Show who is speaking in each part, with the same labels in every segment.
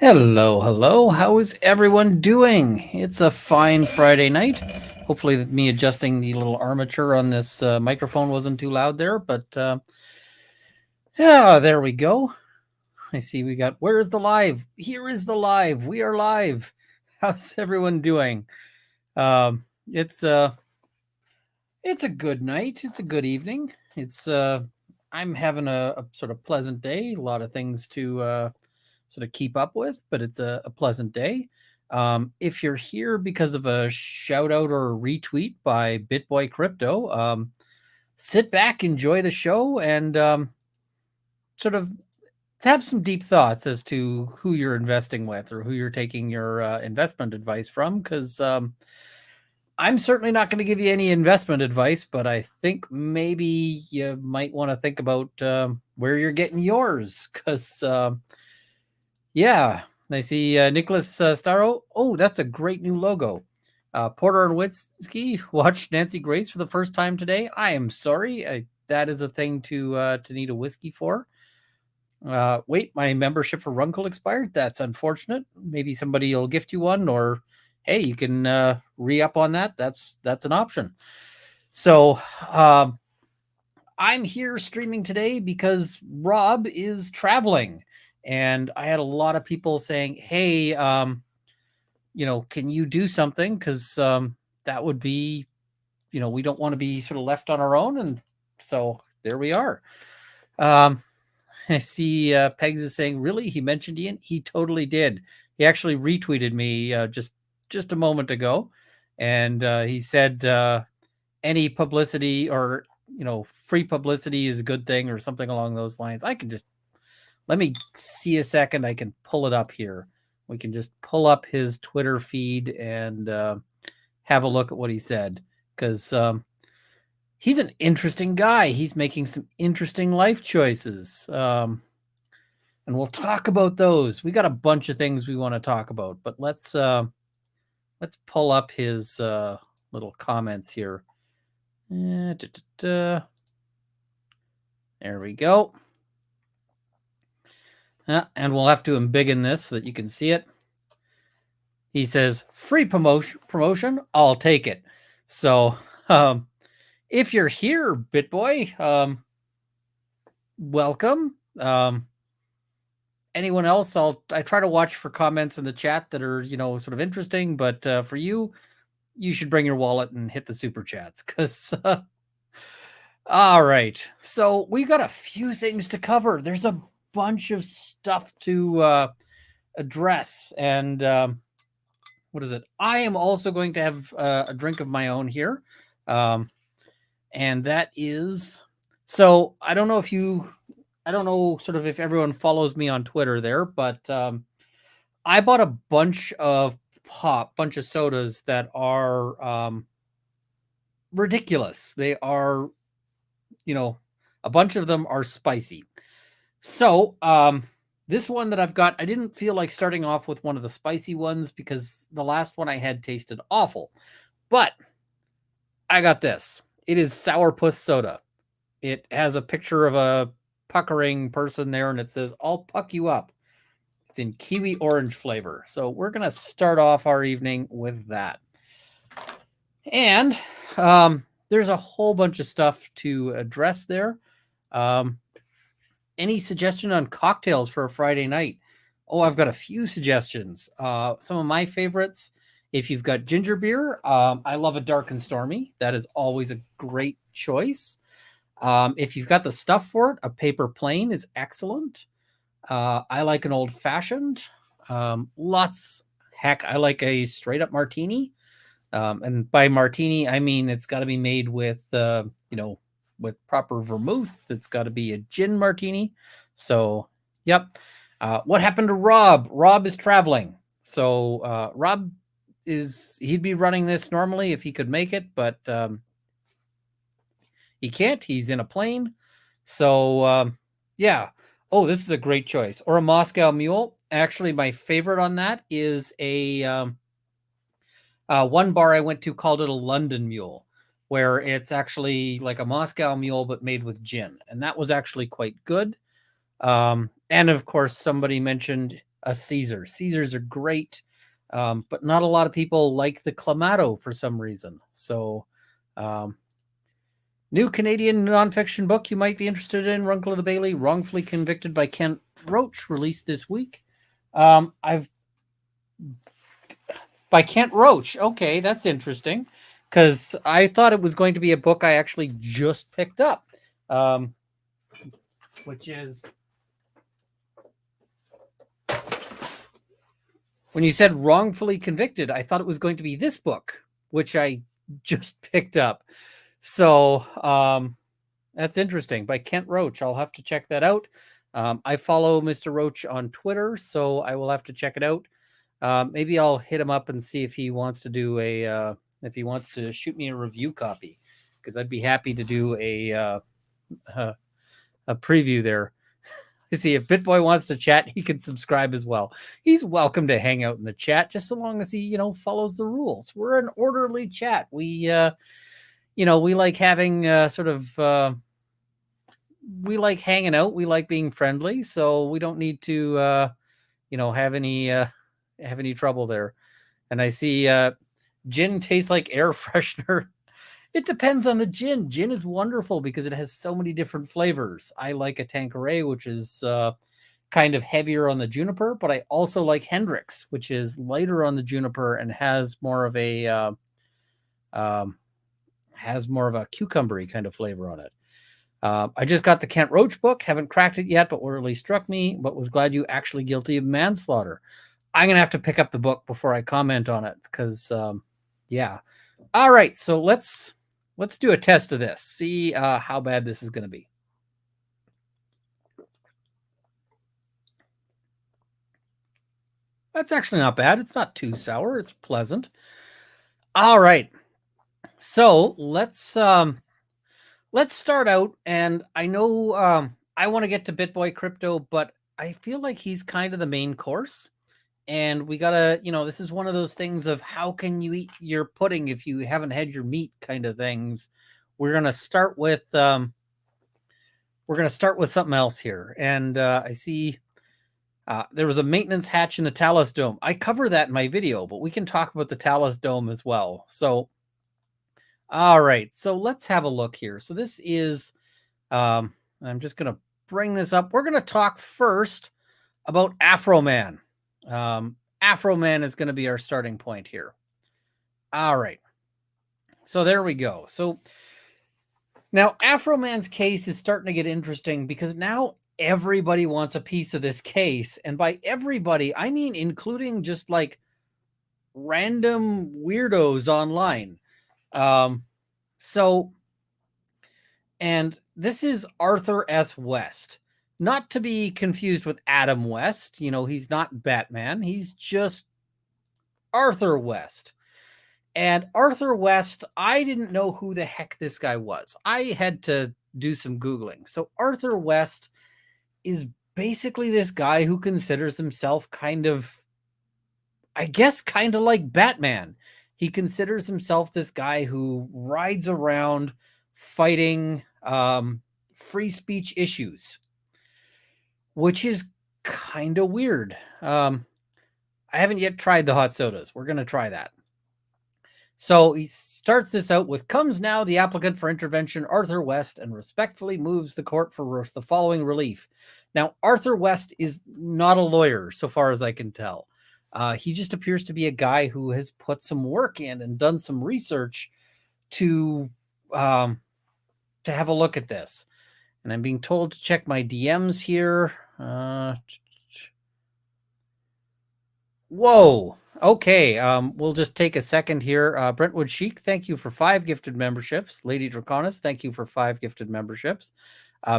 Speaker 1: Hello, hello. How is everyone doing? It's a fine Friday night. Hopefully, me adjusting the little armature on this microphone wasn't too loud there, but yeah, there we go. I see we got, where is the live? Here is the live. We are live. How's everyone doing? Um, it's uh, it's a good night. It's a good evening. I'm having a sort of pleasant day. A lot of things to sort of keep up with, but it's a pleasant day. If you're here because of a shout out or a retweet by Bitboy Crypto, sit back, enjoy the show, and sort of have some deep thoughts as to who you're investing with or who you're taking your investment advice from. Because I'm certainly not going to give you any investment advice, but I think maybe you might want to think about where you're getting yours. Because yeah, I see Nicholas Starro. Oh, that's a great new logo. Porter and Whiskey watched Nancy Grace for the first time today. I am sorry. That is a thing to need a whiskey for. Wait, my membership for Runkle expired. That's unfortunate. Maybe somebody will gift you one, or hey, you can re-up on that. That's an option. So I'm here streaming today because Rob is traveling. And I had a lot of people saying, hey, can you do something? Because that would be, we don't want to be sort of left on our own. And so there we are. I see Pegs is saying, really? He mentioned Ian? He totally did. He actually retweeted me just a moment ago. And he said any publicity or, free publicity is a good thing or something along those lines. I can just, let me see a second. I can pull it up here. We can just pull up his Twitter feed and have a look at what he said. Because he's an interesting guy. He's making some interesting life choices. And we'll talk about those. We got a bunch of things we want to talk about, but let's pull up his little comments here. There we go. And we'll have to embiggen this so that you can see it. He says, free promotion, I'll take it. So if you're here, BitBoy, welcome. Anyone else, I try to watch for comments in the chat that are, sort of interesting, but for you should bring your wallet and hit the super chats because all right. So we got a few things to cover. There's a bunch of stuff to address. And what is it? I am also going to have a drink of my own here. And that is, so I don't know sort of if everyone follows me on Twitter there, but I bought a bunch of sodas that are ridiculous. They are, a bunch of them are spicy. So this one that I've got, I didn't feel like starting off with one of the spicy ones because the last one I had tasted awful. But I got this. It is Sourpuss Soda. It has a picture of a puckering person there, and it says, I'll puck you up. It's in kiwi orange flavor. So we're going to start off our evening with that. And there's a whole bunch of stuff to address there. Any suggestion on cocktails for a Friday night? Oh, I've got a few suggestions. Some of my favorites, if you've got ginger beer, I love a dark and stormy. That is always a great choice. If you've got the stuff for it, a paper plane is excellent. I like an old fashioned. I like a straight up martini. And by martini, I mean it's got to be made with, with proper vermouth. It's got to be a gin martini. So, yep. What happened to Rob? Rob is traveling. So Rob he'd be running this normally if he could make it, but he can't. He's in a plane. So, yeah. Oh, this is a great choice. Or a Moscow Mule. Actually, my favorite on that is a one bar I went to called it a London Mule, where it's actually like a Moscow Mule but made with gin. And that was actually quite good. And of course, somebody mentioned a Caesar. Caesars are great, but not a lot of people like the Clamato for some reason. So, new Canadian nonfiction book you might be interested in, Runkle of the Bailey, Wrongfully Convicted by Kent Roach, released this week. By Kent Roach. Okay, that's interesting, because I thought it was going to be a book I actually just picked up, which is, when you said Wrongfully Convicted, I thought it was going to be this book, which I just picked up. So that's interesting, by Kent Roach. I'll have to check that out. I follow Mr. Roach on Twitter, so I will have to check it out. Maybe I'll hit him up and see if he wants to do if he wants to shoot me a review copy, because I'd be happy to do a preview there. See, if Bitboy wants to chat, he can subscribe as well. He's welcome to hang out in the chat, just so long as he, follows the rules. We're an orderly chat. We, we like having we like hanging out. We like being friendly, so we don't need to, have any trouble there. And I see gin tastes like air freshener. It depends on the gin. Gin is wonderful because it has so many different flavors. I like a Tanqueray, which is kind of heavier on the juniper, but I also like Hendrick's, which is lighter on the juniper and has more of a cucumbery kind of flavor on it. I just got the Kent Roach book. Haven't cracked it yet, but what really struck me, but was glad you actually guilty of manslaughter. I'm going to have to pick up the book before I comment on it, because, yeah. All right, so let's do a test of this. See how bad this is going to be. That's actually not bad. It's not too sour. It's pleasant. All right. So let's start out. And I know I want to get to Bitboy Crypto, but I feel like he's kind of the main course. And we gotta, this is one of those things of how can you eat your pudding if you haven't had your meat kind of things. We're gonna start with something else here. And I see there was a maintenance hatch in the Talus Dome. I cover that in my video, but we can talk about the Talus Dome as well. So, all right, so let's have a look here. So this is, I'm just gonna bring this up. We're gonna talk first about Afroman. Afroman is going to be our starting point here. All right. So there we go. So now Afroman's case is starting to get interesting, because now everybody wants a piece of this case. And by everybody, I mean including just like random weirdos online. And this is Arthur S. West. Not to be confused with Adam West. He's not Batman. He's just Arthur West. And Arthur West, I didn't know who the heck this guy was. I had to do some Googling. So Arthur West is basically this guy who considers himself kind of like Batman. He considers himself this guy who rides around fighting free speech issues, which is kind of weird. I haven't yet tried the hot sodas. We're going to try that. So he starts this out with, comes now the applicant for intervention, Arthur West, and respectfully moves the court for the following relief. Now, Arthur West is not a lawyer, so far as I can tell. He just appears to be a guy who has put some work in and done some research to have a look at this. And I'm being told to check my DMs here. Whoa. Okay. We'll just take a second here. Brentwood Chic, thank you for 5 gifted memberships. Lady Draconis, thank you for 5 gifted memberships.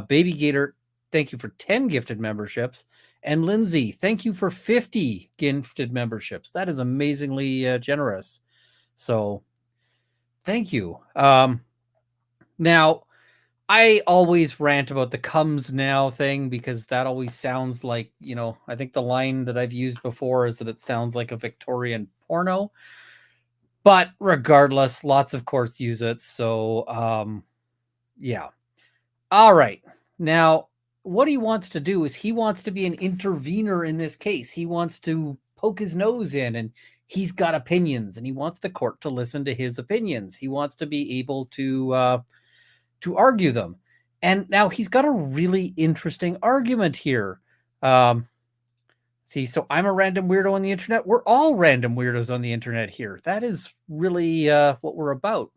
Speaker 1: Baby Gator, thank you for 10 gifted memberships. And Lindsay, thank you for 50 gifted memberships. That is amazingly generous. So thank you. Now, I always rant about the comes now thing, because that always sounds like, I think the line that I've used before is that it sounds like a Victorian porno. But regardless, lots of courts use it. So, yeah. All right. Now, what he wants to do is he wants to be an intervener in this case. He wants to poke his nose in, and he's got opinions, and he wants the court to listen to his opinions. He wants to be able to argue them. And now he's got a really interesting argument here. See, so I'm a random weirdo on the internet. We're all random weirdos on the internet here. That is really what we're about.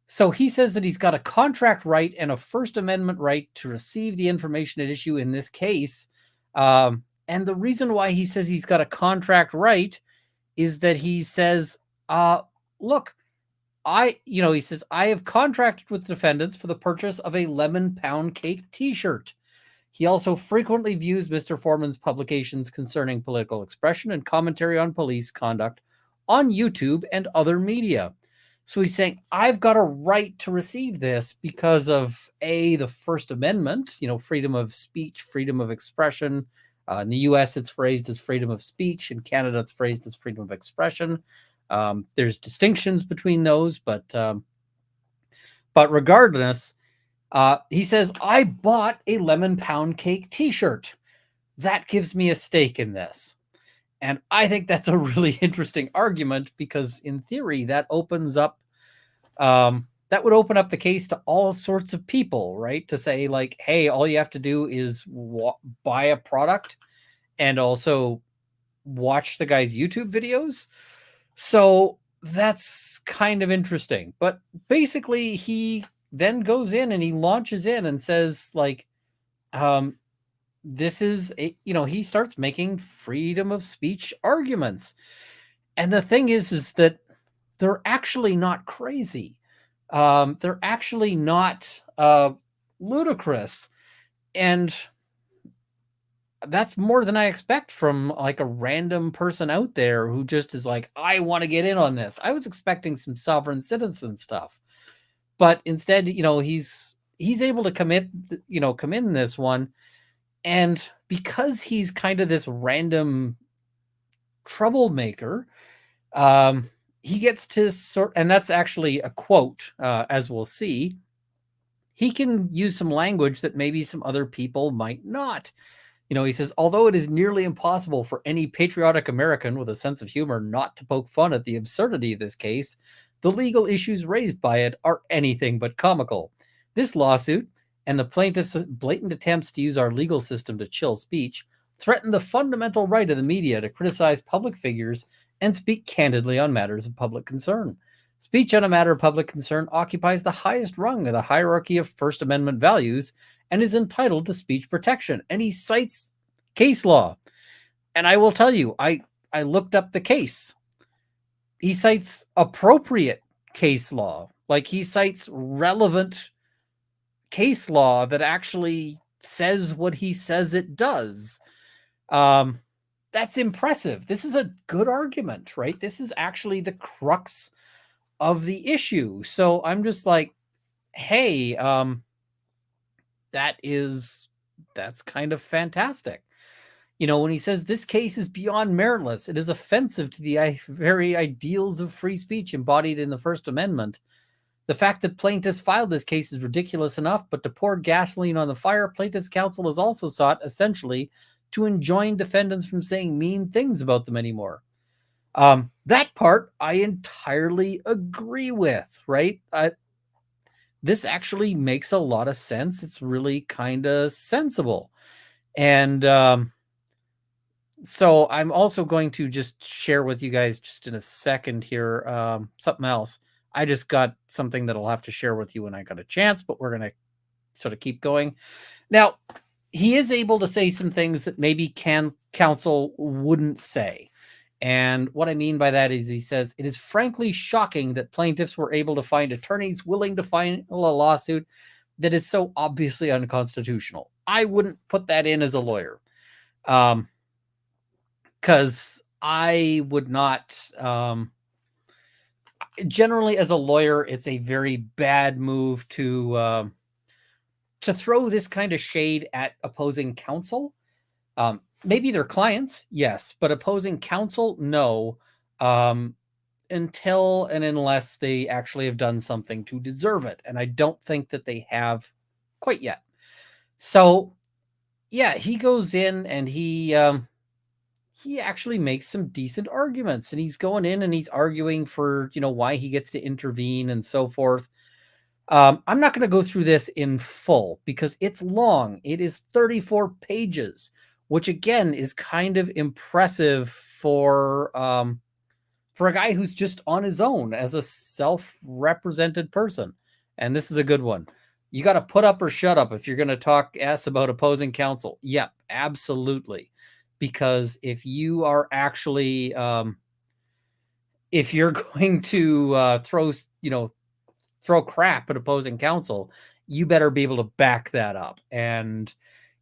Speaker 1: So he says that he's got a contract right and a First Amendment right to receive the information at issue in this case. And the reason why he says he's got a contract right is that he says, look, he says, I have contracted with defendants for the purchase of a lemon pound cake t-shirt. He also frequently views Mr. Foreman's publications concerning political expression and commentary on police conduct on YouTube and other media. So he's saying, I've got a right to receive this because of the First Amendment, freedom of speech, freedom of expression. In the US, it's phrased as freedom of speech. In Canada, it's phrased as freedom of expression. There's distinctions between those, but regardless, he says, I bought a lemon pound cake t-shirt. That gives me a stake in this. And I think that's a really interesting argument because in theory, that opens up, that would open up the case to all sorts of people, right? To say like, hey, all you have to do is buy a product and also watch the guy's YouTube videos. So that's kind of interesting. But basically, he then goes in and he launches in and says like, this is he starts making freedom of speech arguments. And the thing is that they're actually not crazy. They're actually not ludicrous. And that's more than I expect from like a random person out there who just is like, I want to get in on this. I was expecting some sovereign citizen stuff. But instead, he's able to come in this one. And because he's kind of this random troublemaker, he gets to and that's actually a quote, as we'll see. He can use some language that maybe some other people might not. He says, although it is nearly impossible for any patriotic American with a sense of humor not to poke fun at the absurdity of this case, the legal issues raised by it are anything but comical. This lawsuit and the plaintiff's blatant attempts to use our legal system to chill speech threaten the fundamental right of the media to criticize public figures and speak candidly on matters of public concern. Speech on a matter of public concern occupies the highest rung of the hierarchy of First Amendment values and is entitled to speech protection. And he cites case law. And I will tell you, I looked up the case. He cites appropriate case law. Like he cites relevant case law that actually says what he says it does. That's impressive. This is a good argument, right? This is actually the crux of the issue. So I'm just like, hey, that's kind of fantastic. When he says this case is beyond meritless, it is offensive to the very ideals of free speech embodied in the First Amendment. The fact that plaintiffs filed this case is ridiculous enough, but to pour gasoline on the fire, plaintiffs' counsel has also sought, essentially, to enjoin defendants from saying mean things about them anymore. That part I entirely agree with, right? This actually makes a lot of sense. It's really kind of sensible. And so I'm also going to just share with you guys just in a second here something else. I just got something that I'll have to share with you when I got a chance, but we're going to sort of keep going. Now, he is able to say some things that maybe counsel wouldn't say. And what I mean by that is he says, it is frankly shocking that plaintiffs were able to find attorneys willing to file a lawsuit that is so obviously unconstitutional. I wouldn't put that in as a lawyer. Because I would not... generally, as a lawyer, it's a very bad move to throw this kind of shade at opposing counsel. Maybe their clients, yes, but opposing counsel, no, until and unless they actually have done something to deserve it. And I don't think that they have quite yet. So yeah, he goes in and he actually makes some decent arguments, and he's going in and he's arguing for, why he gets to intervene and so forth. I'm not going to go through this in full because it's long. It is 34 pages, which again is kind of impressive for a guy who's just on his own as a self-represented person. And this is a good one. You got to put up or shut up if you're going to talk ass about opposing counsel. Yep, absolutely. Because if you are actually, if you're going to throw crap at opposing counsel, you better be able to back that up. And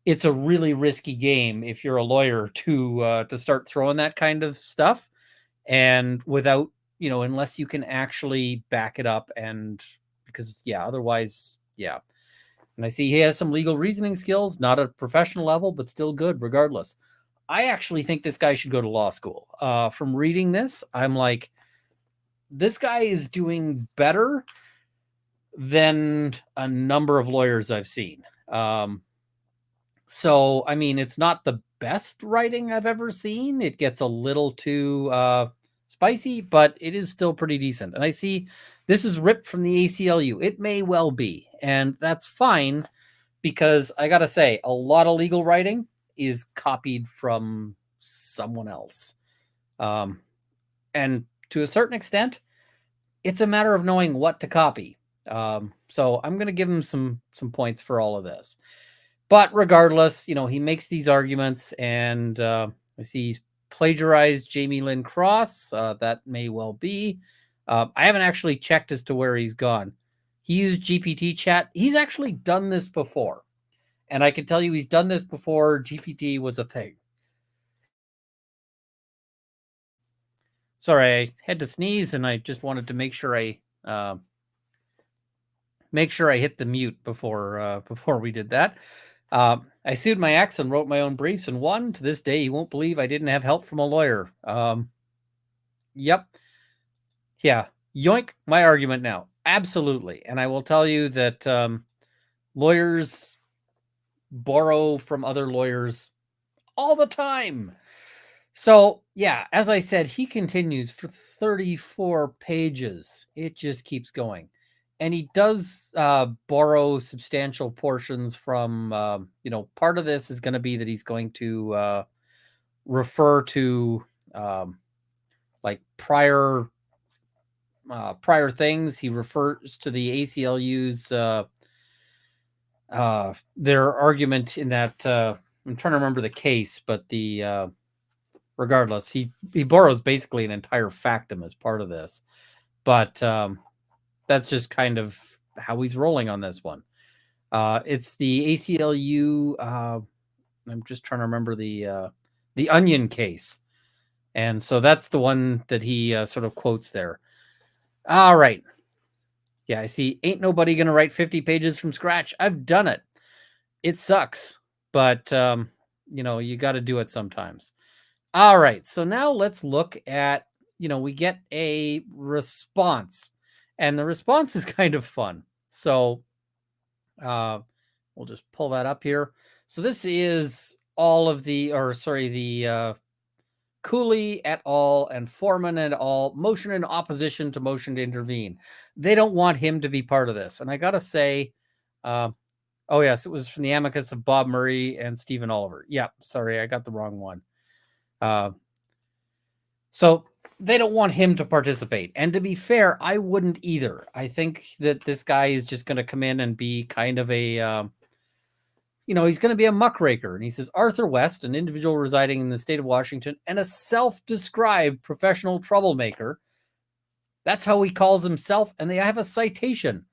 Speaker 1: it's a really risky game if you're a lawyer to start throwing that kind of stuff, and without, unless you can actually back it up, and because otherwise. And I see he has some legal reasoning skills, not at a professional level, but still good regardless. I actually think this guy should go to law school. From reading this, I'm like, this guy is doing better than a number of lawyers I've seen. So, I mean, it's not the best writing I've ever seen. It gets a little too spicy, but it is still pretty decent. And I see this is ripped from the ACLU. It may well be, and that's fine, because I got to say, a lot of legal writing is copied from someone else. And to a certain extent, it's a matter of knowing what to copy. So I'm going to give him some points for all of this. But regardless, he makes these arguments, and I see he's plagiarized Jamie Lynn Cross. That may well be. I haven't actually checked as to where he's gone. He used GPT chat. He's actually done this before. And I can tell you he's done this before GPT was a thing. Sorry, I had to sneeze, and I just wanted to make sure I hit the mute before we did that. I sued my ex and wrote my own briefs and won. To this day, he won't believe I didn't have help from a lawyer. Yep. Yeah. Yoink my argument now. Absolutely. And I will tell you that lawyers borrow from other lawyers all the time. So, yeah, as I said, he continues for 34 pages. It just keeps going. And he does borrow substantial portions from, part of this is going to be that he's going to refer to like prior things. He refers to the ACLU's their argument in that I'm trying to remember the case, but the regardless, he borrows basically an entire factum as part of this, but that's just kind of how he's rolling on this one. It's the ACLU. I'm just trying to remember the Onion case, and so that's the one that he sort of quotes there. All right. Yeah, I see. Ain't nobody gonna write 50 pages from scratch. I've done it. It sucks, but you got to do it sometimes. All right, so now let's look at, we get a response, and the response is kind of fun. So we'll just pull that up here. So this is all of the Cooley et al. And Foreman et al. Motion in opposition to motion to intervene. They don't want him to be part of this. And I got to say, oh, yes, it was from the amicus of Bob Murray and Stephen Oliver. Yep, sorry, I got the wrong one. So they don't want him to participate. And to be fair, I wouldn't either. I think that this guy is just going to come in and be kind of a, he's going to be a muckraker. And he says, Arthur West, an individual residing in the state of Washington and a self-described professional troublemaker. That's how he calls himself. And they have a citation.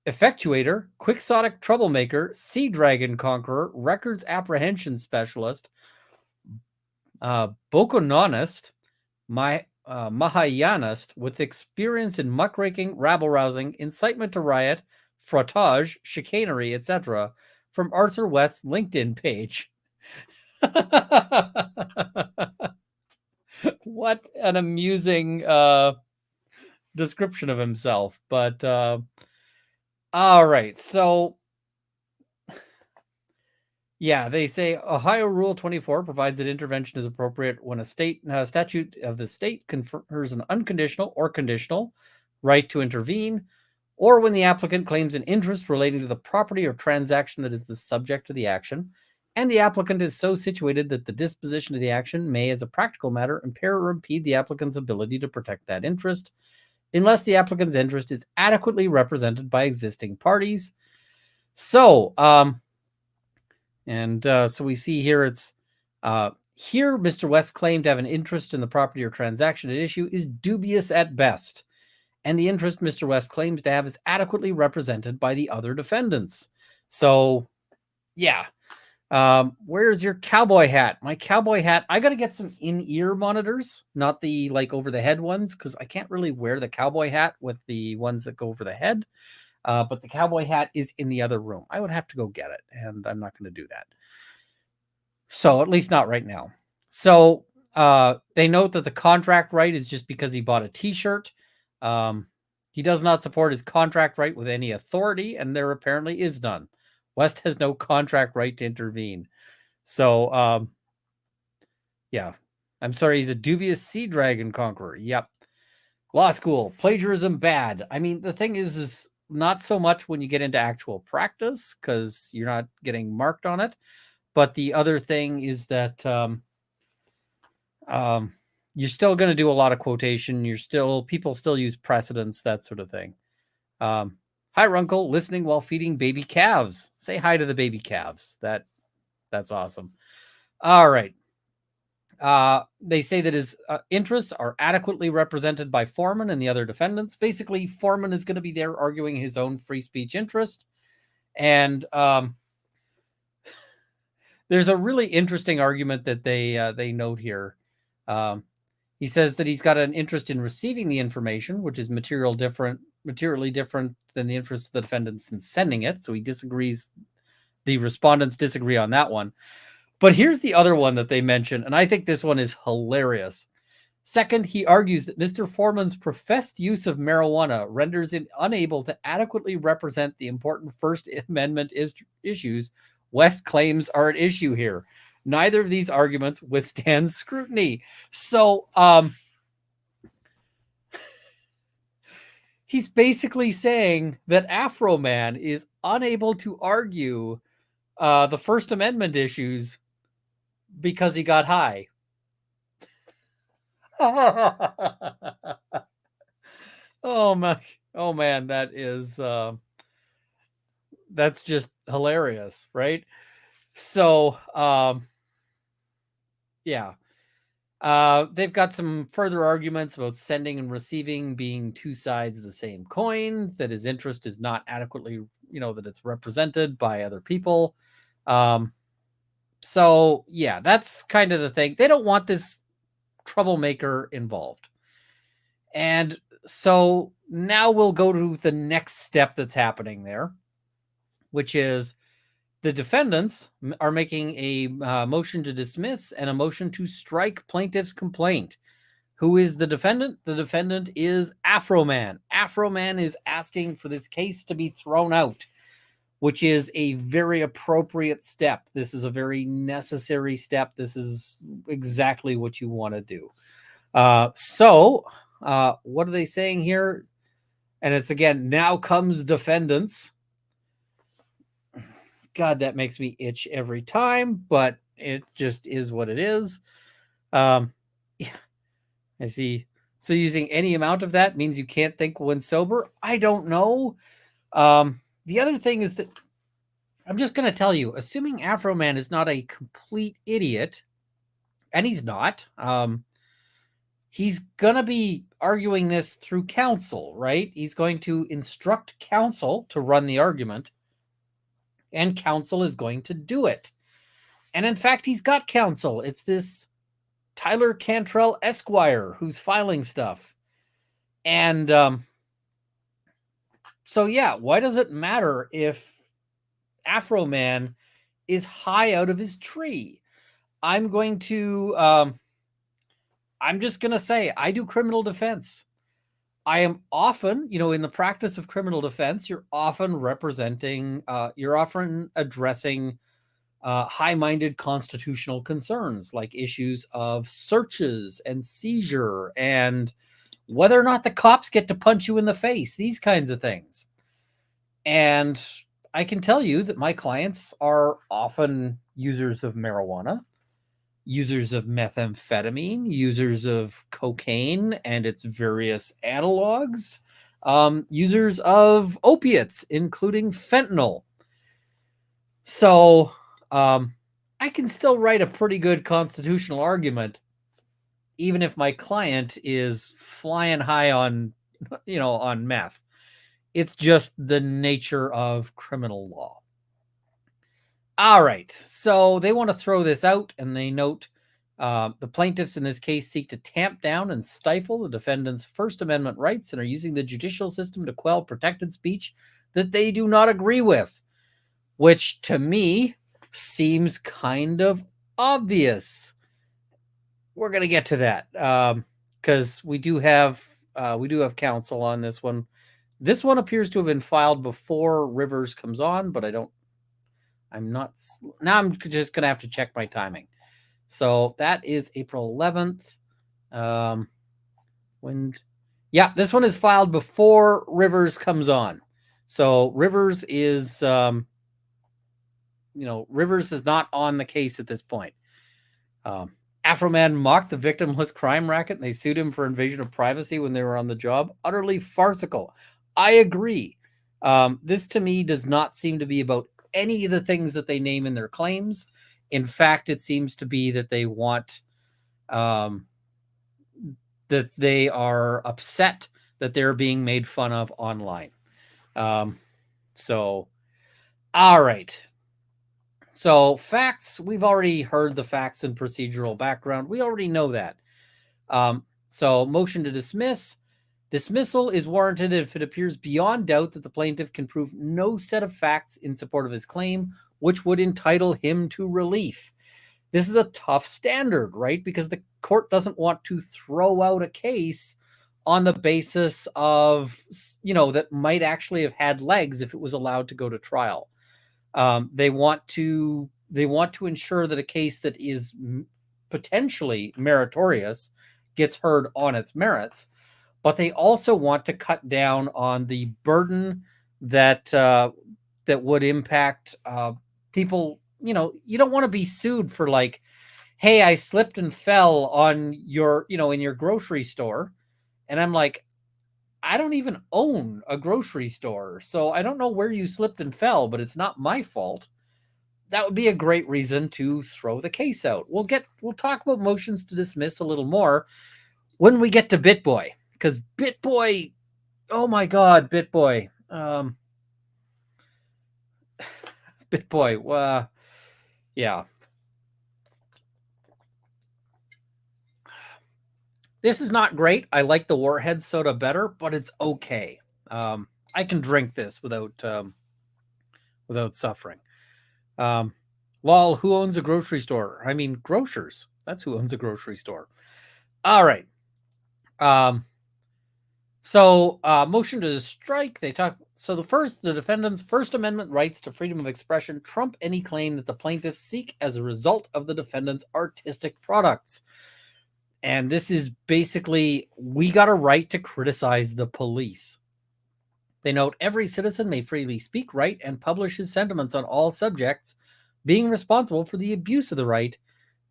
Speaker 1: Effectuator, quixotic troublemaker, sea dragon conqueror, records apprehension specialist, Bokononist, Mahayanist with experience in muckraking, rabble-rousing, incitement to riot, frottage, chicanery, etc. from Arthur West's LinkedIn page. What an amusing description of himself. But all right, so
Speaker 2: Yeah, they say Ohio Rule 24 provides that intervention is appropriate when a state statute of the state confers an unconditional or conditional right to intervene, or when the applicant claims an interest relating to the property or transaction that is the subject of the action, and the applicant is so situated that the disposition of the action may, as a practical matter, impair or impede the applicant's ability to protect that interest, unless the applicant's interest is adequately represented by existing parties. So, so we see here it's here Mr. West's claim to have an interest in the property or transaction at issue is dubious at best, and the interest Mr. West claims to have is adequately represented by the other defendants. So, yeah. Where's your cowboy hat? My cowboy hat. I got to get some in-ear monitors, not the like over the head ones, because I can't really wear the cowboy hat with the ones that go over the head. But the cowboy hat is in the other room. I would have to go get it, and I'm not going to do that. So at least not right now. So they note that the contract right is just because he bought a T-shirt. He does not support his contract right with any authority, and there apparently is none. West has no contract right to intervene. So, yeah. I'm sorry, he's a dubious sea dragon conqueror. Yep. Law school, plagiarism bad. I mean, the thing is not so much when you get into actual practice, because you're not getting marked on it. But the other thing is that you're still going to do a lot of quotation. People still use precedents, that sort of thing. Hi, Runkle, listening while feeding baby calves. Say hi to the baby calves. That's awesome. All right. They say that his interests are adequately represented by Foreman and the other defendants. Basically, Foreman is going to be there arguing his own free speech interest. And there's a really interesting argument that they note here. He says that he's got an interest in receiving the information, which is materially different than the interest of the defendants in sending it. So he disagrees. The respondents disagree on that one. But here's the other one that they mention, and I think this one is hilarious. Second, he argues that Mr. Foreman's professed use of marijuana renders him unable to adequately represent the important First Amendment issues West claims are at issue here. Neither of these arguments withstands scrutiny. So, he's basically saying that Afroman is unable to argue the First Amendment issues because he got high. Oh man, that's just hilarious, right? So, yeah. They've got some further arguments about sending and receiving being two sides of the same coin, that his interest is not adequately, that it's represented by other people. So, yeah, that's kind of the thing. They don't want this troublemaker involved. And so now we'll go to the next step that's happening there, which is the defendants are making a motion to dismiss and a motion to strike plaintiff's complaint. Who is the defendant? The defendant is Afroman. Afroman is asking for this case to be thrown out, which is a very appropriate step. This is a very necessary step. This is exactly what you want to do. So what are they saying here? And it's again, now comes defendants. God, that makes me itch every time, but it just is what it is. Yeah, I see. So using any amount of that means you can't think when sober? I don't know. The other thing is that I'm just going to tell you, assuming Afroman is not a complete idiot, and he's not, he's going to be arguing this through counsel, right? He's going to instruct counsel to run the argument, and counsel is going to do it. And in fact, he's got counsel. It's this Tyler Cantrell Esquire who's filing stuff. And so, yeah, why does it matter if Afroman is high out of his tree? I'm just going to say, I do criminal defense. I am often, in the practice of criminal defense, you're often addressing high-minded constitutional concerns like issues of searches and seizure and whether or not the cops get to punch you in the face, these kinds of things. And I can tell you that my clients are often users of marijuana, users of methamphetamine, users of cocaine and its various analogs, users of opiates, including fentanyl. So I can still write a pretty good constitutional argument, even if my client is flying high on, on meth. It's just the nature of criminal law. All right. So they want to throw this out, and they note the plaintiffs in this case seek to tamp down and stifle the defendant's First Amendment rights and are using the judicial system to quell protected speech that they do not agree with, which to me seems kind of obvious. We're going to get to that because we do have counsel on this one. This one appears to have been filed before Rivers comes on, but I'm just going to have to check my timing. So that is April 11th. This one is filed before Rivers comes on. So Rivers is, Rivers is not on the case at this point. Afroman mocked the victimless crime racket and they sued him for invasion of privacy when they were on the job. Utterly farcical. I agree. This to me does not seem to be about any of the things that they name in their claims. In fact, it seems to be that they want, that they are upset that they're being made fun of online. So, all right. So facts, we've already heard the facts and procedural background. We already know that. So motion to dismiss. Dismissal is warranted if it appears beyond doubt that the plaintiff can prove no set of facts in support of his claim, which would entitle him to relief. This is a tough standard, right? Because the court doesn't want to throw out a case on the basis of, that might actually have had legs if it was allowed to go to trial. They want to ensure that a case that is potentially meritorious gets heard on its merits, but they also want to cut down on the burden that would impact people. You don't want to be sued for like, hey, I slipped and fell on your, in your grocery store, and I'm like, I don't even own a grocery store, so I don't know where you slipped and fell, but it's not my fault. That would be a great reason to throw the case out. We'll talk about motions to dismiss a little more when we get to Bitboy, because Bitboy, oh my God, Bitboy, Bitboy, yeah. This is not great. I like the Warhead soda better, but it's okay. I can drink this without suffering. Lol, who owns a grocery store? I mean, grocers. That's who owns a grocery store. All right. So motion to strike. So the defendant's First Amendment rights to freedom of expression trump any claim that the plaintiffs seek as a result of the defendant's artistic products. And this is basically, we got a right to criticize the police. They note every citizen may freely speak, write, and publish his sentiments on all subjects, being responsible for the abuse of the right,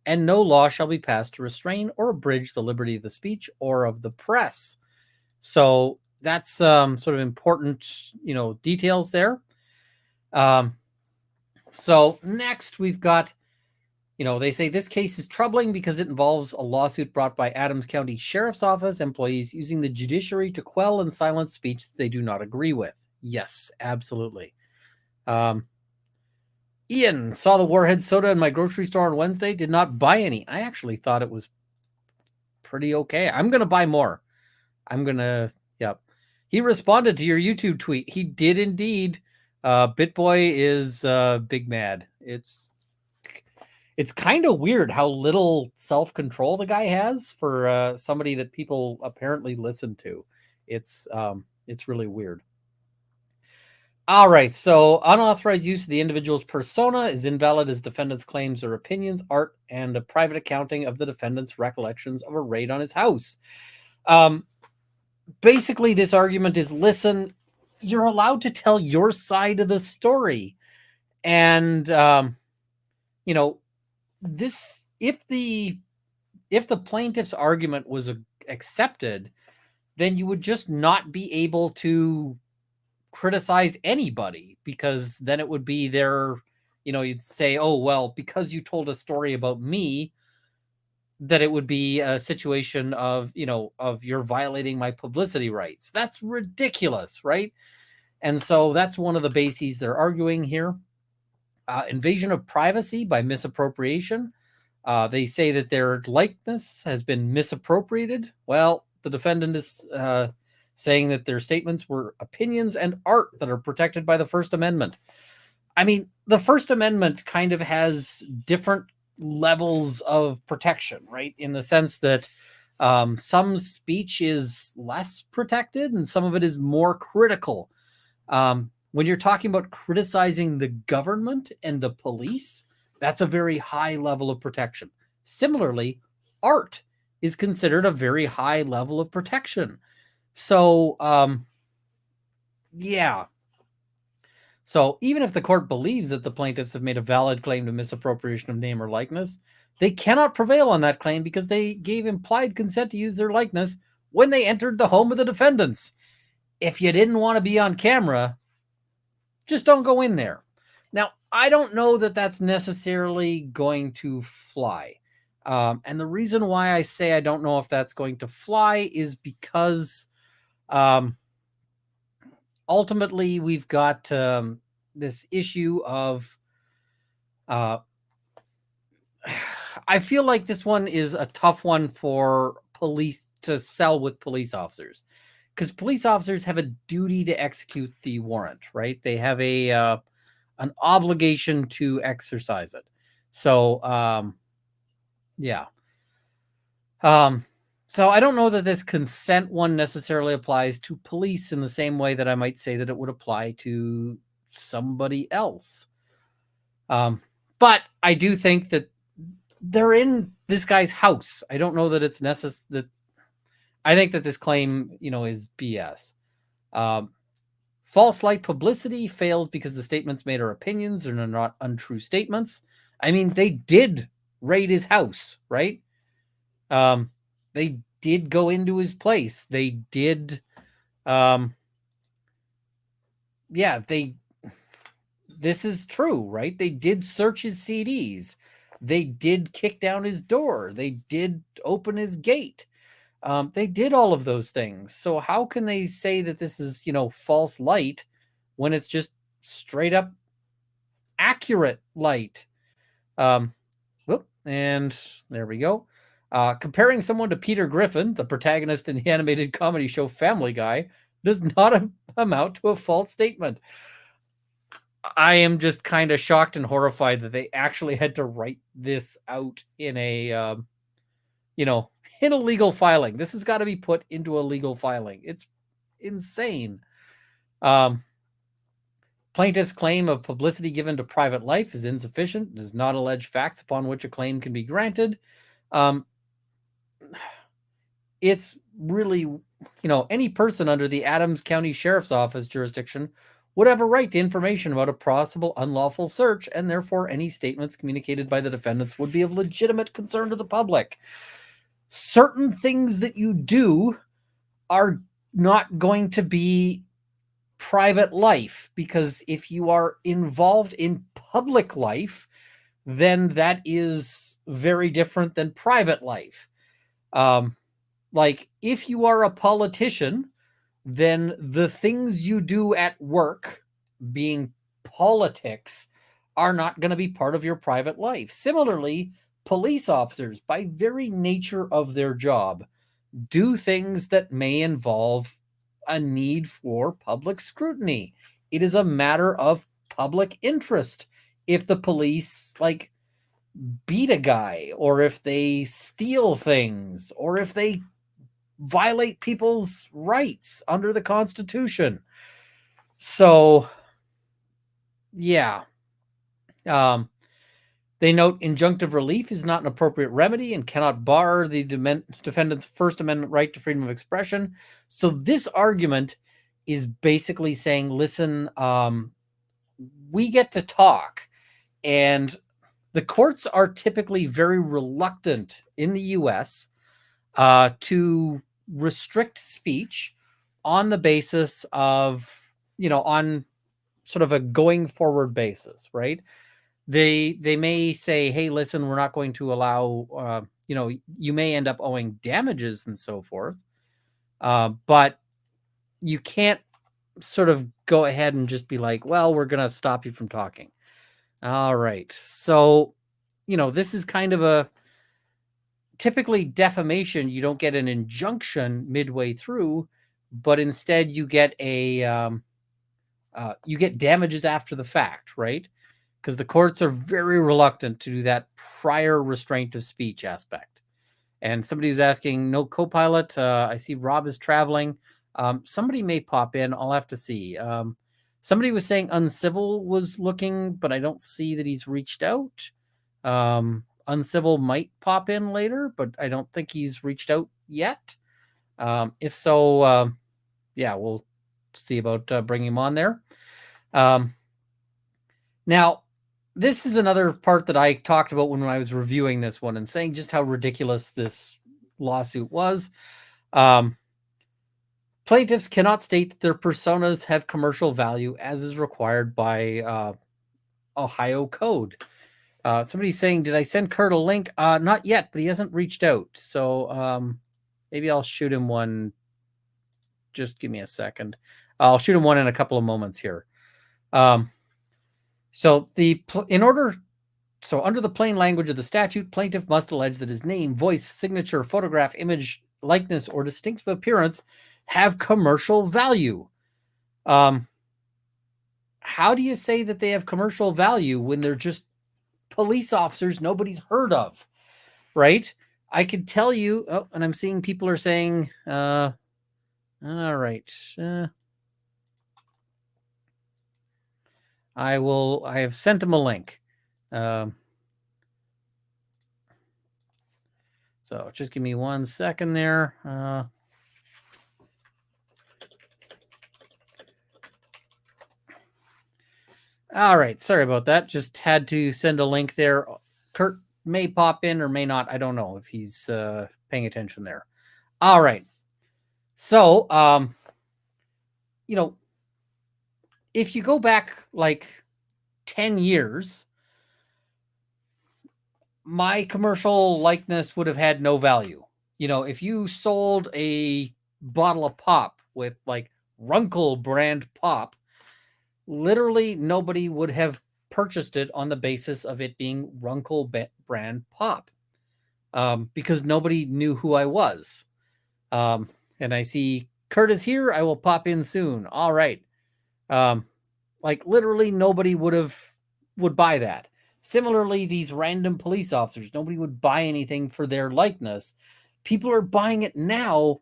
Speaker 2: and no law shall be passed to restrain or abridge the liberty of the speech or of the press. So that's sort of important, details there. So next we've got, they say this case is troubling because it involves a lawsuit brought by Adams County Sheriff's Office employees using the judiciary to quell and silence speech that they do not agree with. Yes, absolutely. Ian, saw the Warhead soda in my grocery store on Wednesday. Did not buy any. I actually thought it was pretty okay. I'm going to buy more. Yep. He responded to your YouTube tweet. He did indeed. Bitboy is big mad. It's kind of weird how little self-control the guy has for somebody that people apparently listen to. It's really weird. All right, so unauthorized use of the individual's persona is invalid as defendant's claims or opinions, art, and a private accounting of the defendant's recollections of a raid on his house. Basically, this argument is, listen, you're allowed to tell your side of the story. And, you know, this, if the plaintiff's argument was accepted, then you would just not be able to criticize anybody, because then it would be their, you'd say, oh, well, because you told a story about me, that it would be a situation of, of you're violating my publicity rights. That's ridiculous, right? And so that's one of the bases they're arguing here. Invasion of privacy by misappropriation. They say that their likeness has been misappropriated. Well, the defendant is saying that their statements were opinions and art that are protected by the First Amendment. I mean, the First Amendment kind of has different levels of protection, right? In the sense that some speech is less protected and some of it is more critical. When you're talking about criticizing the government and the police, that's a very high level of protection. Similarly, art is considered a very high level of protection. So, yeah. So even if the court believes that the plaintiffs have made a valid claim to misappropriation of name or likeness, they cannot prevail on that claim because they gave implied consent to use their likeness when they entered the home of the defendants. If you didn't want to be on camera, just don't go in there. Now, I don't know that that's necessarily going to fly. And the reason why I say I don't know if that's going to fly is because ultimately we've got this issue of I feel like this one is a tough one for police to sell with police officers, because police officers have a duty to execute the warrant, right? They have a an obligation to exercise it. So yeah. So I don't know that this consent one necessarily applies to police in the same way that I might say that it would apply to somebody else. But I do think that they're in this guy's house. I don't know that it's necessary. That I think that this claim, is BS. False light publicity fails because the statements made are opinions and are not untrue statements. I mean, they did raid his house, right? They did go into his place. They did, this is true, right? They did search his CDs. They did kick down his door. They did open his gate. They did all of those things. So how can they say that this is, false light when it's just straight up accurate light? And there we go. Comparing someone to Peter Griffin, the protagonist in the animated comedy show Family Guy, does not amount to a false statement. I am just kind of shocked and horrified that they actually had to write this out in a, in a legal filing. This has got to be put into a legal filing. It's insane. Plaintiff's claim of publicity given to private life is insufficient, does not allege facts upon which a claim can be granted. It's really, any person under the Adams County Sheriff's Office jurisdiction would have a right to information about a possible unlawful search, and therefore any statements communicated by the defendants would be of legitimate concern to the public. Certain things that you do are not going to be private life, because if you are involved in public life, then that is very different than private life. Like if you are a politician, then the things you do at work, being politics, are not going to be part of your private life. Similarly, police officers, by very nature of their job, do things that may involve a need for public scrutiny. It is a matter of public interest. If the police beat a guy, or if they steal things, or if they violate people's rights under the Constitution. So Yeah. They note injunctive relief is not an appropriate remedy and cannot bar the defendant's First Amendment right to freedom of expression. So this argument is basically saying, listen, we get to talk, and the courts are typically very reluctant in the U.S. To restrict speech on the basis of, on sort of a going forward basis, right? They may say, hey, listen, we're not going to allow, you may end up owing damages and so forth, but you can't sort of go ahead and just be like, well, we're going to stop you from talking. All right. So, this is kind of a typically defamation. You don't get an injunction midway through, but instead you get you get damages after the fact, right? Because the courts are very reluctant to do that prior restraint of speech aspect. And somebody was asking, no co-pilot. I see Rob is traveling. Somebody may pop in. I'll have to see. Somebody was saying Uncivil was looking, but I don't see that he's reached out. Uncivil might pop in later, but I don't think he's reached out yet. If so, yeah, we'll see about bringing him on there. Now, this is another part that I talked about when I was reviewing this one and saying just how ridiculous this lawsuit was. Plaintiffs cannot state that their personas have commercial value as is required by Ohio code. Somebody's saying, did I send Kurt a link? Not yet, but he hasn't reached out. So maybe I'll shoot him one. Just give me a second. I'll shoot him one in a couple of moments here. So under the plain language of the statute, plaintiff must allege that his name, voice, signature, photograph, image, likeness, or distinctive appearance have commercial value. How do you say that they have commercial value when they're just police officers nobody's heard of, right? I could tell you, and I'm seeing people are saying, all right. I have sent him a link. So just give me 1 second there. All right. Sorry about that. Just had to send a link there. Kurt may pop in or may not. I don't know if he's paying attention there. All right. So, if you go back like 10 years, my commercial likeness would have had no value. If you sold a bottle of pop with like Runkle brand pop, literally nobody would have purchased it on the basis of it being Runkle brand pop, because nobody knew who I was. And I see Kurt is here. I will pop in soon. All right. Like literally nobody would buy that. Similarly, these random police officers, nobody would buy anything for their likeness. People are buying it now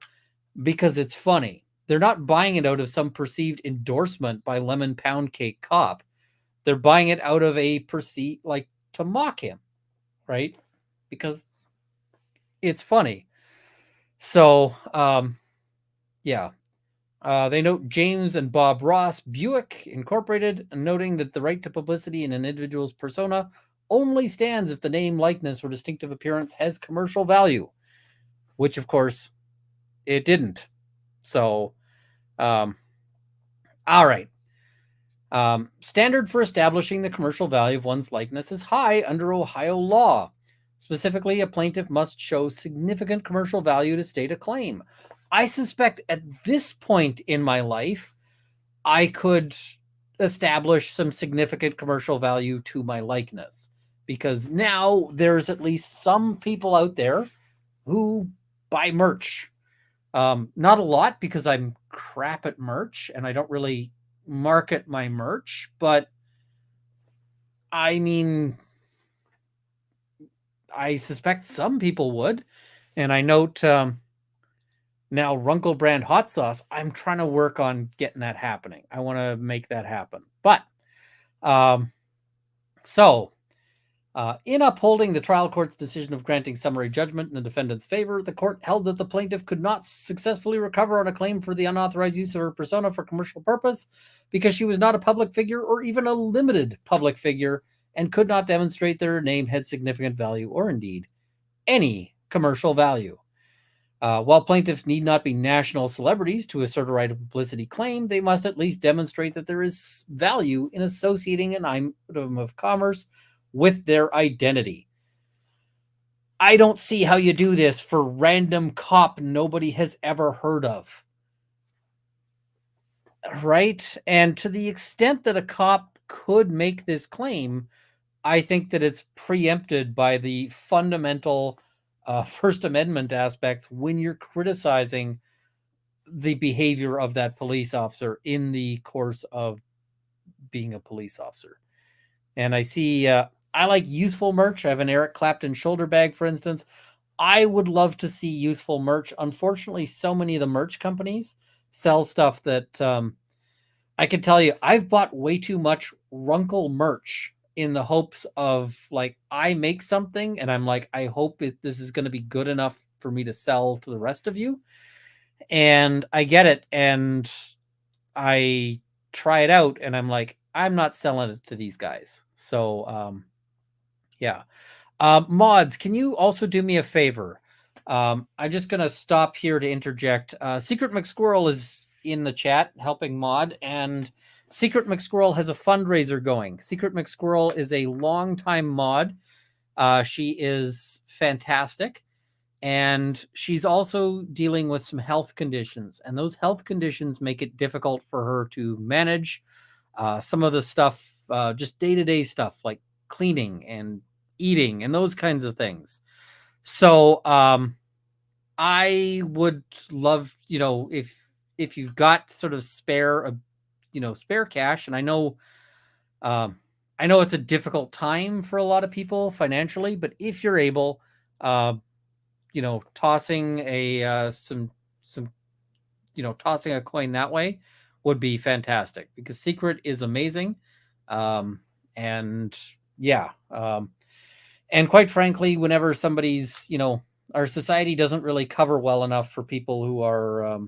Speaker 2: because it's funny. They're not buying it out of some perceived endorsement by Lemon Pound Cake Cop. They're buying it out of a perceived, like, to mock him, right? Because it's funny. So, yeah. They note James and Bob Ross Buick Incorporated, noting that the right to publicity in an individual's persona only stands if the name, likeness, or distinctive appearance has commercial value, which, of course, it didn't. So, all right. Standard for establishing the commercial value of one's likeness is high under Ohio law. Specifically, a plaintiff must show significant commercial value to state a claim. I suspect at this point in my life, I could establish some significant commercial value to my likeness, because now there's at least some people out there who buy merch. Not a lot, because I'm crap at merch and I don't really market my merch, but I mean, I suspect some people would. And I note now Runkle brand hot sauce, I'm trying to work on getting that happening. I want to make that happen. But So, in upholding the trial court's decision of granting summary judgment in the defendant's favor, the court held that the plaintiff could not successfully recover on a claim for the unauthorized use of her persona for commercial purpose because she was not a public figure or even a limited public figure and could not demonstrate that her name had significant value or indeed any commercial value. While plaintiffs need not be national celebrities to assert a right of publicity claim, they must at least demonstrate that there is value in associating an item of commerce with their identity. I don't see how you do this for random cop nobody has ever heard of. Right? And to the extent that a cop could make this claim, I think that it's preempted by the fundamental First Amendment aspects when you're criticizing the behavior of that police officer in the course of being a police officer. And I see, I like useful merch. I have an Eric Clapton shoulder bag, for instance. I would love to see useful merch. Unfortunately, so many of the merch companies sell stuff that I can tell you, I've bought way too much Runkle merch in the hopes of like, I make something and I'm like, I hope this is going to be good enough for me to sell to the rest of you. And I get it. And I try it out and I'm like, I'm not selling it to these guys. So, yeah. Mods, can you also do me a favor? I'm just going to stop here to interject. Secret McSquirrel is in the chat helping Mod, and Secret McSquirrel has a fundraiser going. Secret McSquirrel is a longtime mod. She is fantastic. And she's also dealing with some health conditions, and those health conditions make it difficult for her to manage some of the stuff, just day-to-day stuff like cleaning and eating and those kinds of things. So I would love, if you've got sort of spare cash, and I know it's a difficult time for a lot of people financially, but if you're able, tossing tossing a coin that way would be fantastic, because Secret is amazing. And yeah. And quite frankly, whenever somebody's, our society doesn't really cover well enough for people who are,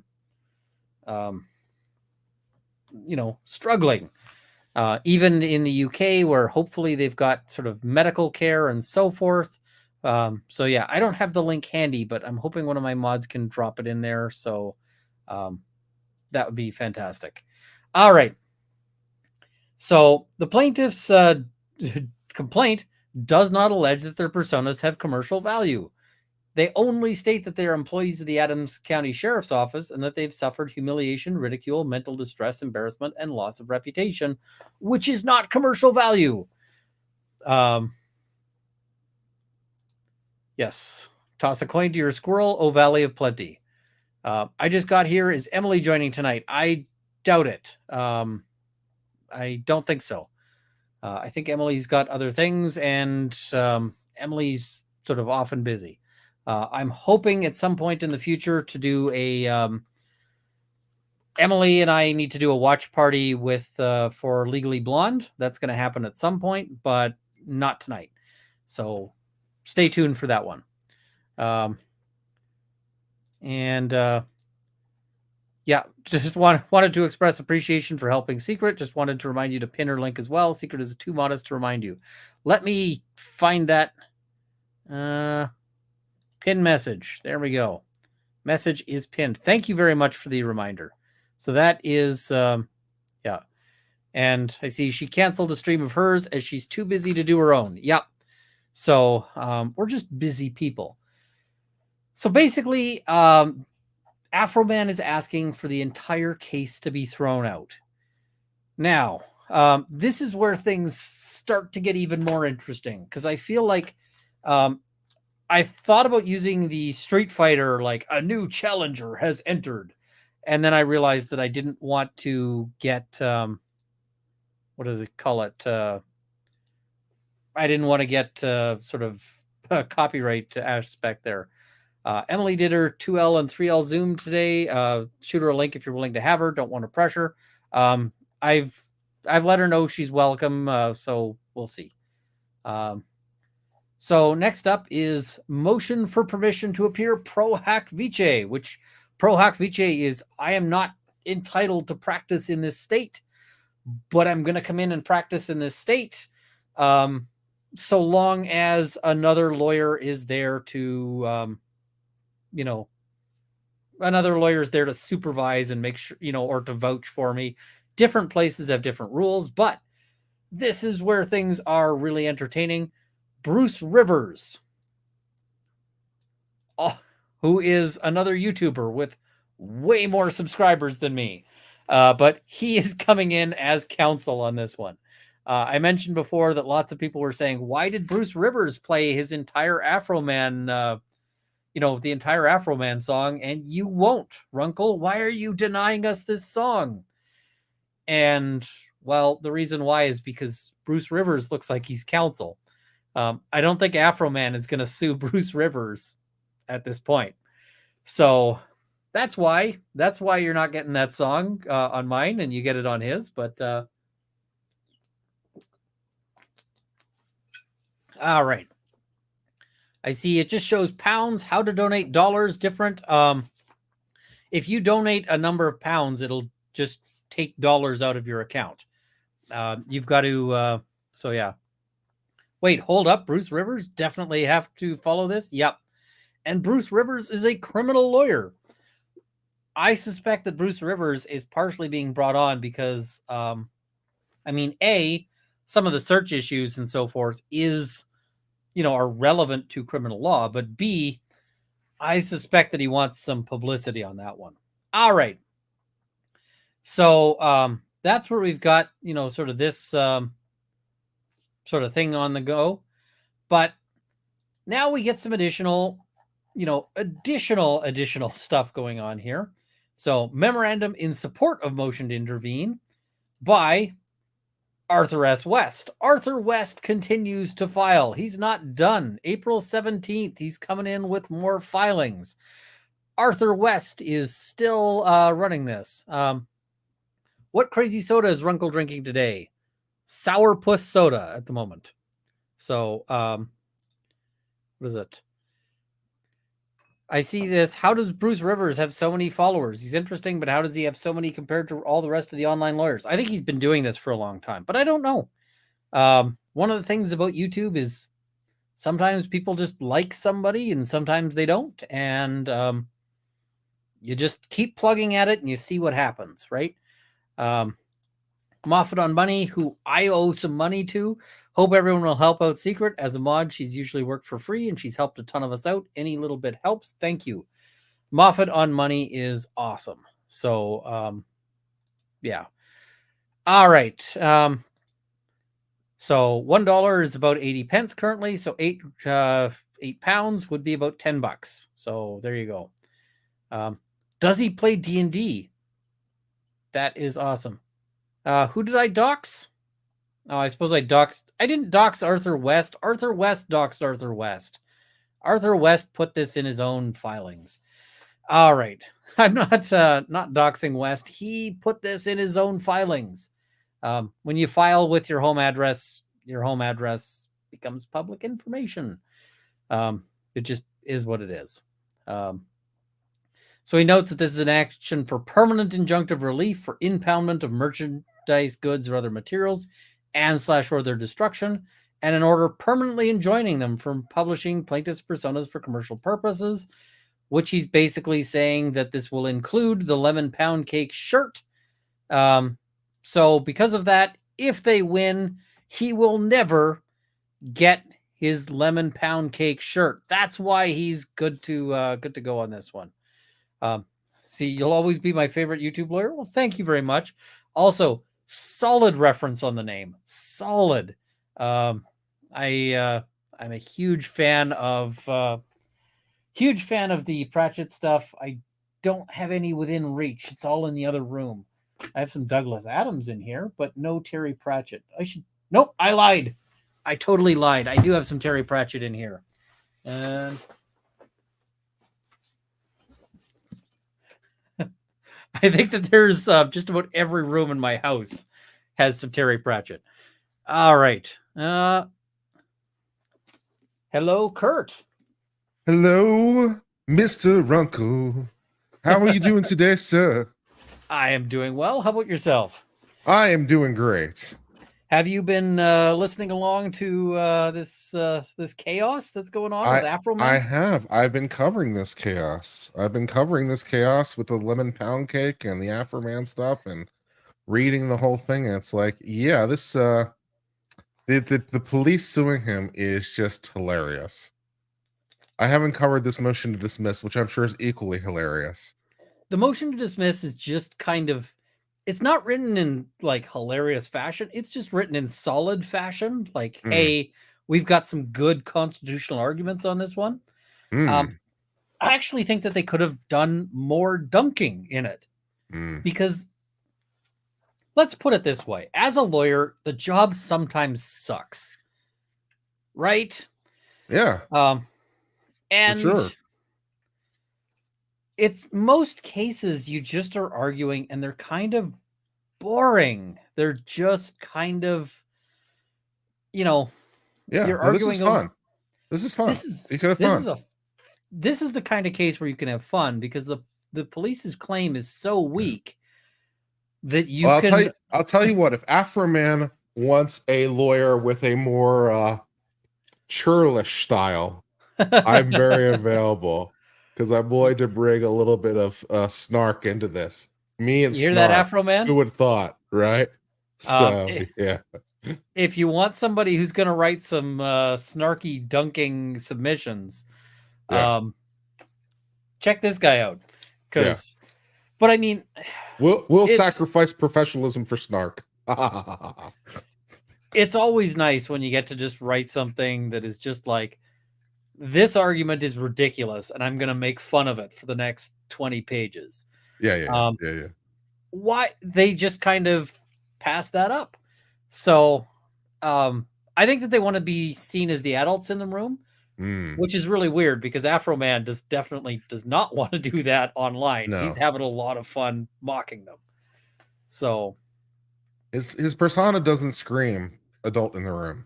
Speaker 2: struggling. Even in the UK, where hopefully they've got sort of medical care and so forth. So yeah, I don't have the link handy, but I'm hoping one of my mods can drop it in there. So that would be fantastic. All right. So the plaintiff's complaint does not allege that their personas have commercial value. They only state that they are employees of the Adams County Sheriff's Office and that they've suffered humiliation, ridicule, mental distress, embarrassment, and loss of reputation, which is not commercial value. Yes. Toss a coin to your squirrel, O Valley of Plenty. I just got here. Is Emily joining tonight? I doubt it. I don't think so. I think Emily's got other things, and Emily's sort of often busy. I'm hoping at some point in the future to do a Emily and I need to do a watch party with for Legally Blonde. That's going to happen at some point, but not tonight. So stay tuned for that one. Yeah, just wanted to express appreciation for helping Secret. Just wanted to remind you to pin her link as well. Secret is too modest to remind you. Let me find that pin message. There we go. Message is pinned. Thank you very much for the reminder. So that is, yeah. And I see she canceled a stream of hers as she's too busy to do her own. Yep. So we're just busy people. So basically, Afroman is asking for the entire case to be thrown out. Now, this is where things start to get even more interesting, because I feel like I thought about using the Street Fighter, like a new challenger has entered. And then I realized that I didn't want to get, what do they call it? I didn't want to get sort of a copyright aspect there. Emily did her 2L and 3L Zoom today. Shoot her a link if you're willing to have her. Don't want to pressure. I've I've let her know she's welcome. So we'll see. So next up is motion for permission to appear pro hac vice, which pro hac vice is I am not entitled to practice in this state, but I'm going to come in and practice in this state, so long as another lawyer is there to, another lawyer is there to supervise and make sure, or to vouch for me. Different places have different rules, but this is where things are really entertaining. Bruce Rivers, who is another YouTuber with way more subscribers than me, but he is coming in as counsel on this one. I mentioned before that lots of people were saying, why did Bruce Rivers play his entire Afroman, the entire Afroman song, and you won't, Runkle? Why are you denying us this song? And, well, the reason why is because Bruce Rivers looks like he's counsel. I don't think Afroman is going to sue Bruce Rivers at this point. So that's why you're not getting that song on mine and you get it on his. But all right. I see it just shows pounds, how to donate dollars different. If you donate a number of pounds, it'll just take dollars out of your account. You've got to, so yeah. Wait, hold up. Bruce Rivers definitely have to follow this? Yep. And Bruce Rivers is a criminal lawyer. I suspect that Bruce Rivers is partially being brought on because, A, some of the search issues and so forth are relevant to criminal law, but B, I suspect that he wants some publicity on that one. All right. So that's where we've got, sort of this sort of thing on the go. But now we get some additional stuff going on here. So memorandum in support of motion to intervene by Arthur S. West. Arthur West continues to file. He's not done. April 17th, he's coming in with more filings. Arthur West is still running this. What crazy soda is Runkle drinking today? Sourpuss soda at the moment. So, what is it? I see this. How does Bruce Rivers have so many followers? He's interesting, but how does he have so many compared to all the rest of the online lawyers? I think he's been doing this for a long time, but I don't know. One of the things about YouTube is sometimes people just like somebody and sometimes they don't. And you just keep plugging at it and you see what happens, right? Moffat on Money, who I owe some money to. Hope everyone will help out Secret. As a mod, she's usually worked for free and she's helped a ton of us out. Any little bit helps. Thank you. Moffat on Money is awesome. So, yeah. All right. So $1 is about 80 pence currently. So 8 pounds would be about $10. So there you go. Does he play D&D? That is awesome. Who did I dox? Oh, I suppose I doxed. I didn't dox Arthur West. Arthur West doxed Arthur West. Arthur West put this in his own filings. All right. I'm not doxing West. He put this in his own filings. When you file with your home address becomes public information. It just is what it is. So he notes that this is an action for permanent injunctive relief for impoundment of merchandise, goods, or other materials and/or their destruction, and an order permanently enjoining them from publishing plaintiff's personas for commercial purposes, which he's basically saying that this will include the lemon pound cake shirt. So because of that, if they win, he will never get his lemon pound cake shirt. That's why he's good to go on this one. See, you'll always be my favorite YouTube lawyer. Well, thank you very much. Also, solid reference on the name. Solid. I'm a huge fan of the Pratchett stuff. I don't have any within reach. It's all in the other room. I have some Douglas Adams in here, but no Terry Pratchett. Nope, I lied. I totally lied. I do have some Terry Pratchett in here. And I think that there's just about every room in my house has some Terry Pratchett. All right. Hello, Kurt.
Speaker 3: Hello, Mr. Runkle. How are you doing today, sir?
Speaker 2: I am doing well. How about yourself?
Speaker 3: I am doing great.
Speaker 2: Have you been listening along to this chaos that's going on with Afroman?
Speaker 3: I've been covering this chaos. I've been covering this chaos with the lemon pound cake and the Afroman stuff and reading the whole thing. And it's like, yeah, this the police suing him is just hilarious. I haven't covered this motion to dismiss, which I'm sure is equally hilarious.
Speaker 2: The motion to dismiss is just kind of, it's not written in like hilarious fashion. It's just written in solid fashion. Like, hey, we've got some good constitutional arguments on this one. I actually think that they could have done more dunking in it because let's put it this way. As a lawyer, the job sometimes sucks. Right?
Speaker 3: Yeah.
Speaker 2: And
Speaker 3: for sure.
Speaker 2: It's most cases you just are arguing and they're kind of boring. They're just kind of,
Speaker 3: yeah,
Speaker 2: you're arguing.
Speaker 3: This is fun. This is fun. You can have fun.
Speaker 2: This is the kind of case where you can have fun because the police's claim is so weak that
Speaker 3: I'll tell you what, if Afroman wants a lawyer with a more churlish style, I'm very available because I'm willing to bring a little bit of snark into this. Me and
Speaker 2: you hear
Speaker 3: snark,
Speaker 2: that, Afroman?
Speaker 3: Who would have thought, right? So yeah.
Speaker 2: If you want somebody who's going to write some snarky dunking submissions, check this guy out. But I mean,
Speaker 3: we'll sacrifice professionalism for snark.
Speaker 2: It's always nice when you get to just write something that is just like, this argument is ridiculous, and I'm going to make fun of it for the next 20 pages.
Speaker 3: Yeah.
Speaker 2: Why they just kind of pass that up? So, I think that they want to be seen as the adults in the room, which is really weird because Afroman definitely does not want to do that online. No. He's having a lot of fun mocking them. So,
Speaker 3: his persona doesn't scream adult in the room.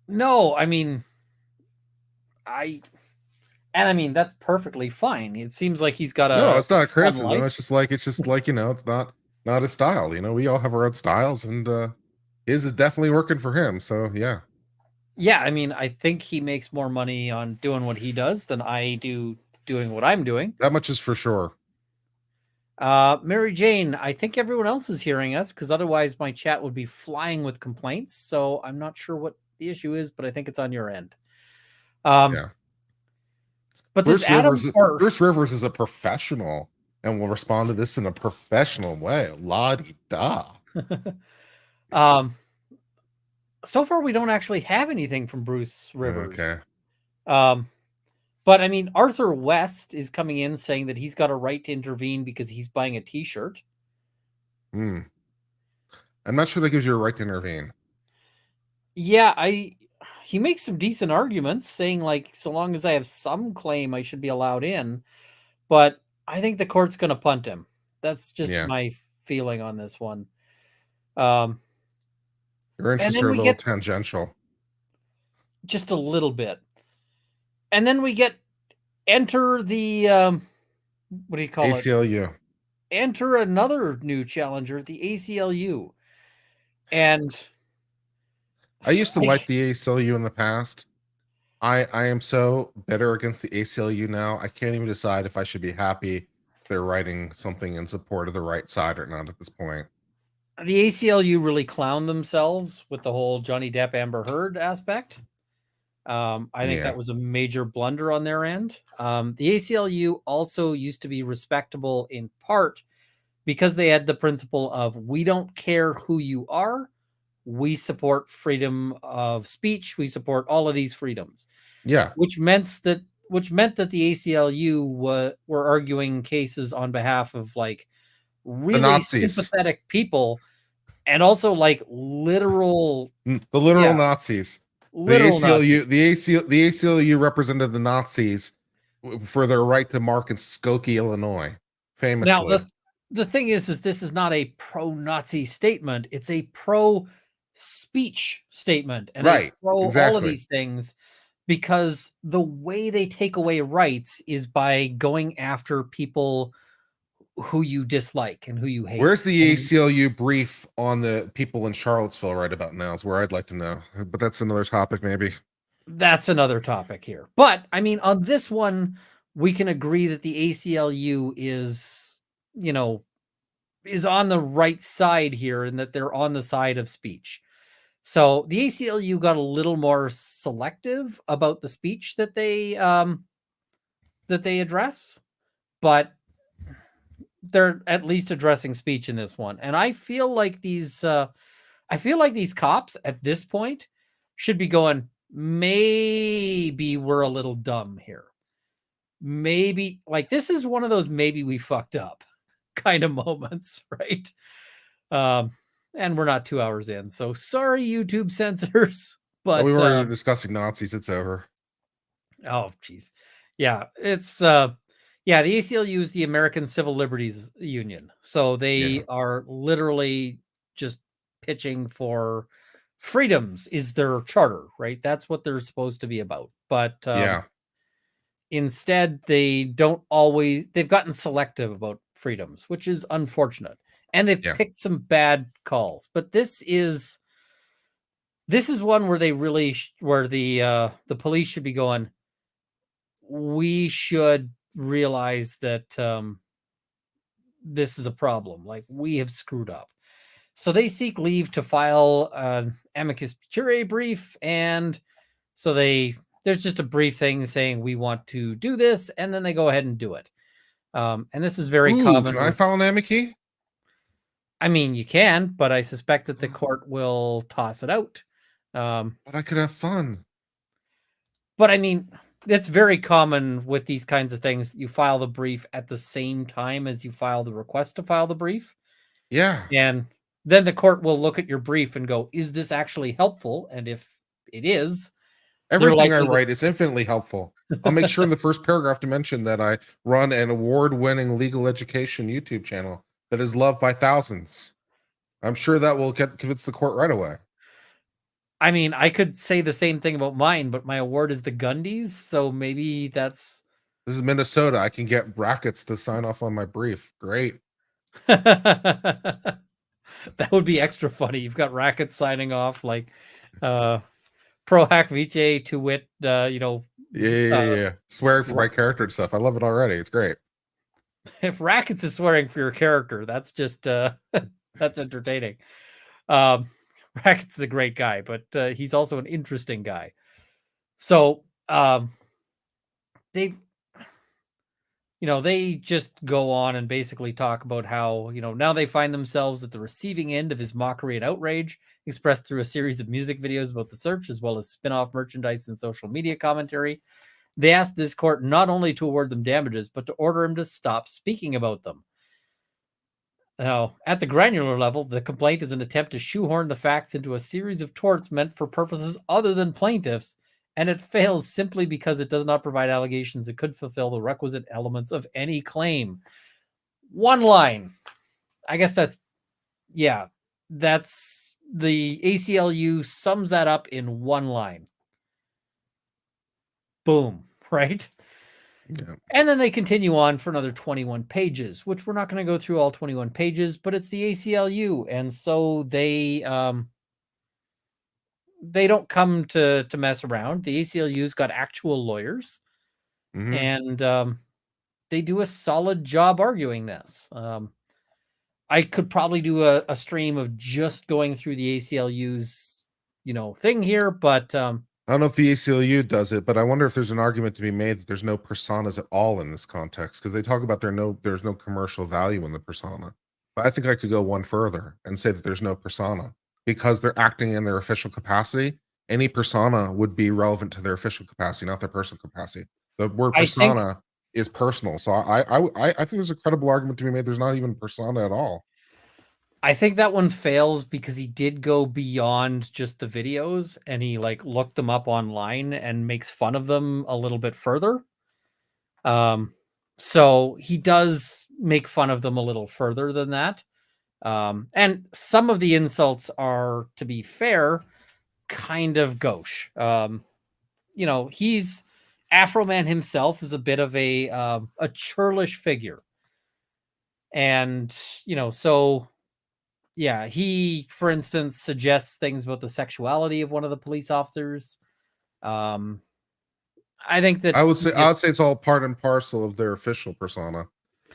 Speaker 2: No, I mean, that's perfectly fine. It seems like he's got
Speaker 3: no, it's not criticism. It's just like it's not his style. We all have our own styles, and his is definitely working for him. So yeah.
Speaker 2: Yeah, I mean, I think he makes more money on doing what he does than I do doing what I'm doing.
Speaker 3: That much is for sure.
Speaker 2: Mary Jane, I think everyone else is hearing us because otherwise my chat would be flying with complaints. So I'm not sure what the issue is, but I think it's on your end.
Speaker 3: Yeah.
Speaker 2: But
Speaker 3: Bruce Rivers is a professional and will respond to this in a professional way. La-di-da.
Speaker 2: So far, we don't actually have anything from Bruce Rivers.
Speaker 3: Okay.
Speaker 2: But I mean, Arthur West is coming in saying that he's got a right to intervene because he's buying a T-shirt.
Speaker 3: I'm not sure that gives you a right to intervene.
Speaker 2: Yeah, he makes some decent arguments saying like, so long as I have some claim, I should be allowed in. But I think the court's going to punt him. That's just my feeling on this one.
Speaker 3: Your interests are a little tangential.
Speaker 2: Just a little bit. And then we enter the, what do you call
Speaker 3: ACLU.
Speaker 2: Enter another new challenger, the ACLU. And
Speaker 3: I used to like the ACLU in the past. I am so bitter against the ACLU now. I can't even decide if I should be happy they're writing something in support of the right side or not at this point.
Speaker 2: The ACLU really clowned themselves with the whole Johnny Depp Amber Heard aspect. I think that was a major blunder on their end. The ACLU also used to be respectable in part because they had the principle of we don't care who you are. We support freedom of speech. We support all of these freedoms.
Speaker 3: Yeah.
Speaker 2: Which meant that the ACLU were arguing cases on behalf of like really sympathetic people and also like the literal
Speaker 3: Nazis. The ACLU represented the Nazis for their right to mark in Skokie, Illinois, famously.
Speaker 2: Now, the thing is this is not a pro-Nazi statement. It's a pro-speech statement and
Speaker 3: Right,
Speaker 2: a pro all of
Speaker 3: exactly.
Speaker 2: these things, because the way they take away rights is by going after people who you dislike and who you hate.
Speaker 3: Where's the
Speaker 2: And
Speaker 3: ACLU brief on the people in Charlottesville right about now is where I'd like to know. But that's another topic, maybe.
Speaker 2: that's another topic here. But I mean, on this one, we can agree that the ACLU is, is on the right side here, and that they're on the side of speech. So the ACLU got a little more selective about the speech that they address, but they're at least addressing speech in this one. And I feel like these cops at this point should be going, maybe we're a little dumb here. Maybe, like, this is one of those maybe we fucked up kind of moments, right? And we're not 2 hours in, so sorry, YouTube censors. But
Speaker 3: We were discussing Nazis. It's over.
Speaker 2: oh, geez, yeah, it's yeah. The ACLU is the American Civil Liberties Union, so they are literally just pitching for freedoms. Is their charter, right? That's what they're supposed to be about. But instead, they've gotten selective about freedoms, which is unfortunate. And they've picked some bad calls. But this is one where they really, where the police should be going, we should realize that this is a problem. Like, we have screwed up. So they seek leave to file an amicus curiae brief. And so there's just a brief thing saying we want to do this, and then they go ahead and do it. And this is very common.
Speaker 3: Can I file an amici?
Speaker 2: I mean, you can, but I suspect that the court will toss it out.
Speaker 3: But I could have fun.
Speaker 2: But I mean, it's very common with these kinds of things. You file the brief at the same time as you file the request to file the brief.
Speaker 3: Yeah.
Speaker 2: And then the court will look at your brief and go, is this actually helpful? And if it is,
Speaker 3: everything I write is infinitely helpful. I'll make sure in the first paragraph to mention that I run an award-winning legal education YouTube channel that is loved by thousands. I'm sure that will convince the court right away.
Speaker 2: I mean, I could say the same thing about mine, but my award is the Gundies, so maybe that's...
Speaker 3: This is Minnesota. I can get brackets to sign off on my brief. Great.
Speaker 2: That would be extra funny. You've got rackets signing off, like pro hac vice to wit,
Speaker 3: Yeah. Swearing for my character and stuff. I love it already. It's great.
Speaker 2: If Rackets is swearing for your character, that's just that's entertaining. Rackets is a great guy, but he's also an interesting guy. So they just go on and basically talk about how, now they find themselves at the receiving end of his mockery and outrage, expressed through a series of music videos about the search, as well as spin-off merchandise and social media commentary. They asked this court not only to award them damages, but to order him to stop speaking about them. Now, at the granular level, the complaint is an attempt to shoehorn the facts into a series of torts meant for purposes other than plaintiffs, and it fails simply because it does not provide allegations that could fulfill the requisite elements of any claim. One line. I guess that's the ACLU sums that up in one line. Boom, right?
Speaker 3: Yeah.
Speaker 2: And then they continue on for another 21 pages, which we're not going to go through all 21 pages, but it's the ACLU. And so they don't come to mess around. The ACLU's got actual lawyers, and they do a solid job arguing this. I could probably do a stream of just going through the ACLU's, thing here, but
Speaker 3: I don't know if the ACLU does it, but I wonder if there's an argument to be made that there's no personas at all in this context, because they talk about there's no commercial value in the persona. But I think I could go one further and say that there's no persona because they're acting in their official capacity. Any persona would be relevant to their official capacity, not their personal capacity. The word persona is personal. So I think there's a credible argument to be made. There's not even persona at all.
Speaker 2: I think that one fails because he did go beyond just the videos, and he looked them up online and makes fun of them a little bit further. So he does make fun of them a little further than that. And some of the insults are, to be fair, kind of gauche. He's Afroman himself is a bit of a churlish figure. And, so yeah, he, for instance, suggests things about the sexuality of one of the police officers. I think that
Speaker 3: I would say it's all part and parcel of their official persona,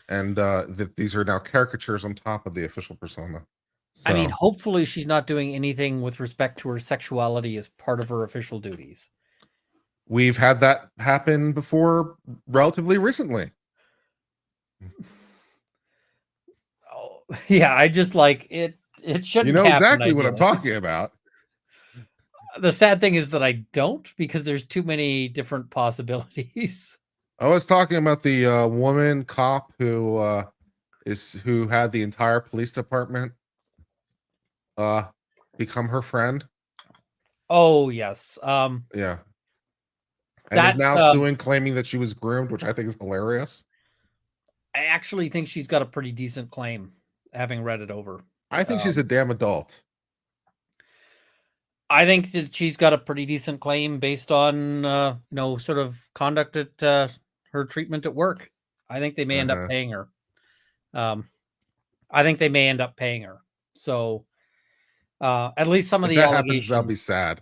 Speaker 3: and that these are now caricatures on top of the official persona. So,
Speaker 2: I mean, hopefully she's not doing anything with respect to her sexuality as part of her official duties.
Speaker 3: We've had that happen before relatively recently.
Speaker 2: Oh, yeah, I just like it. It shouldn't.
Speaker 3: You know
Speaker 2: happen,
Speaker 3: exactly what I'm talking about.
Speaker 2: The sad thing is that I don't, because there's too many different possibilities.
Speaker 3: I was talking about the woman cop who had the entire police department become her friend.
Speaker 2: Oh yes.
Speaker 3: Yeah. And is now suing, claiming that she was groomed, which I think is hilarious.
Speaker 2: I actually think she's got a pretty decent claim, having read it over.
Speaker 3: I think she's a damn adult.
Speaker 2: I think that she's got a pretty decent claim based on sort of conduct at her treatment at work. I think they may end up paying her. So at least some of the allegations.
Speaker 3: That'll be sad.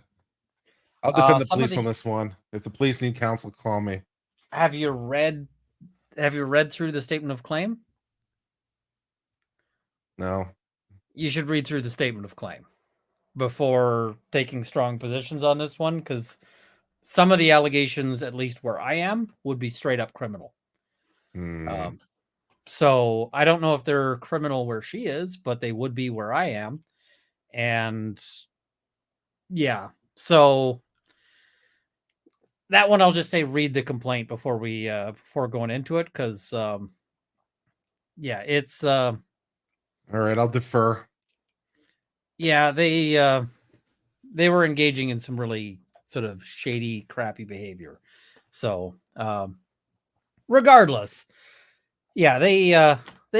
Speaker 3: I'll defend the police on this one. If the police need counsel, call me.
Speaker 2: Have you read through the statement of claim?
Speaker 3: No.
Speaker 2: You should read through the statement of claim before taking strong positions on this one, because some of the allegations, at least where I am, would be straight up criminal. So I don't know if they're criminal where she is, but they would be where I am. And yeah, so that one, I'll just say read the complaint before going into it, because yeah, it's
Speaker 3: all right, I'll defer.
Speaker 2: Yeah, they were engaging in some really sort of shady, crappy behavior. So regardless, yeah, they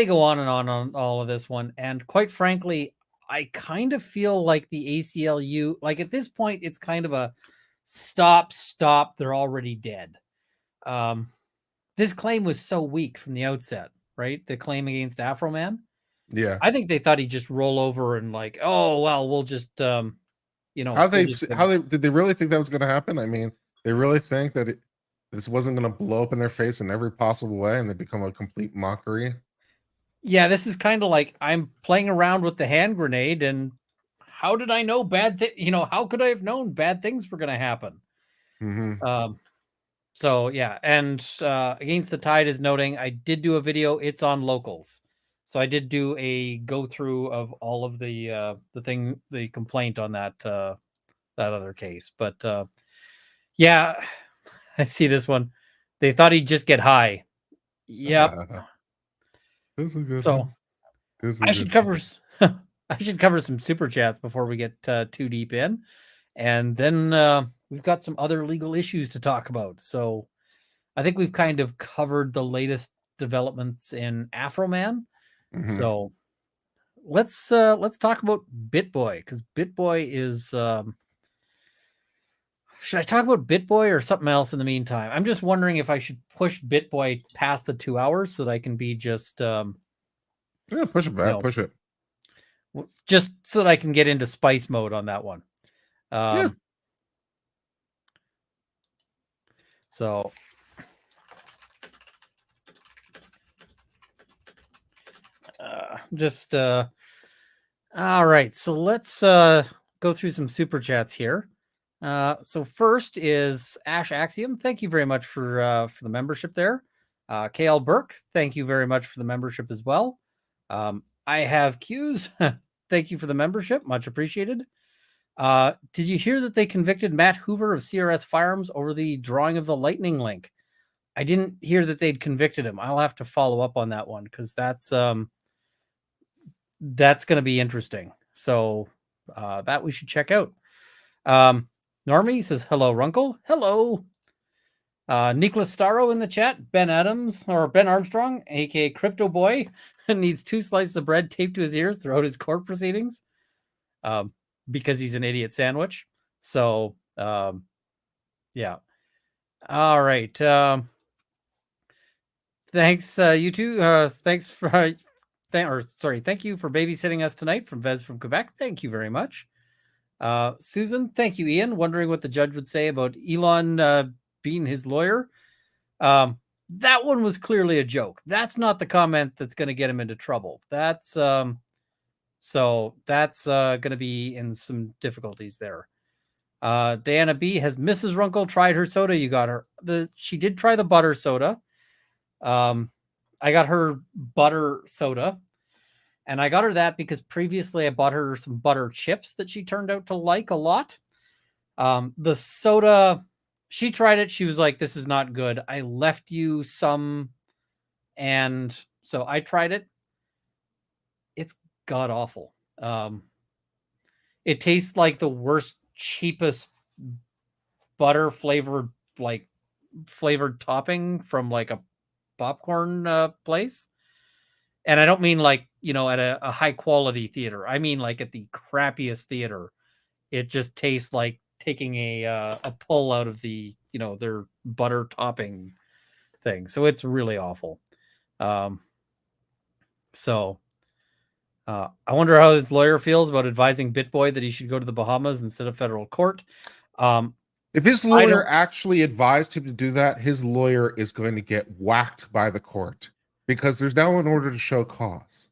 Speaker 2: go on and on all of this one. And quite frankly, I kind of feel like the ACLU, like at this point, it's kind of a stop, they're already dead. This claim was so weak from the outset, right? The claim against Afroman.
Speaker 3: Yeah.
Speaker 2: I think they thought he'd just roll over and like, oh, well, we'll just,
Speaker 3: how did they really think that was going to happen? I mean, they really think that this wasn't going to blow up in their face in every possible way and they become a complete mockery.
Speaker 2: Yeah, this is kind of like I'm playing around with the hand grenade, and how did I know how could I have known bad things were going to happen? So yeah, and Against the Tide is noting I did do a video. It's on locals, so I did do a go through of all of the complaint on that other case. But yeah, I see this one. They thought he'd just get high. Yep. So I should cover some super chats before we get too deep in, and then we've got some other legal issues to talk about. So I think we've kind of covered the latest developments in Afroman. So let's talk about Bitboy, because Bitboy is. Should I talk about Bitboy or something else in the meantime? I'm just wondering if I should push Bitboy past the 2 hours so that I can be just.
Speaker 3: Yeah, push it back. Push it.
Speaker 2: Just so that I can get into spice mode on that one.
Speaker 3: Yeah.
Speaker 2: So. All right, so let's go through some super chats here. So first is Ash Axiom. Thank you very much for the membership there. KL Burke, thank you very much for the membership as well. I have Q's. Thank you for the membership, much appreciated. Did you hear that they convicted Matt Hoover of CRS Firearms over the drawing of the lightning link? I didn't hear that they'd convicted him. I'll have to follow up on that one, because that's going to be interesting. So that we should check out. Normie says, hello, Runkle. Hello. Nicholas Starro in the chat. Ben Adams or Ben Armstrong, aka Crypto Boy, needs 2 slices of bread taped to his ears throughout his court proceedings, because he's an idiot sandwich. So, yeah. All right. Thanks, you two. Thanks for thank you for babysitting us tonight from Vez from Quebec. Thank you very much. Susan, thank you, Ian. Wondering what the judge would say about Elon being his lawyer. That one was clearly a joke. That's not the comment that's going to get him into trouble. That's going to be in some difficulties there. Diana B, has Mrs. Runkle tried her soda? You got her. She did try the butter soda. I got her butter soda, and I got her that because previously I bought her some butter chips that she turned out to like a lot. The soda, she tried it. She was like, this is not good. I left you some. And so I tried it. It's god awful. It tastes like the worst, cheapest butter flavored topping from like a popcorn place. And I don't mean like, at a high quality theater. I mean like at the crappiest theater. It just tastes like taking a pull out of the, their butter topping thing. So it's really awful. I wonder how his lawyer feels about advising Bitboy that he should go to the Bahamas instead of federal court.
Speaker 3: If his lawyer actually advised him to do that, his lawyer is going to get whacked by the court because there's now an order to show cause.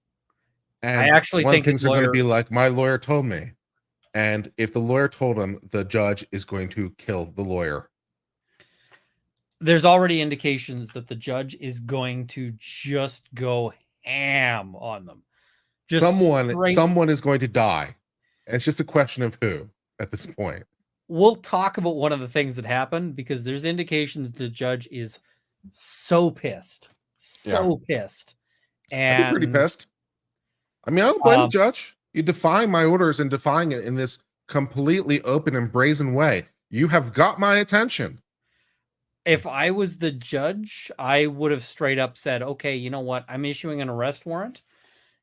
Speaker 3: And
Speaker 2: I actually think
Speaker 3: things are going to be like, my lawyer told me. And if the lawyer told him, the judge is going to kill the lawyer.
Speaker 2: There's already indications that the judge is going to just go ham on them.
Speaker 3: Someone is going to die. And it's just a question of who at this point.
Speaker 2: We'll talk about one of the things that happened because there's indication that the judge is so pissed. Pissed. And
Speaker 3: I'd be pretty pissed. I mean, I don't blame the judge. You defying my orders and defying it in this completely open and brazen way. You have got my attention.
Speaker 2: If I was the judge, I would have straight up said, okay, you know what? I'm issuing an arrest warrant.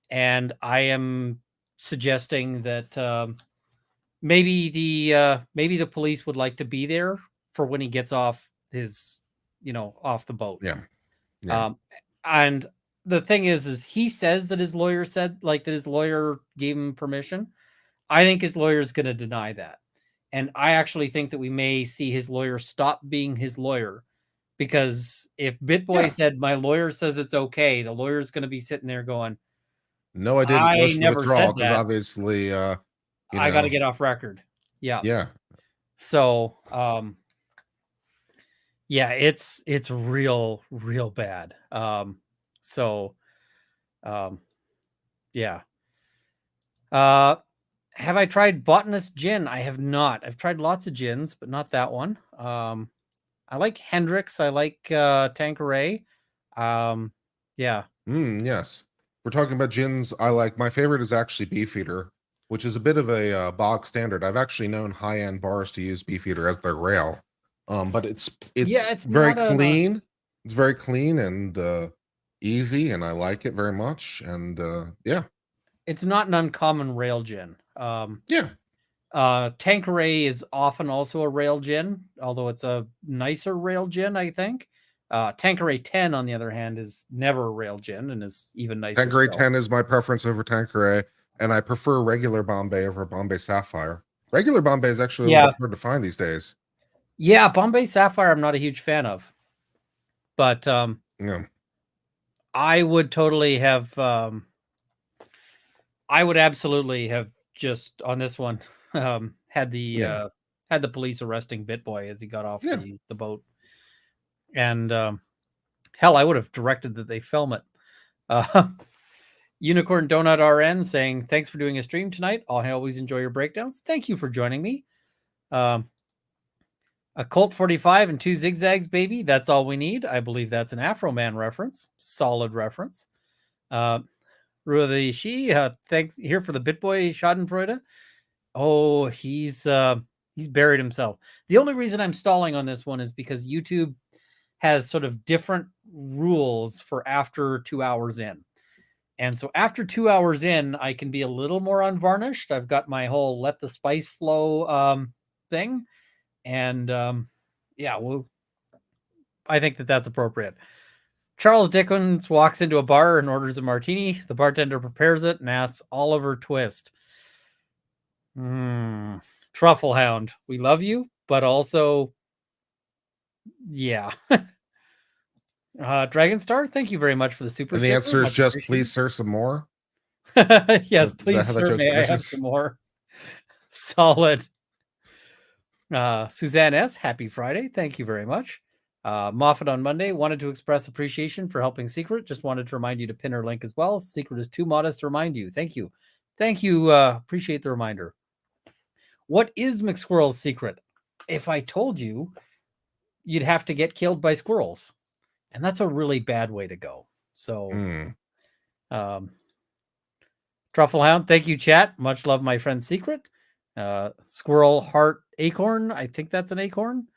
Speaker 2: And I am suggesting that maybe the police would like to be there for when he gets off his, off the boat.
Speaker 3: Yeah.
Speaker 2: And the thing is he says that his lawyer said that his lawyer gave him permission. I think his lawyer is going to deny that. And I actually think that we may see his lawyer stop being his lawyer, because if Bitboy said, my lawyer says it's okay, the lawyer's going to be sitting there going,
Speaker 3: no, I didn't.
Speaker 2: I never said
Speaker 3: because obviously,
Speaker 2: I got to get off record. Yeah.
Speaker 3: Yeah.
Speaker 2: So, it's real, real bad. Have I tried Botanist Gin? I have not. I've tried lots of gins, but not that one. I like Hendrix. I like Tanqueray.
Speaker 3: Yes. We're talking about gins. My favorite is actually Beefeater, which is a bit of a bog standard. I've actually known high-end bars to use Beefeater as their rail. But it's very clean. It's very clean and easy, and I like it very much. And
Speaker 2: it's not an uncommon rail gin. Tanqueray is often also a rail gin, although it's a nicer rail gin, I think. Tanqueray 10, on the other hand, is never a rail gin and is even nicer.
Speaker 3: Tanqueray 10 is my preference over Tanqueray, and I prefer regular Bombay over Bombay Sapphire. Regular Bombay is actually a little bit hard to find these days.
Speaker 2: Yeah, Bombay Sapphire I'm not a huge fan of. But I would totally have I would absolutely have just on this one had the police arresting Bitboy as he got off the boat. And hell, I would have directed that they film it. Unicorn Donut RN saying, thanks for doing a stream tonight. I always enjoy your breakdowns. Thank you for joining me. A Colt 45 and 2 zigzags, baby. That's all we need. I believe that's an Afroman reference. Solid reference. Rua the She, thanks here for the Bitboy Schadenfreude. Oh, he's buried himself. The only reason I'm stalling on this one is because YouTube has sort of different rules for after 2 hours in. And so after 2 hours in, I can be a little more unvarnished. I've got my whole let the spice flow thing. And yeah, well, I think that that's appropriate. Charles Dickens walks into a bar and orders a martini. The bartender prepares it and asks Oliver Twist. Truffle Hound, we love you, but also, yeah. Dragon Star, thank you very much for the super
Speaker 3: And the
Speaker 2: sticker.
Speaker 3: answer is
Speaker 2: Much
Speaker 3: just,
Speaker 2: appreciated.
Speaker 3: please, sir, some more.
Speaker 2: Yes,
Speaker 3: Is that
Speaker 2: please,
Speaker 3: how that
Speaker 2: sir,
Speaker 3: joke
Speaker 2: may I have
Speaker 3: finishes?
Speaker 2: some more? Solid. Suzanne S., happy Friday. Thank you very much. Moffat on Monday wanted to express appreciation for helping Secret. Just wanted to remind you to pin her link as well. Secret is too modest to remind you. Thank you. Thank you. Appreciate the reminder. What is McSquirrel's secret? If I told you, you'd have to get killed by squirrels. And that's a really bad way to go. So, Truffle Hound, thank you, chat. Much love, my friend Secret. Squirrel Heart Acorn, I think that's an acorn.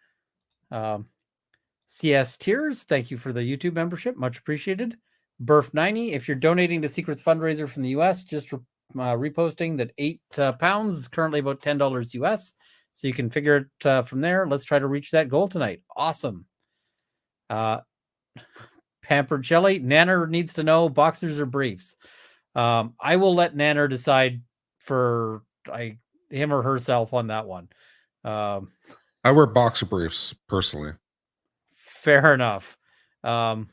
Speaker 2: CS Tears, thank you for the YouTube membership. Much appreciated. Burf90, if you're donating to Secret's fundraiser from the US, just reposting that 8 pounds is currently about $10 US. So you can figure it from there. Let's try to reach that goal tonight. Awesome. Pampered Jelly, Nanner needs to know boxers or briefs. I will let Nanner decide for him or herself on that one.
Speaker 3: I wear boxer briefs personally.
Speaker 2: Fair enough. I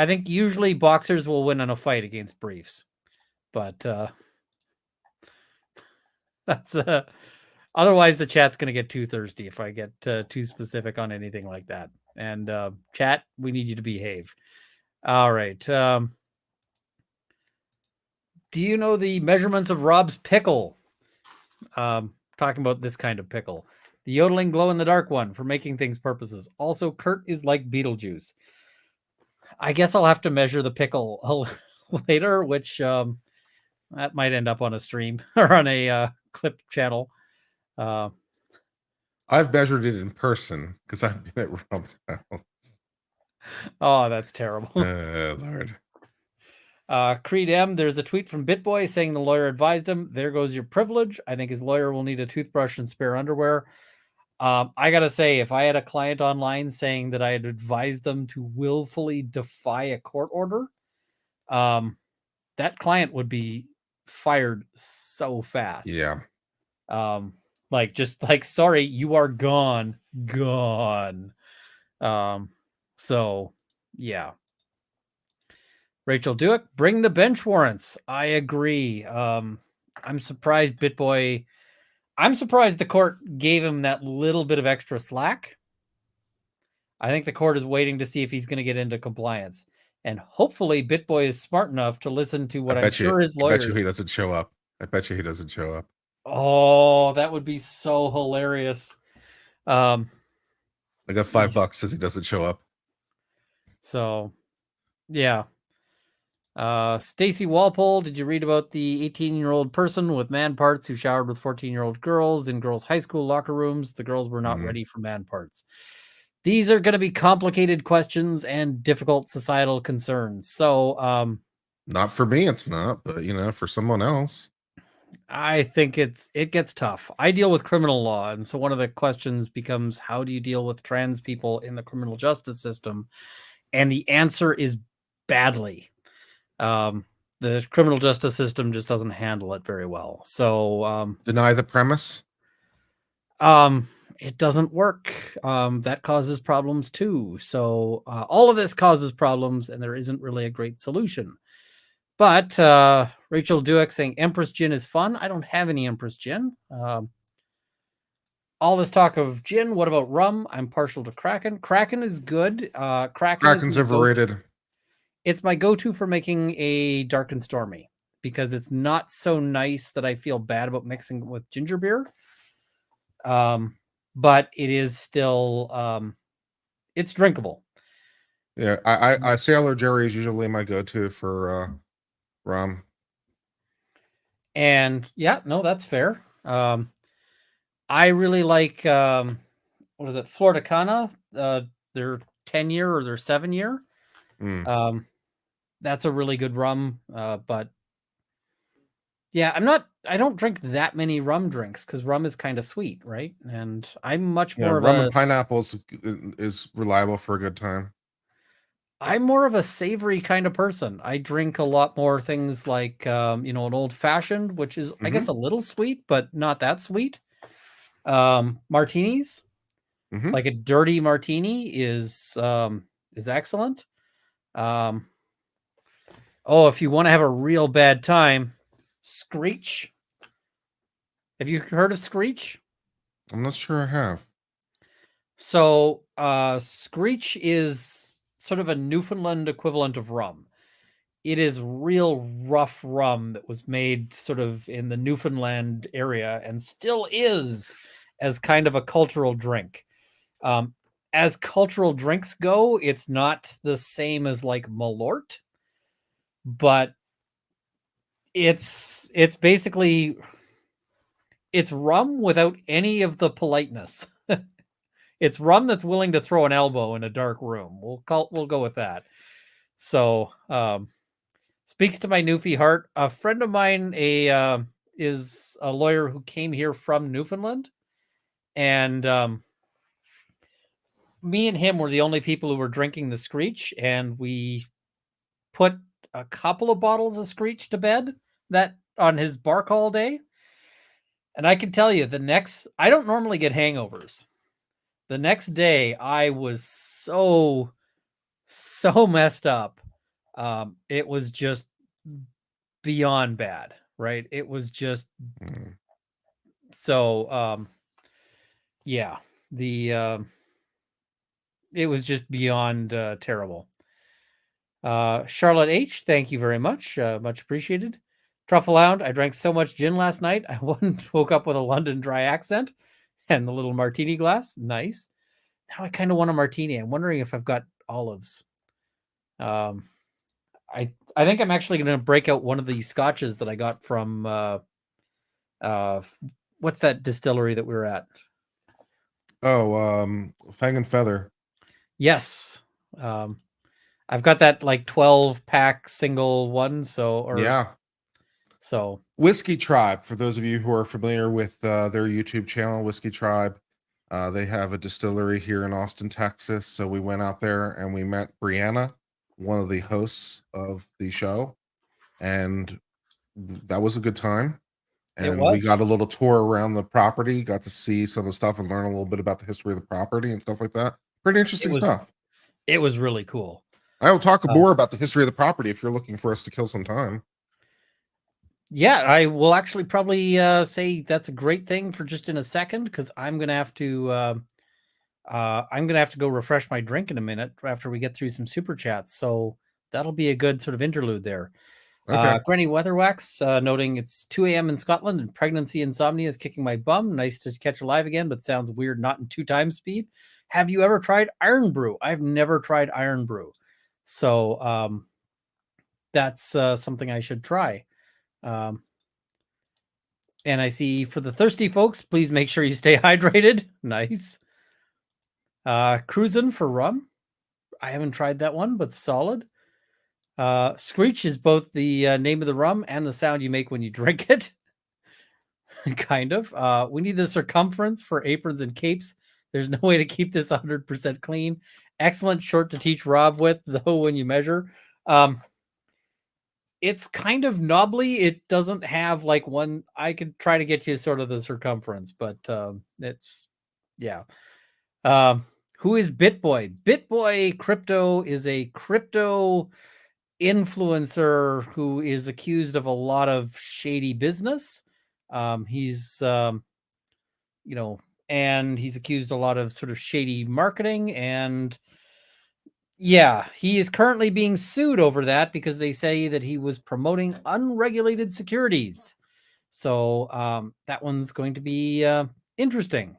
Speaker 2: think usually boxers will win in a fight against briefs, but that's otherwise the chat's going to get too thirsty if I get too specific on anything like that. And chat, we need you to behave. All right. Do you know the measurements of Rob's pickle? Talking about this kind of pickle. The yodeling glow-in-the-dark one for making things purposes. Also, Kurt is like Beetlejuice. I guess I'll have to measure the pickle later, which that might end up on a stream or on a clip channel.
Speaker 3: I've measured it in person because I've been at Rob's house.
Speaker 2: Oh, that's terrible.
Speaker 3: Lord.
Speaker 2: Creed M, there's a tweet from Bitboy saying the lawyer advised him, there goes your privilege. I think his lawyer will need a toothbrush and spare underwear. I got to say, if I had a client online saying that I had advised them to willfully defy a court order, that client would be fired so fast.
Speaker 3: Yeah.
Speaker 2: Sorry, you are gone. So, yeah. Rachel Duick, bring the bench warrants. I agree. I'm surprised Bitboy... I'm surprised the court gave him that little bit of extra slack. I think the court is waiting to see if he's going to get into compliance. And hopefully Bitboy is smart enough to listen to what I'm sure his lawyer...
Speaker 3: I bet you he doesn't show up.
Speaker 2: Oh, that would be so hilarious.
Speaker 3: I got $5 says he doesn't show up.
Speaker 2: So, yeah. Stacy Walpole, did you read about the 18-year-old person with man parts who showered with 14-year-old girls in girls' high school locker rooms? The girls were not ready for man parts. These are going to be complicated questions and difficult societal concerns. So,
Speaker 3: not for me, it's not, but for someone else.
Speaker 2: I think it gets tough. I deal with criminal law, and so one of the questions becomes, how do you deal with trans people in the criminal justice system? And the answer is badly. The criminal justice system just doesn't handle it very well. So
Speaker 3: deny the premise.
Speaker 2: It doesn't work. That causes problems too. So all of this causes problems, and there isn't really a great solution. But Rachel Dueck saying Empress Gin is fun. I don't have any Empress Gin. All this talk of gin. What about rum? I'm partial to Kraken. Kraken is good.
Speaker 3: Kraken's overrated.
Speaker 2: It's my go-to for making a dark and stormy because it's not so nice that I feel bad about mixing with ginger beer. But it is still, it's drinkable.
Speaker 3: Yeah, I Sailor Jerry is usually my go-to for rum.
Speaker 2: And yeah, no, that's fair. I really like, what is it? Florida Cana. Their 10-year or their 7-year.
Speaker 3: Mm.
Speaker 2: That's a really good rum. But yeah, I don't drink that many rum drinks because rum is kind of sweet, right? And I'm much
Speaker 3: Yeah,
Speaker 2: more of
Speaker 3: rum
Speaker 2: a
Speaker 3: and pineapples is reliable for a good time.
Speaker 2: I'm more of a savory kind of person. I drink a lot more things like, an old fashioned, which is, I guess,
Speaker 3: Mm-hmm.
Speaker 2: a little sweet, but not that sweet. Martinis,
Speaker 3: Mm-hmm.
Speaker 2: like a dirty martini is excellent. If you want to have a real bad time, Screech. Have you heard of Screech?
Speaker 3: I'm not sure I have.
Speaker 2: So, Screech is sort of a Newfoundland equivalent of rum. It is real rough rum that was made sort of in the Newfoundland area and still is as kind of a cultural drink. As cultural drinks go, it's not the same as like Malort, but it's basically it's rum without any of the politeness. It's rum that's willing to throw an elbow in a dark room. We'll go with that. So, speaks to my Newfie heart. A friend of mine is a lawyer who came here from Newfoundland, and me and him were the only people who were drinking the Screech, and we put a couple of bottles of Screech to bed that on his bar call day. And I can tell you, I don't normally get hangovers. The next day, I was so messed up. It was just beyond bad, right? It was just so yeah, the it was just beyond terrible. Charlotte H, thank you very much. Much appreciated. Truffle Hound, I drank so much gin last night. I woke up with a London dry accent and the little martini glass. Nice. Now I kind of want a martini. I'm wondering if I've got olives. I think I'm actually going to break out one of the scotches that I got from what's that distillery that we were at?
Speaker 3: Fang and Feather.
Speaker 2: Yes. I've got that like 12-pack single one. So
Speaker 3: Whiskey Tribe, for those of you who are familiar with their YouTube channel, Whiskey Tribe, they have a distillery here in Austin, Texas. So we went out there and we met Brianna, one of the hosts of the show, and that was a good time. And we got a little tour around the property, got to see some of the stuff and learn a little bit about the history of the property and stuff like that. Pretty interesting stuff.
Speaker 2: It was really cool.
Speaker 3: I will talk more about the history of the property if you're looking for us to kill some time.
Speaker 2: Yeah, I will actually probably say that's a great thing for just in a second, because I'm gonna have to go refresh my drink in a minute after we get through some super chats. So that'll be a good sort of interlude there.
Speaker 3: Okay.
Speaker 2: Granny Weatherwax noting it's 2 a.m. in Scotland and pregnancy insomnia is kicking my bum. Nice to catch alive again, but sounds weird not in 2 times speed. Have you ever tried Iron Brew? I've never tried Iron Brew. So that's something I should try. And I see for the thirsty folks, please make sure you stay hydrated. Nice. Cruisin' for rum. I haven't tried that one, but solid. Screech is both the name of the rum and the sound you make when you drink it. Kind of. We need the circumference for aprons and capes. There's no way to keep this 100% clean. Excellent short to teach Rob with, though, when you measure. It's kind of knobbly. It doesn't have like one. I could try to get you sort of the circumference, but it's, yeah. Who is Bitboy? Bitboy Crypto is a crypto influencer who is accused of a lot of shady business. He's, and he's accused a lot of sort of shady marketing, and yeah, he is currently being sued over that because they say that he was promoting unregulated securities. So that one's going to be interesting.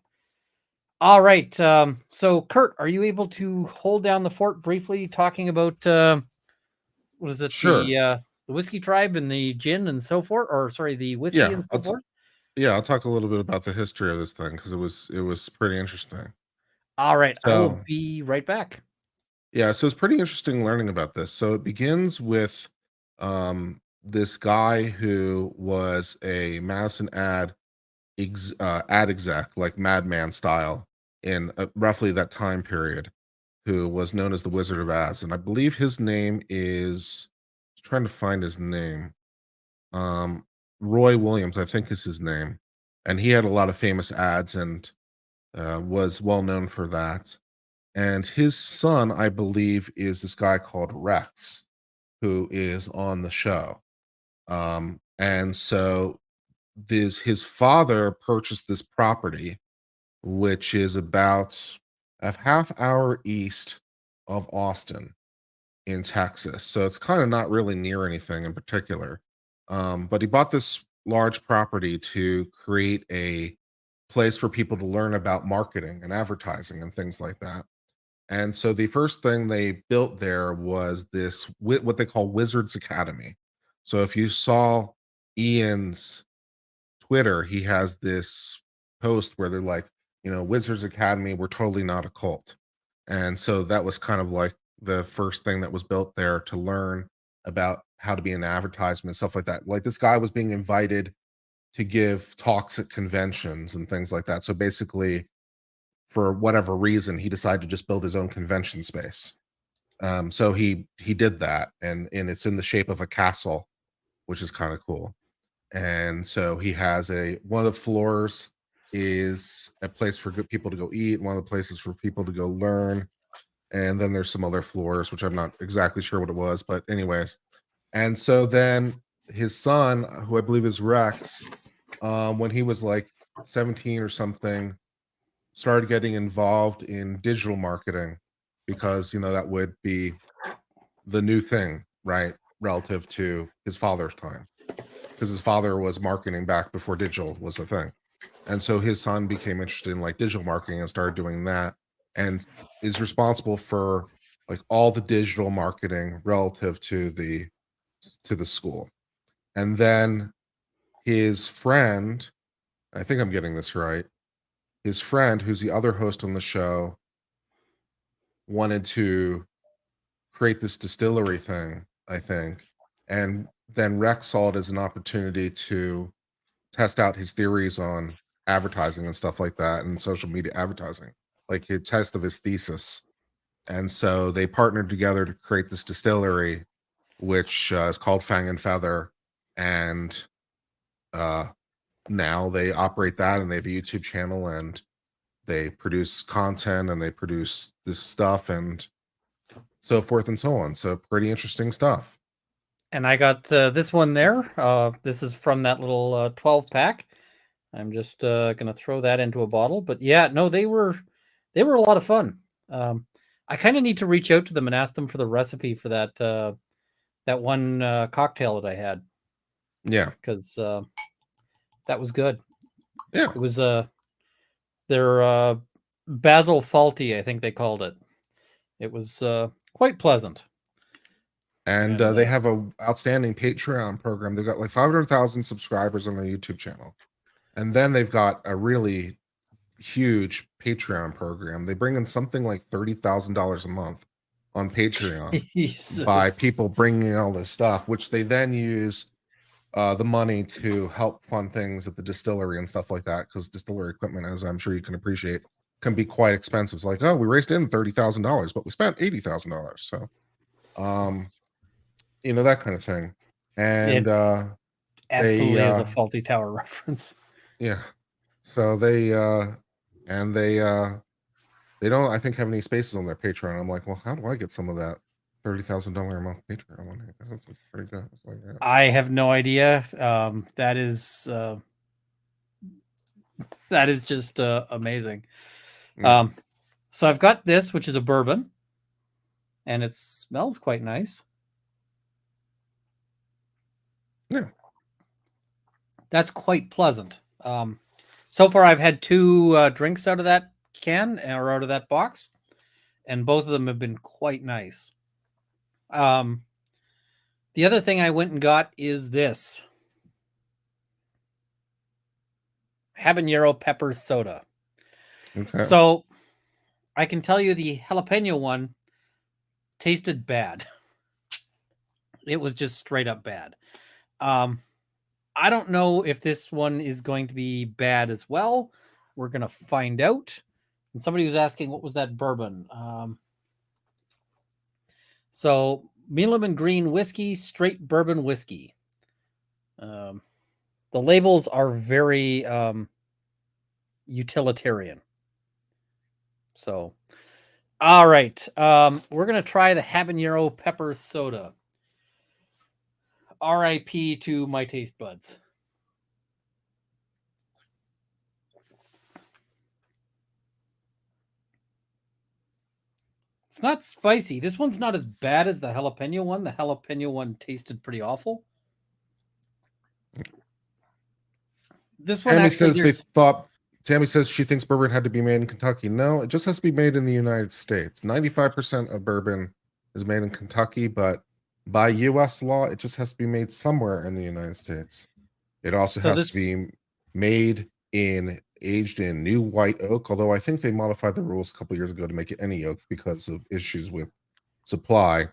Speaker 2: All right. So, Kurt, are you able to hold down the fort briefly, talking about what is it?
Speaker 3: Sure.
Speaker 2: The Whiskey Tribe and the gin and so forth, or sorry, the whiskey and so forth?
Speaker 3: I'll talk a little bit about the history of this thing because it was pretty interesting.
Speaker 2: All right. I will
Speaker 3: So,
Speaker 2: be right back.
Speaker 3: Yeah, so it's pretty interesting learning about this. So it begins with this guy who was a Madison ad exec, like Madman style, in roughly that time period, who was known as the Wizard of Oz, and I believe his name is trying to find his name. Um, Roy Williams, I think, is his name, and he had a lot of famous ads and was well known for that. And his son, I believe, is this guy called Rex, who is on the show. And so this his father purchased this property, which is about a half hour east of Austin in Texas. So it's kind of not really near anything in particular. But he bought this large property to create a place for people to learn about marketing and advertising and things like that. And so the first thing they built there was this what they call Wizards Academy. So if you saw Ian's Twitter, he has this post where they're like, Wizards Academy, we're totally not a cult. And so that was kind of like the first thing that was built there to learn about how to be an advertisement and stuff like that. Like this guy was being invited to give talks at conventions and things like that. So basically, for whatever reason, he decided to just build his own convention space. So he did that, and it's in the shape of a castle, which is kind of cool. And so he has one of the floors is a place for good people to go eat, one of the places for people to go learn, and then there's some other floors which I'm not exactly sure what it was, but anyways. And so then his son, who I believe is Rex, when he was like 17 or something, started getting involved in digital marketing because that would be the new thing, right, relative to his father's time, because his father was marketing back before digital was a thing. And so his son became interested in like digital marketing and started doing that, and is responsible for like all the digital marketing relative to the school. And then his friend, I think I'm getting this right, his friend, who's the other host on the show, wanted to create this distillery thing, I think. And then Rex saw it as an opportunity to test out his theories on advertising and stuff like that and social media advertising, like a test of his thesis. And so they partnered together to create this distillery, which is called Fang and Feather. And uh, now they operate that, and they have a YouTube channel, and they produce content, and they produce this stuff and so forth and so on. So pretty interesting stuff.
Speaker 2: And I got this one there. This is from that little 12 pack. I'm just going to throw that into a bottle. But yeah, no, they were a lot of fun. I kind of need to reach out to them and ask them for the recipe for that one cocktail that I had.
Speaker 3: Yeah,
Speaker 2: because that was good.
Speaker 3: yeah.
Speaker 2: It was their Basil Faulty, I think they called it. It was quite pleasant.
Speaker 3: And they have a outstanding Patreon program. They've got like 500,000 subscribers on their YouTube channel. And then they've got a really huge Patreon program. They bring in something like $30,000 a month on Patreon by people bringing all this stuff, which they then use the money to help fund things at the distillery and stuff like that, because distillery equipment, as I'm sure you can appreciate, can be quite expensive. It's like, oh, we raised in $30,000, but we spent $80,000. So, that kind of thing. And
Speaker 2: absolutely is a Faulty Tower reference.
Speaker 3: Yeah. So they don't, I think, have any spaces on their Patreon. I'm like, well, how do I get some of that $30,000 a month Patreon money? That's pretty good. Like, yeah.
Speaker 2: I have no idea. That is just amazing. So I've got this, which is a bourbon, and it smells quite nice.
Speaker 3: Yeah.
Speaker 2: That's quite pleasant. So far, I've had two drinks out of that can or out of that box, and both of them have been quite nice. The other thing I went and got is this habanero pepper soda.
Speaker 3: Okay.
Speaker 2: So I can tell you the jalapeno one tasted bad. It was just straight up bad. I don't know if this one is going to be bad as well. We're going to find out. And somebody was asking, what was that bourbon? So Mealaman Green Whiskey, straight bourbon whiskey. The labels are very utilitarian. So, all right. We're going to try the habanero pepper soda. RIP to my taste buds. It's not spicy. This one's not as bad as the jalapeno one. The jalapeno one tasted pretty awful. This one
Speaker 3: Tammy
Speaker 2: actually
Speaker 3: says Tammy says she thinks bourbon had to be made in Kentucky. No, it just has to be made in the United States. 95% of bourbon is made in Kentucky, but by U.S. law, it just has to be made somewhere in the United States. It also has to be made aged in new white oak, although I think they modified the rules a couple years ago to make it any oak because of issues with supply.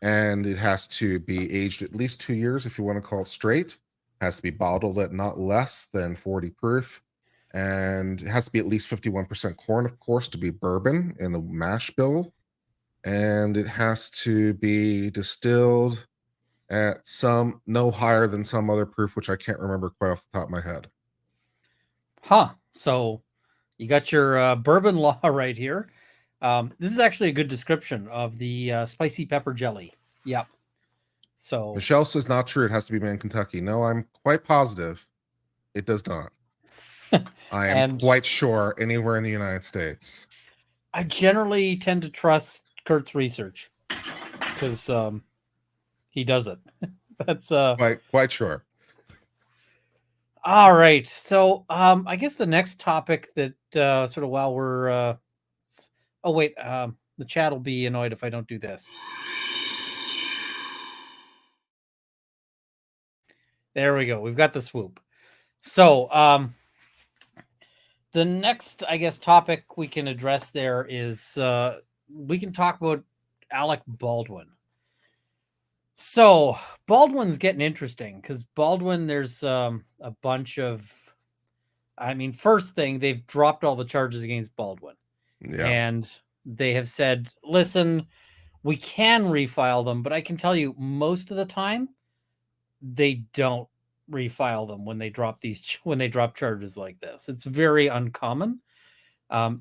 Speaker 3: And it has to be aged at least 2 years if you want to call it straight. It has to be bottled at not less than 40 proof. And it has to be at least 51% corn, of course, to be bourbon in the mash bill. And it has to be distilled at no higher than some other proof, which I can't remember quite off the top of my head.
Speaker 2: Huh. So you got your bourbon law right here. This is actually a good description of the spicy pepper jelly. Yep. So
Speaker 3: Michelle says not true. It has to be made in Kentucky. No, I'm quite positive it does not. I am quite sure anywhere in the United States.
Speaker 2: I generally tend to trust Kurt's research because he does it. That's
Speaker 3: quite sure.
Speaker 2: All right. So I guess the next topic that sort of while we're oh wait, the chat will be annoyed if I don't do this. There we go. We've got the swoop. So the next, I guess, topic we can address there is we can talk about Alec Baldwin. So Baldwin's getting interesting because Baldwin, there's a bunch of, I mean, first thing, they've dropped all the charges against Baldwin.
Speaker 3: Yeah.
Speaker 2: And they have said, listen, we can refile them, but I can tell you most of the time, they don't refile them when they drop charges like this. It's very uncommon.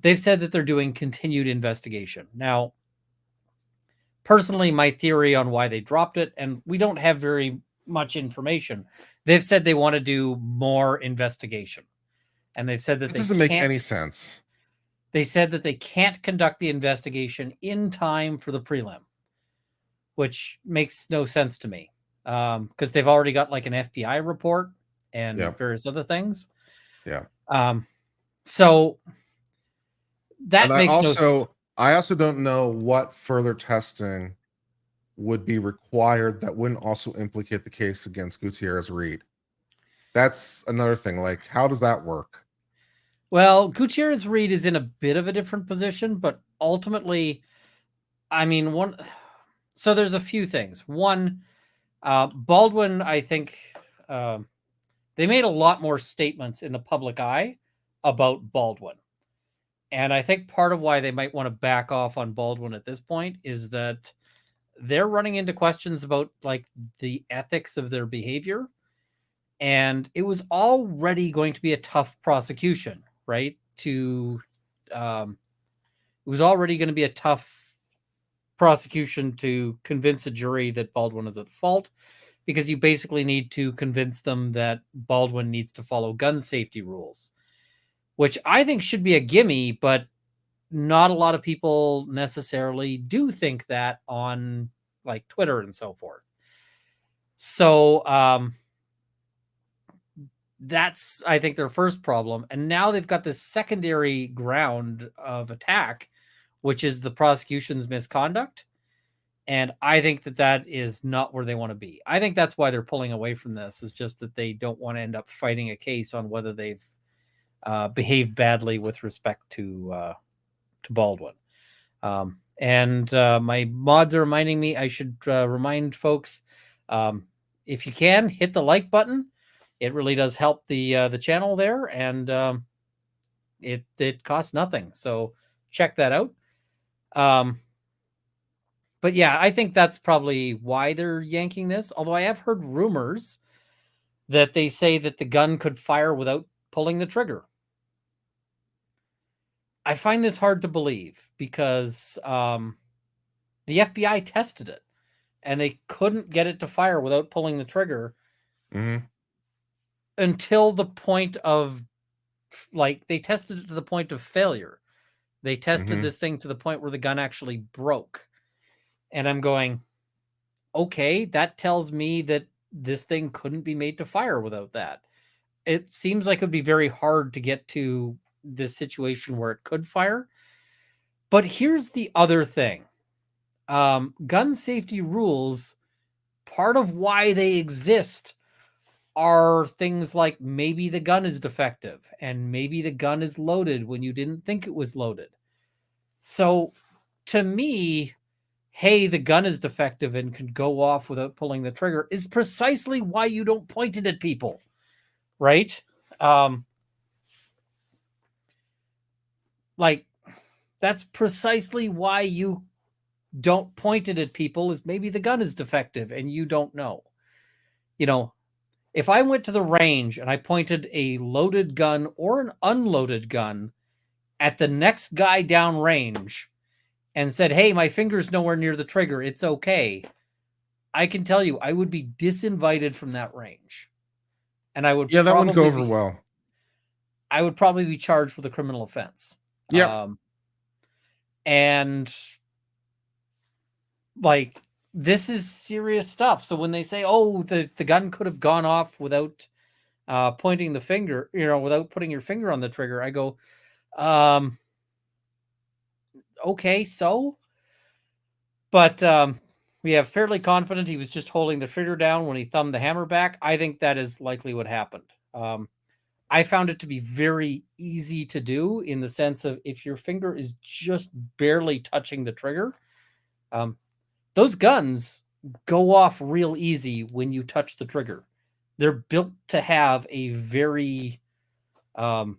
Speaker 2: They've said that they're doing continued investigation. Now, personally, my theory on why they dropped it, and we don't have very much information. They've said they want to do more investigation. And they've said that
Speaker 3: it doesn't make any sense.
Speaker 2: They said that they can't conduct the investigation in time for the prelim, which makes no sense to me because they've already got like an FBI report and various other things.
Speaker 3: Yeah.
Speaker 2: So that makes no sense.
Speaker 3: I also don't know what further testing would be required that wouldn't also implicate the case against Gutierrez Reed. That's another thing. Like, how does that work?
Speaker 2: Well, Gutierrez Reed is in a bit of a different position, but ultimately, I mean, so there's a few things. One, Baldwin, I think they made a lot more statements in the public eye about Baldwin. And I think part of why they might want to back off on Baldwin at this point is that they're running into questions about like the ethics of their behavior. And it was already going to be a tough prosecution, right? It was already going to be a tough prosecution to convince a jury that Baldwin is at fault, because you basically need to convince them that Baldwin needs to follow gun safety rules, which I think should be a gimme, but not a lot of people necessarily do think that on like Twitter and so forth. So that's, I think, their first problem. And now they've got this secondary ground of attack, which is the prosecution's misconduct. And I think that is not where they want to be. I think that's why they're pulling away from this, is just that they don't want to end up fighting a case on whether they've behaved badly with respect to Baldwin. And my mods are reminding me I should remind folks, if you can, hit the like button. It really does help the channel there, and it costs nothing. So check that out. But yeah, I think that's probably why they're yanking this. Although I have heard rumors that they say that the gun could fire without pulling the trigger. I find this hard to believe because the FBI tested it and they couldn't get it to fire without pulling the trigger until the point of, like, they tested it to the point of failure. They tested this thing to the point where the gun actually broke. And I'm going, okay, that tells me that this thing couldn't be made to fire without that. It seems like it would be very hard to get to this situation where it could fire. But here's the other thing. Gun safety rules, part of why they exist are things like maybe the gun is defective and maybe the gun is loaded when you didn't think it was loaded. So to me, hey, the gun is defective and can go off without pulling the trigger is precisely why you don't point it at people, right? Like, that's precisely why you don't point it at people, is maybe the gun is defective and you don't know. You know, if I went to the range and I pointed a loaded gun or an unloaded gun at the next guy down range and said, hey, my finger's nowhere near the trigger, it's okay, I can tell you I would be disinvited from that range. And I would
Speaker 3: that wouldn't go over well.
Speaker 2: I would probably be charged with a criminal offense.
Speaker 3: Yeah.
Speaker 2: And like, this is serious stuff. So when they say, oh, the gun could have gone off without pointing the finger, without putting your finger on the trigger, I go, okay, so? But we have fairly confident he was just holding the trigger down when he thumbed the hammer back. I think that is likely what happened. I found it to be very easy to do, in the sense of, if your finger is just barely touching the trigger, those guns go off real easy when you touch the trigger. They're built to have a very, they're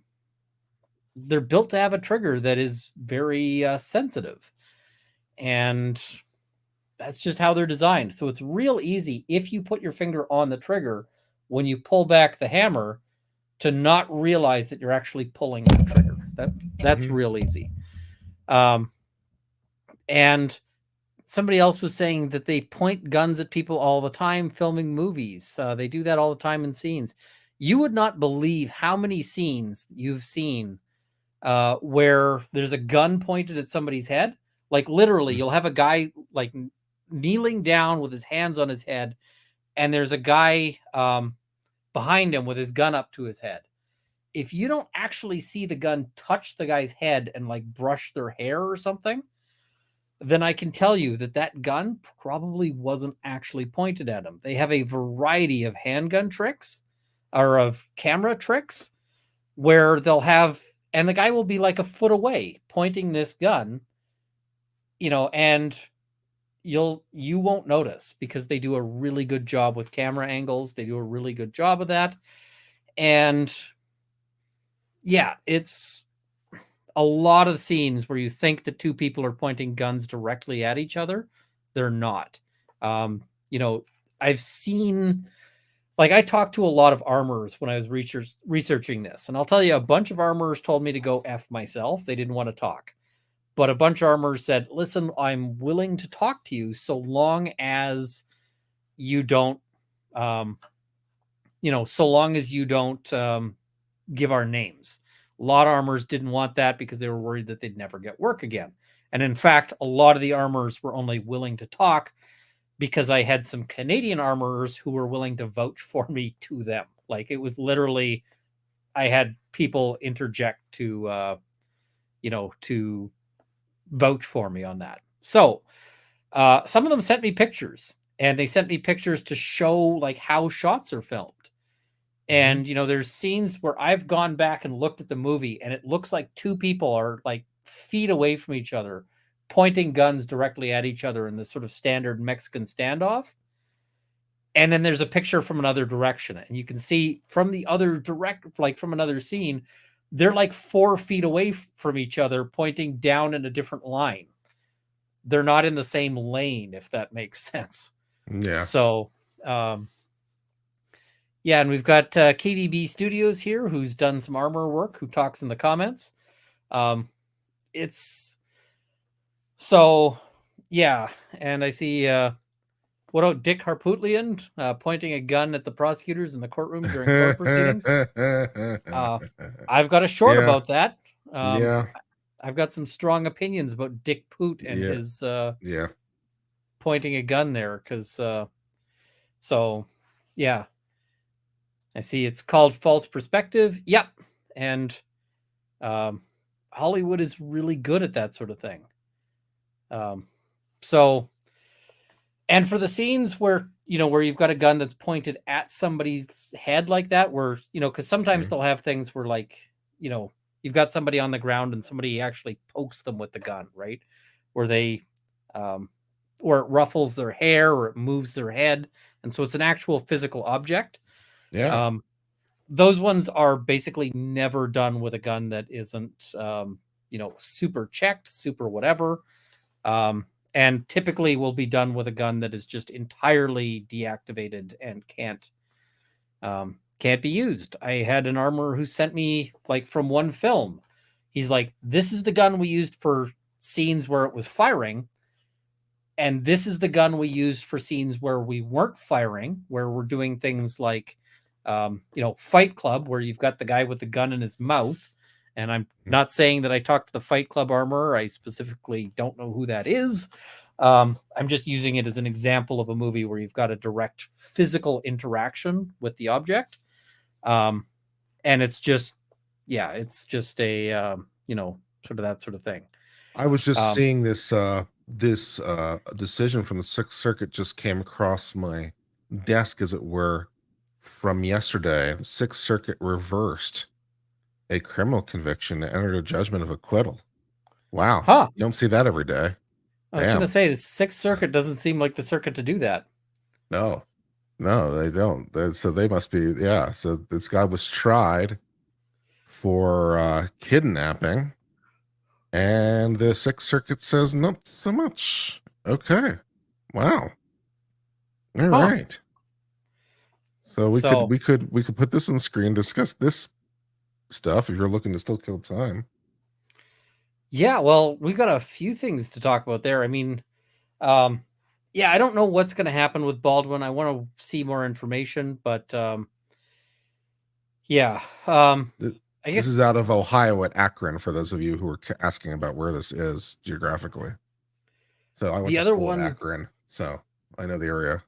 Speaker 2: built to have a trigger that is very sensitive. And that's just how they're designed. So it's real easy, if you put your finger on the trigger, when you pull back the hammer, to not realize that you're actually pulling the trigger. That's real easy. And somebody else was saying that they point guns at people all the time filming movies. They do that all the time in scenes. You would not believe how many scenes you've seen where there's a gun pointed at somebody's head. Like, literally, you'll have a guy like kneeling down with his hands on his head, and there's a guy behind him with his gun up to his head. If you don't actually see the gun touch the guy's head and like brush their hair or something, then I can tell you that that gun probably wasn't actually pointed at him. They have a variety of handgun tricks, or of camera tricks, where they'll have, and the guy will be like a foot away pointing this gun, and you won't notice, because they do a really good job with camera angles. They do a really good job of that. And yeah, it's a lot of scenes where you think the two people are pointing guns directly at each other. They're not. I've seen, like, I talked to a lot of armorers when I was researching this, and I'll tell you, a bunch of armorers told me to go F myself. They didn't want to talk. But a bunch of armorers said, listen, I'm willing to talk to you so long as you don't, so long as you don't give our names. A lot of armorers didn't want that because they were worried that they'd never get work again. And in fact, a lot of the armorers were only willing to talk because I had some Canadian armorers who were willing to vouch for me to them. Like, it was literally, I had people interject to vouch for me on that. So some of them sent me pictures, and they sent me pictures to show like how shots are filmed. And, there's scenes where I've gone back and looked at the movie, and it looks like two people are like feet away from each other pointing guns directly at each other in this sort of standard Mexican standoff. And then there's a picture from another direction, and you can see from the other from another scene, they're like 4 feet away from each other, pointing down in a different line. They're not in the same lane, if that makes sense.
Speaker 3: Yeah.
Speaker 2: So, yeah, and we've got KVB Studios here, who's done some armor work, who talks in the comments. It's so, yeah, and I see what about Dick Harpootlian pointing a gun at the prosecutors in the courtroom during court proceedings? I've got a short about that.
Speaker 3: Yeah.
Speaker 2: I've got some strong opinions about Dick Poot and his pointing a gun there, because so yeah. I see it's called False Perspective. Yep. And Hollywood is really good at that sort of thing. So, and for the scenes where, where you've got a gun that's pointed at somebody's head like that, where, because sometimes they'll have things where, like, you've got somebody on the ground and somebody actually pokes them with the gun, right? Where they, or it ruffles their hair or it moves their head. And so it's an actual physical object.
Speaker 3: Yeah.
Speaker 2: Those ones are basically never done with a gun that isn't, super checked, super whatever. And typically will be done with a gun that is just entirely deactivated and can't be used. I had an armorer who sent me, like, from one film. He's like, this is the gun we used for scenes where it was firing. And this is the gun we used for scenes where we weren't firing, where we're doing things like, Fight Club, where you've got the guy with the gun in his mouth. And I'm not saying that I talked to the Fight Club armorer. I specifically don't know who that is. I'm just using it as an example of a movie where you've got a direct physical interaction with the object. And it's just, it's just a, sort of that sort of thing.
Speaker 3: I was just seeing this decision from the Sixth Circuit just came across my desk, as it were, from yesterday. The Sixth Circuit reversed a criminal conviction and entered a judgment of acquittal. Wow.
Speaker 2: Huh.
Speaker 3: You don't see that every day.
Speaker 2: I was going to say, the Sixth Circuit doesn't seem like the circuit to do that.
Speaker 3: No, they don't. So they must be, so this guy was tried for kidnapping, and the Sixth Circuit says not so much. Okay. Wow. All right. So we could put this on the screen, discuss this stuff if you're looking to still kill time.
Speaker 2: Yeah, well, we've got a few things to talk about there. I mean, I don't know what's going to happen with Baldwin. I want to see more information, but I guess
Speaker 3: this is out of Ohio at Akron, for those of you who are asking about where this is geographically. So I went to school at Akron, so I know the area.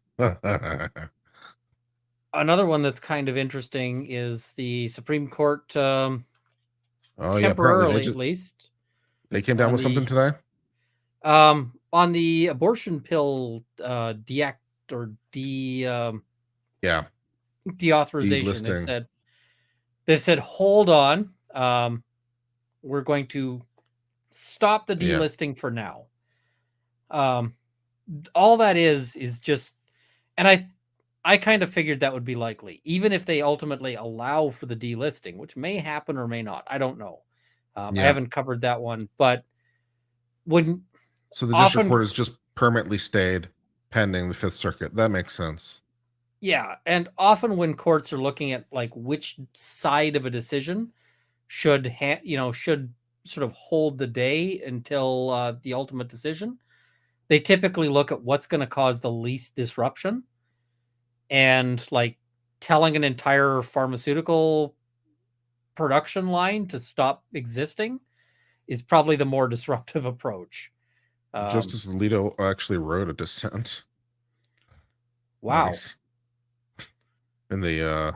Speaker 2: Another one that's kind of interesting is the Supreme Court,
Speaker 3: temporarily,
Speaker 2: at least.
Speaker 3: They came down with something today?
Speaker 2: On the abortion pill deauthorization,
Speaker 3: Delisting.
Speaker 2: They said, hold on, we're going to stop the delisting for now. All that is just, and I kind of figured that would be likely, even if they ultimately allow for the delisting, which may happen or may not. I don't know. I haven't covered that one, but
Speaker 3: so the district court has just permanently stayed pending the Fifth Circuit. That makes sense.
Speaker 2: Yeah, and often when courts are looking at, like, which side of a decision should sort of hold the day until the ultimate decision, they typically look at what's going to cause the least disruption. And, like, telling an entire pharmaceutical production line to stop existing is probably the more disruptive approach.
Speaker 3: Justice Alito actually wrote a dissent.
Speaker 2: Wow.
Speaker 3: Nice. In the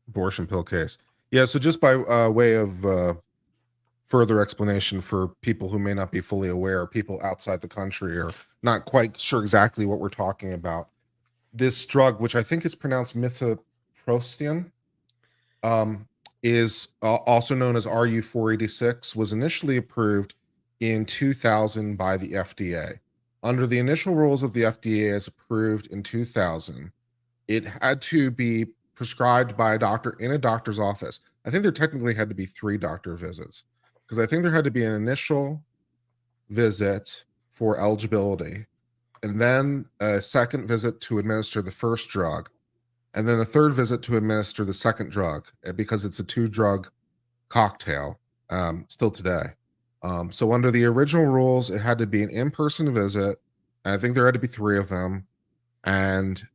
Speaker 3: abortion pill case. Yeah, so just by way of further explanation for people who may not be fully aware, people outside the country or not quite sure exactly what we're talking about. This drug, which I think is pronounced misoprostol, is also known as RU486, was initially approved in 2000 by the FDA. Under the initial rules of the FDA as approved in 2000, it had to be prescribed by a doctor in a doctor's office. I think there technically had to be 3 doctor visits, because I think there had to be an initial visit for eligibility, and then a second visit to administer the first drug, and then a third visit to administer the second drug, because it's a 2-drug cocktail still today. So under the original rules, it had to be an in-person visit. I think there had to be 3 of them, and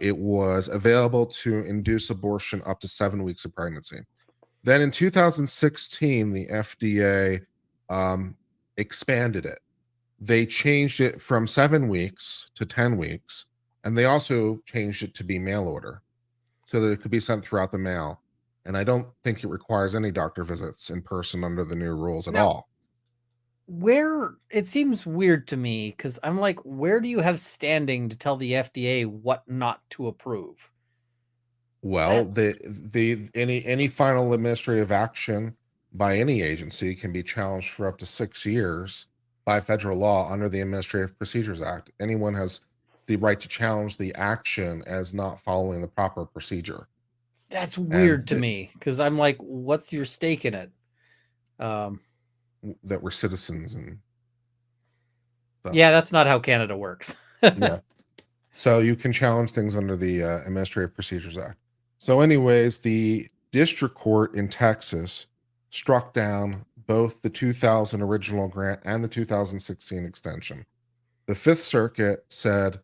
Speaker 3: it was available to induce abortion up to 7 weeks of pregnancy. Then in 2016, the FDA expanded it. They changed it from 7 weeks to 10 weeks, and they also changed it to be mail order so that it could be sent throughout the mail. And I don't think it requires any doctor visits in person under the new rules at all.
Speaker 2: Where it seems weird to me, because I'm like, where do you have standing to tell the FDA what not to approve?
Speaker 3: Well, any final administrative action by any agency can be challenged for up to 6 years by federal law under the Administrative Procedures Act. Anyone has the right to challenge the action as not following the proper procedure.
Speaker 2: That's weird to me, because I'm like, what's your stake in it?
Speaker 3: That we're citizens and stuff.
Speaker 2: Yeah, that's not how Canada works.
Speaker 3: Yeah. So you can challenge things under the Administrative Procedures Act. So anyways, the district court in Texas struck down both the 2000 original grant and the 2016 extension. The Fifth Circuit said,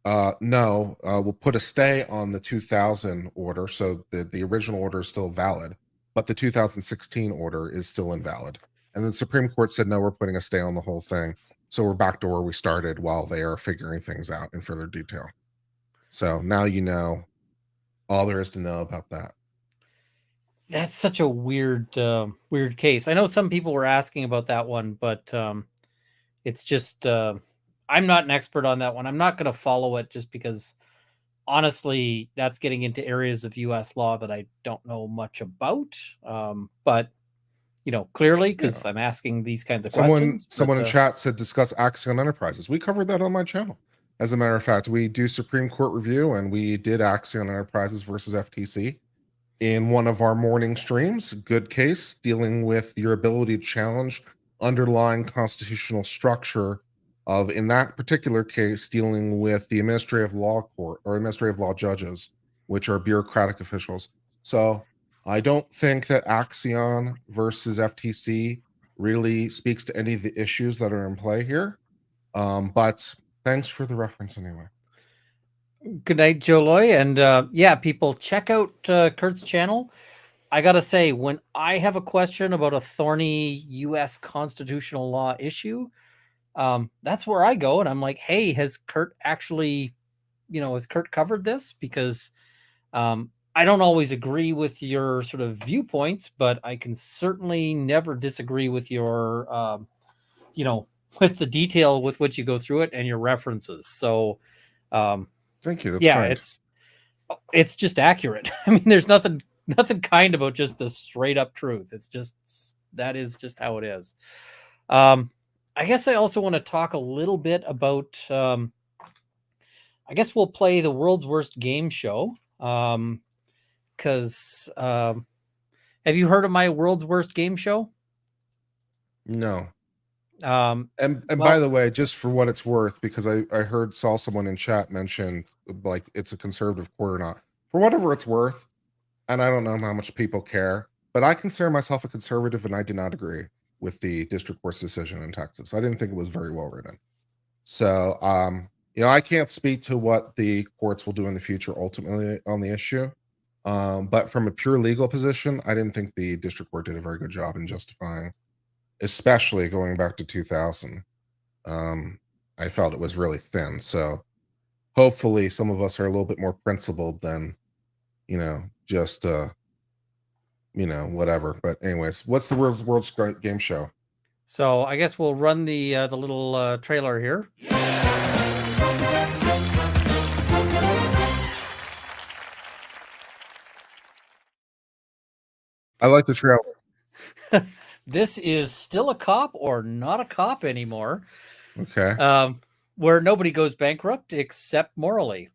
Speaker 3: no, we'll put a stay on the 2000 order, so the original order is still valid, but the 2016 order is still invalid. And the Supreme Court said, no, we're putting a stay on the whole thing. So we're back to where we started while they are figuring things out in further detail. So now you know all there is to know about that.
Speaker 2: That's such a weird case. I know some people were asking about that one, but it's just I'm not an expert on that one. I'm not going to follow it just because, honestly, that's getting into areas of U.S. law that I don't know much about. But clearly, because I'm asking these kinds of questions.
Speaker 3: Someone in chat said discuss Axion Enterprises. We covered that on my channel. As a matter of fact, we do Supreme Court review, and we did Axion Enterprises versus FTC in one of our morning streams. Good case dealing with your ability to challenge underlying constitutional structure of, in that particular case, dealing with the administrative law court or administrative law judges, which are bureaucratic officials. So I don't think that Axion versus FTC really speaks to any of the issues that are in play here. But thanks for the reference anyway.
Speaker 2: Good night, Joe Loy. And yeah, people, check out Kurt's channel. I got to say, when I have a question about a thorny U.S. constitutional law issue, that's where I go. And I'm like, hey, has Kurt actually, has Kurt covered this? Because I don't always agree with your sort of viewpoints, but I can certainly never disagree with your, with the detail with which you go through it and your references. So,
Speaker 3: thank you. That's
Speaker 2: yeah,
Speaker 3: kind.
Speaker 2: it's just accurate. I mean, there's nothing kind about just the straight up truth. It's just, that is just how it is. I guess I also want to talk a little bit about, I guess we'll play the world's worst game show. Because have you heard of my world's worst game show?
Speaker 3: No. And by the way, just for what it's worth, because I saw someone in chat mention like it's a conservative court or not. For whatever it's worth, and I don't know how much people care, but I consider myself a conservative, and I did not agree with the district court's decision in Texas. I didn't think it was very well written. So I can't speak to what the courts will do in the future ultimately on the issue. But from a pure legal position, I didn't think the district court did a very good job in justifying, especially going back to 2000. I felt it was really thin. So hopefully some of us are a little bit more principled than, just, whatever. But anyways, what's the world's game show?
Speaker 2: So I guess we'll run the little trailer here.
Speaker 3: I like the trailer.
Speaker 2: This is still a cop or not a cop anymore.
Speaker 3: Okay.
Speaker 2: Where nobody goes bankrupt except morally.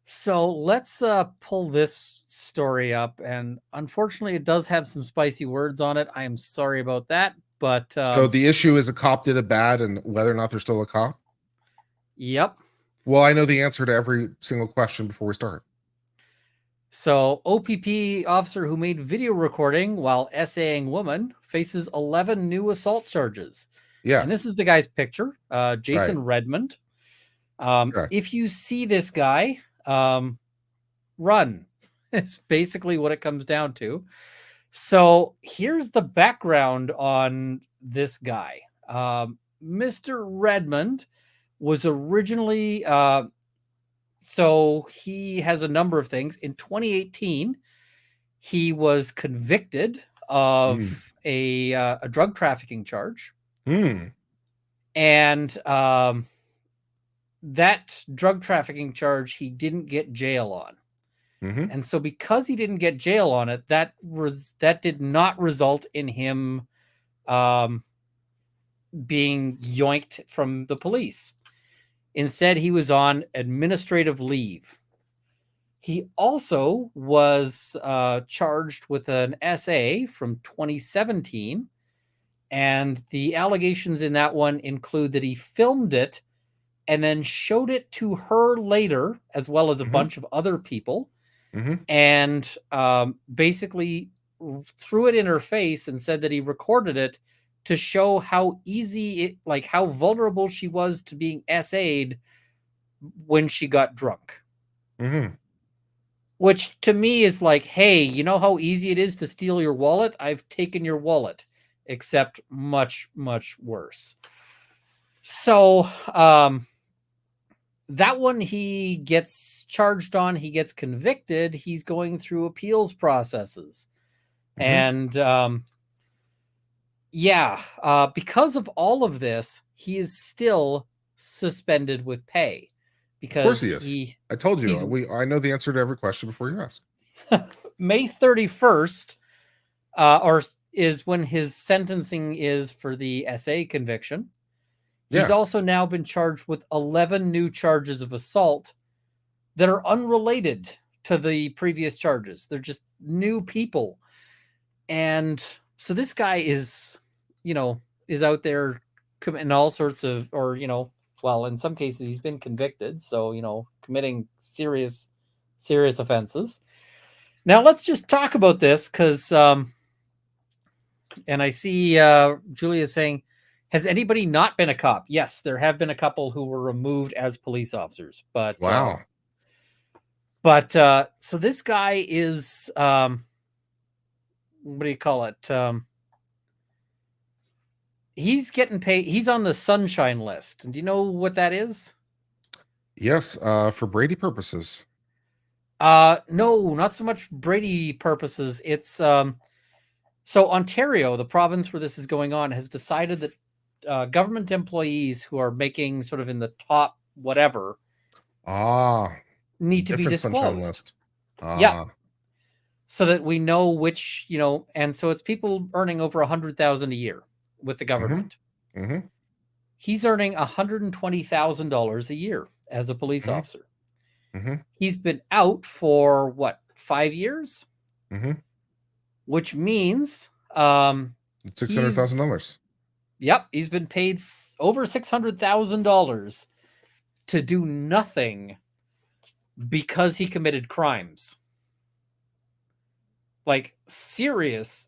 Speaker 2: So let's pull this story up, and unfortunately, it does have some spicy words on it. I am sorry about that, but
Speaker 3: So the issue is a cop did it bad, and whether or not they're still a cop.
Speaker 2: Yep.
Speaker 3: Well, I know the answer to every single question before we start.
Speaker 2: So OPP officer who made video recording while essaying woman faces 11 new assault charges.
Speaker 3: Yeah.
Speaker 2: And this is the guy's picture, Jason Redmond. If you see this guy, run. It's basically what it comes down to. So here's the background on this guy. Mr. Redmond was originally, so he has a number of things. In 2018, he was convicted of a drug trafficking charge. And that drug trafficking charge, he didn't get jail on. And so because he didn't get jail on it, that did not result in him being yoinked from the police. Instead, he was on administrative leave. He also was charged with an SA from 2017. And the allegations in that one include that he filmed it and then showed it to her later, as well as a bunch of other people. And basically threw it in her face and said that he recorded it to show how easy how vulnerable she was to being SA'd when she got drunk. Which to me is like, hey, you know how easy it is to steal your wallet? I've taken your wallet, except much, much worse. So, that one he gets charged on, he gets convicted, he's going through appeals processes. And because of all of this, he is still suspended with pay. Because
Speaker 3: of course he is. I told you, I know the answer to every question before you ask.
Speaker 2: May 31st is when his sentencing is for the SA conviction. He's also now been charged with 11 new charges of assault that are unrelated to the previous charges. They're just new people. And so this guy is out there committing all sorts of, in some cases he's been convicted. So, committing serious offenses. Now let's just talk about this because, and I see Julia saying, has anybody not been a cop? Yes, there have been a couple who were removed as police officers. But
Speaker 3: wow.
Speaker 2: So this guy is what do you call it? He's getting paid. He's on the sunshine list. And do you know what that is?
Speaker 3: Yes, for Brady purposes.
Speaker 2: No, not so much Brady purposes. It's so Ontario, the province where this is going on, has decided that government employees who are making sort of in the top whatever need to be disclosed. Yeah. So that we know which, and so it's people earning over $100,000 a year with the government. He's earning $120,000 a year as a police officer. He's been out for what, 5 years? Which means
Speaker 3: $600,000.
Speaker 2: Yep, he's been paid over $600,000 to do nothing because he committed crimes. Like serious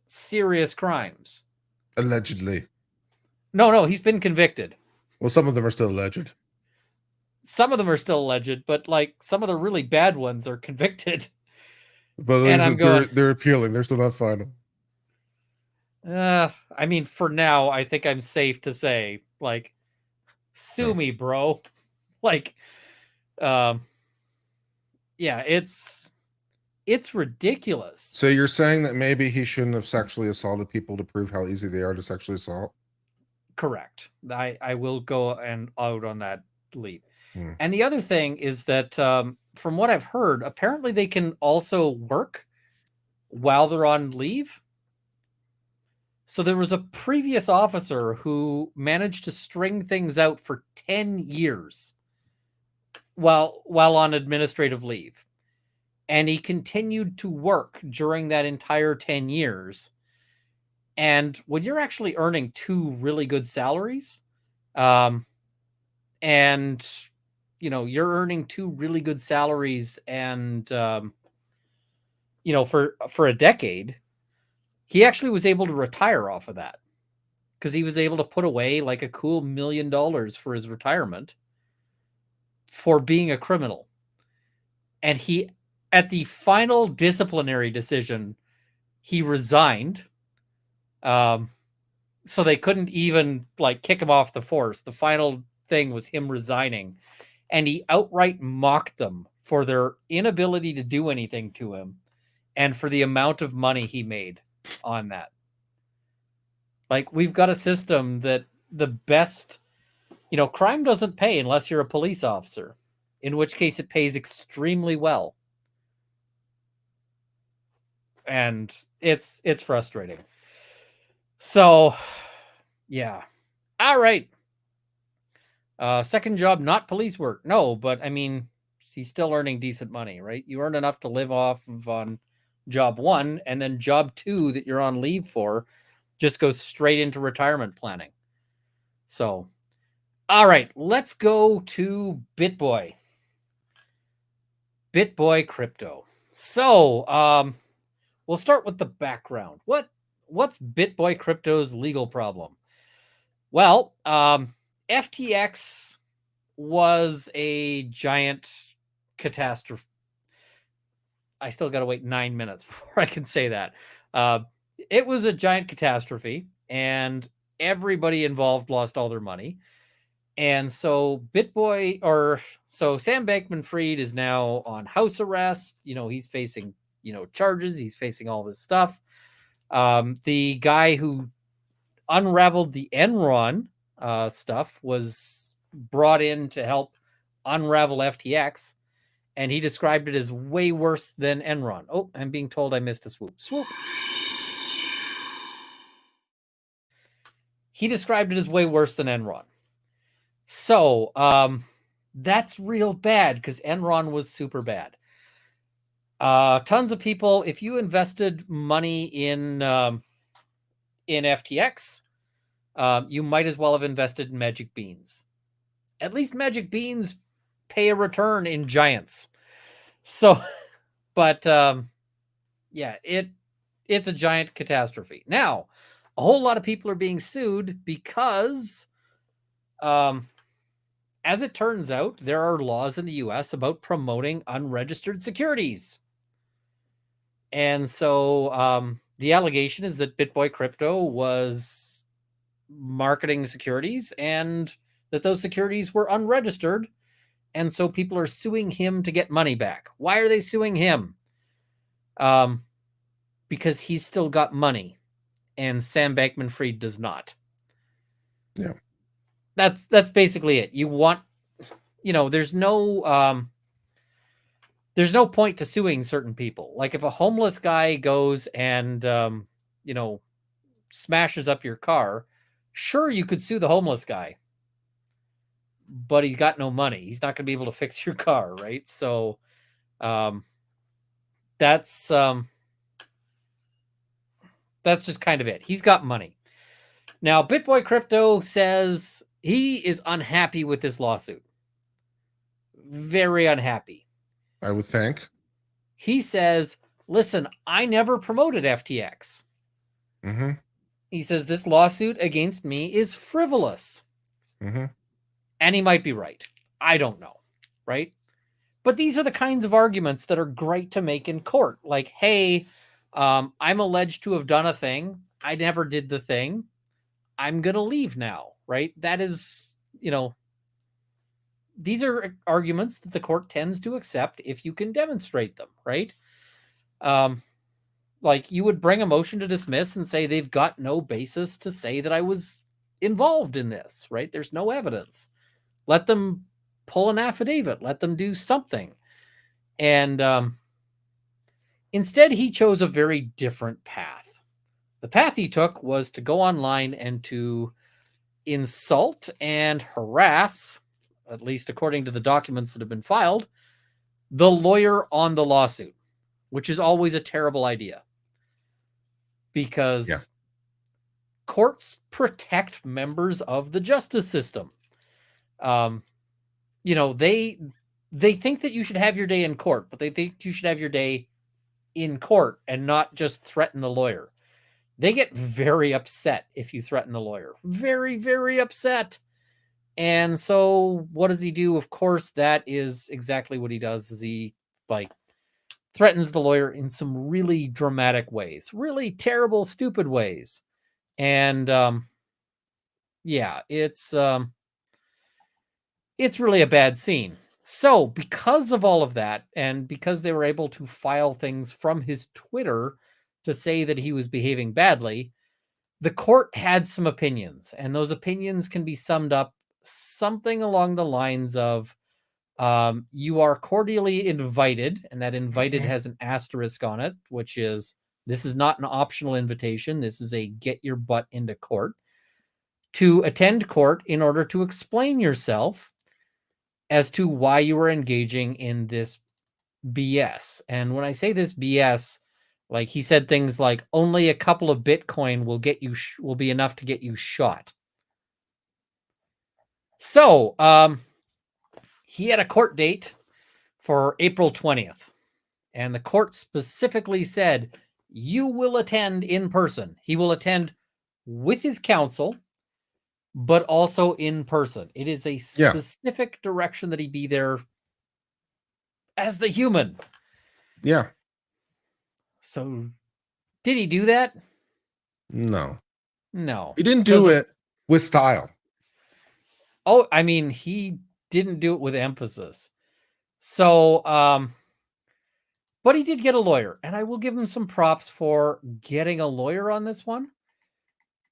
Speaker 2: crimes.
Speaker 3: Allegedly.
Speaker 2: No, he's been convicted.
Speaker 3: Well, some of them are still alleged.
Speaker 2: Some of them are still alleged, but like some of the really bad ones are convicted.
Speaker 3: But they're appealing. They're still not final.
Speaker 2: I mean, for now, I think I'm safe to say, like, sue me, bro. Like, it's ridiculous.
Speaker 3: So you're saying that maybe he shouldn't have sexually assaulted people to prove how easy they are to sexually assault?
Speaker 2: Correct. I will go out on that leap. And the other thing is that, from what I've heard, apparently they can also work while they're on leave. So there was a previous officer who managed to string things out for 10 years while on administrative leave. And he continued to work during that entire 10 years. And when you're actually earning 2 really good salaries, and you're earning 2 really good salaries, and for a decade, he actually was able to retire off of that because he was able to put away like a cool $1 million for his retirement for being a criminal. And he, at the final disciplinary decision, he resigned. So they couldn't even like kick him off the force. The final thing was him resigning, and he outright mocked them for their inability to do anything to him and for the amount of money he made on that. Like, we've got a system that the best, crime doesn't pay unless you're a police officer, in which case it pays extremely well. And it's frustrating. So, yeah. All right. Second job, not police work. No, but I mean, he's still earning decent money, right? You earn enough to live off of on job 1, and then job 2 that you're on leave for just goes straight into retirement planning. So, all right, let's go to Bitboy. Bitboy Crypto. So, we'll start with the background. What's Bitboy Crypto's legal problem? Well, FTX was a giant catastrophe. I still got to wait 9 minutes before I can say that. It was a giant catastrophe, and everybody involved lost all their money. And so Sam Bankman-Fried is now on house arrest. He's facing, charges. He's facing all this stuff. The guy who unraveled the Enron stuff was brought in to help unravel FTX, and he described it as way worse than Enron. Oh, I'm being told I missed a swoop. He described it as way worse than Enron. So that's real bad because Enron was super bad. Tons of people, if you invested money in FTX, you might as well have invested in Magic Beans. At least Magic Beans pay a return in giants. So, but yeah, it's a giant catastrophe. Now, a whole lot of people are being sued because, as it turns out, there are laws in the US about promoting unregistered securities. And so the allegation is that Bitboy Crypto was marketing securities and that those securities were unregistered. And so people are suing him to get money back. Why are they suing him? Because he's still got money and Sam Bankman-Fried does not.
Speaker 3: Yeah.
Speaker 2: That's basically it. You want, there's no point to suing certain people. Like if a homeless guy goes and, smashes up your car, sure, you could sue the homeless guy, but he's got no money. He's not going to be able to fix your car, right? So that's just kind of it. He's got money. Now, Bitboy Crypto says he is unhappy with this lawsuit. Very unhappy.
Speaker 3: I would think.
Speaker 2: He says, listen, I never promoted FTX.
Speaker 3: Mm-hmm.
Speaker 2: He says this lawsuit against me is frivolous.
Speaker 3: Mm-hmm.
Speaker 2: And he might be right. I don't know, right? But these are the kinds of arguments that are great to make in court. Like, hey, I'm alleged to have done a thing. I never did the thing. I'm going to leave now, right? That is, these are arguments that the court tends to accept if you can demonstrate them, right? Like you would bring a motion to dismiss and say they've got no basis to say that I was involved in this, right? There's no evidence. Let them pull an affidavit. Let them do something. And instead, he chose a very different path. The path he took was to go online and to insult and harass, at least according to the documents that have been filed, the lawyer on the lawsuit, which is always a terrible idea because courts protect members of the justice system. You know, they think that you should have your day in court, but they think you should have your day in court and not just threaten the lawyer. They get very upset if you threaten the lawyer. Very, very upset. And so what does he do? Of course, that is exactly what he does, is he threatens the lawyer in some really dramatic ways, really terrible, stupid ways. And yeah, it's really a bad scene. So because of all of that, and because they were able to file things from his Twitter to say that he was behaving badly, the court had some opinions, and those opinions can be summed up something along the lines of, you are cordially invited, and that invited has an asterisk on it, which is, this is not an optional invitation. This is a get your butt into court, to attend court in order to explain yourself as to why you are engaging in this BS. And when I say this BS, like, he said things like, only a couple of Bitcoin will get you will be enough to get you shot. So he had a court date for April 20th, and the court specifically said, you will attend in person. He will attend with his counsel, but also in person. It is a specific direction that he be there as the human.
Speaker 3: Yeah.
Speaker 2: So did he do that?
Speaker 3: No.
Speaker 2: He
Speaker 3: didn't do it with style.
Speaker 2: Oh, I mean, he didn't do it with emphasis. So, but he did get a lawyer, and I will give him some props for getting a lawyer on this one.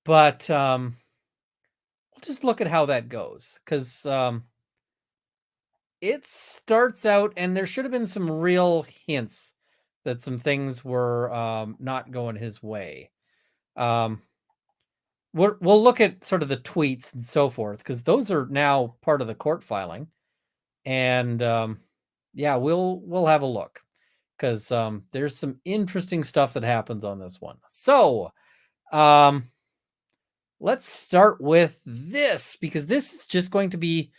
Speaker 2: But we'll just look at how that goes, because it starts out, and there should have been some real hints that some things were not going his way. We'll look at sort of the tweets and so forth, because those are now part of the court filing. And yeah, we'll have a look, because there's some interesting stuff that happens on this one. So let's start with this, because this is just going to be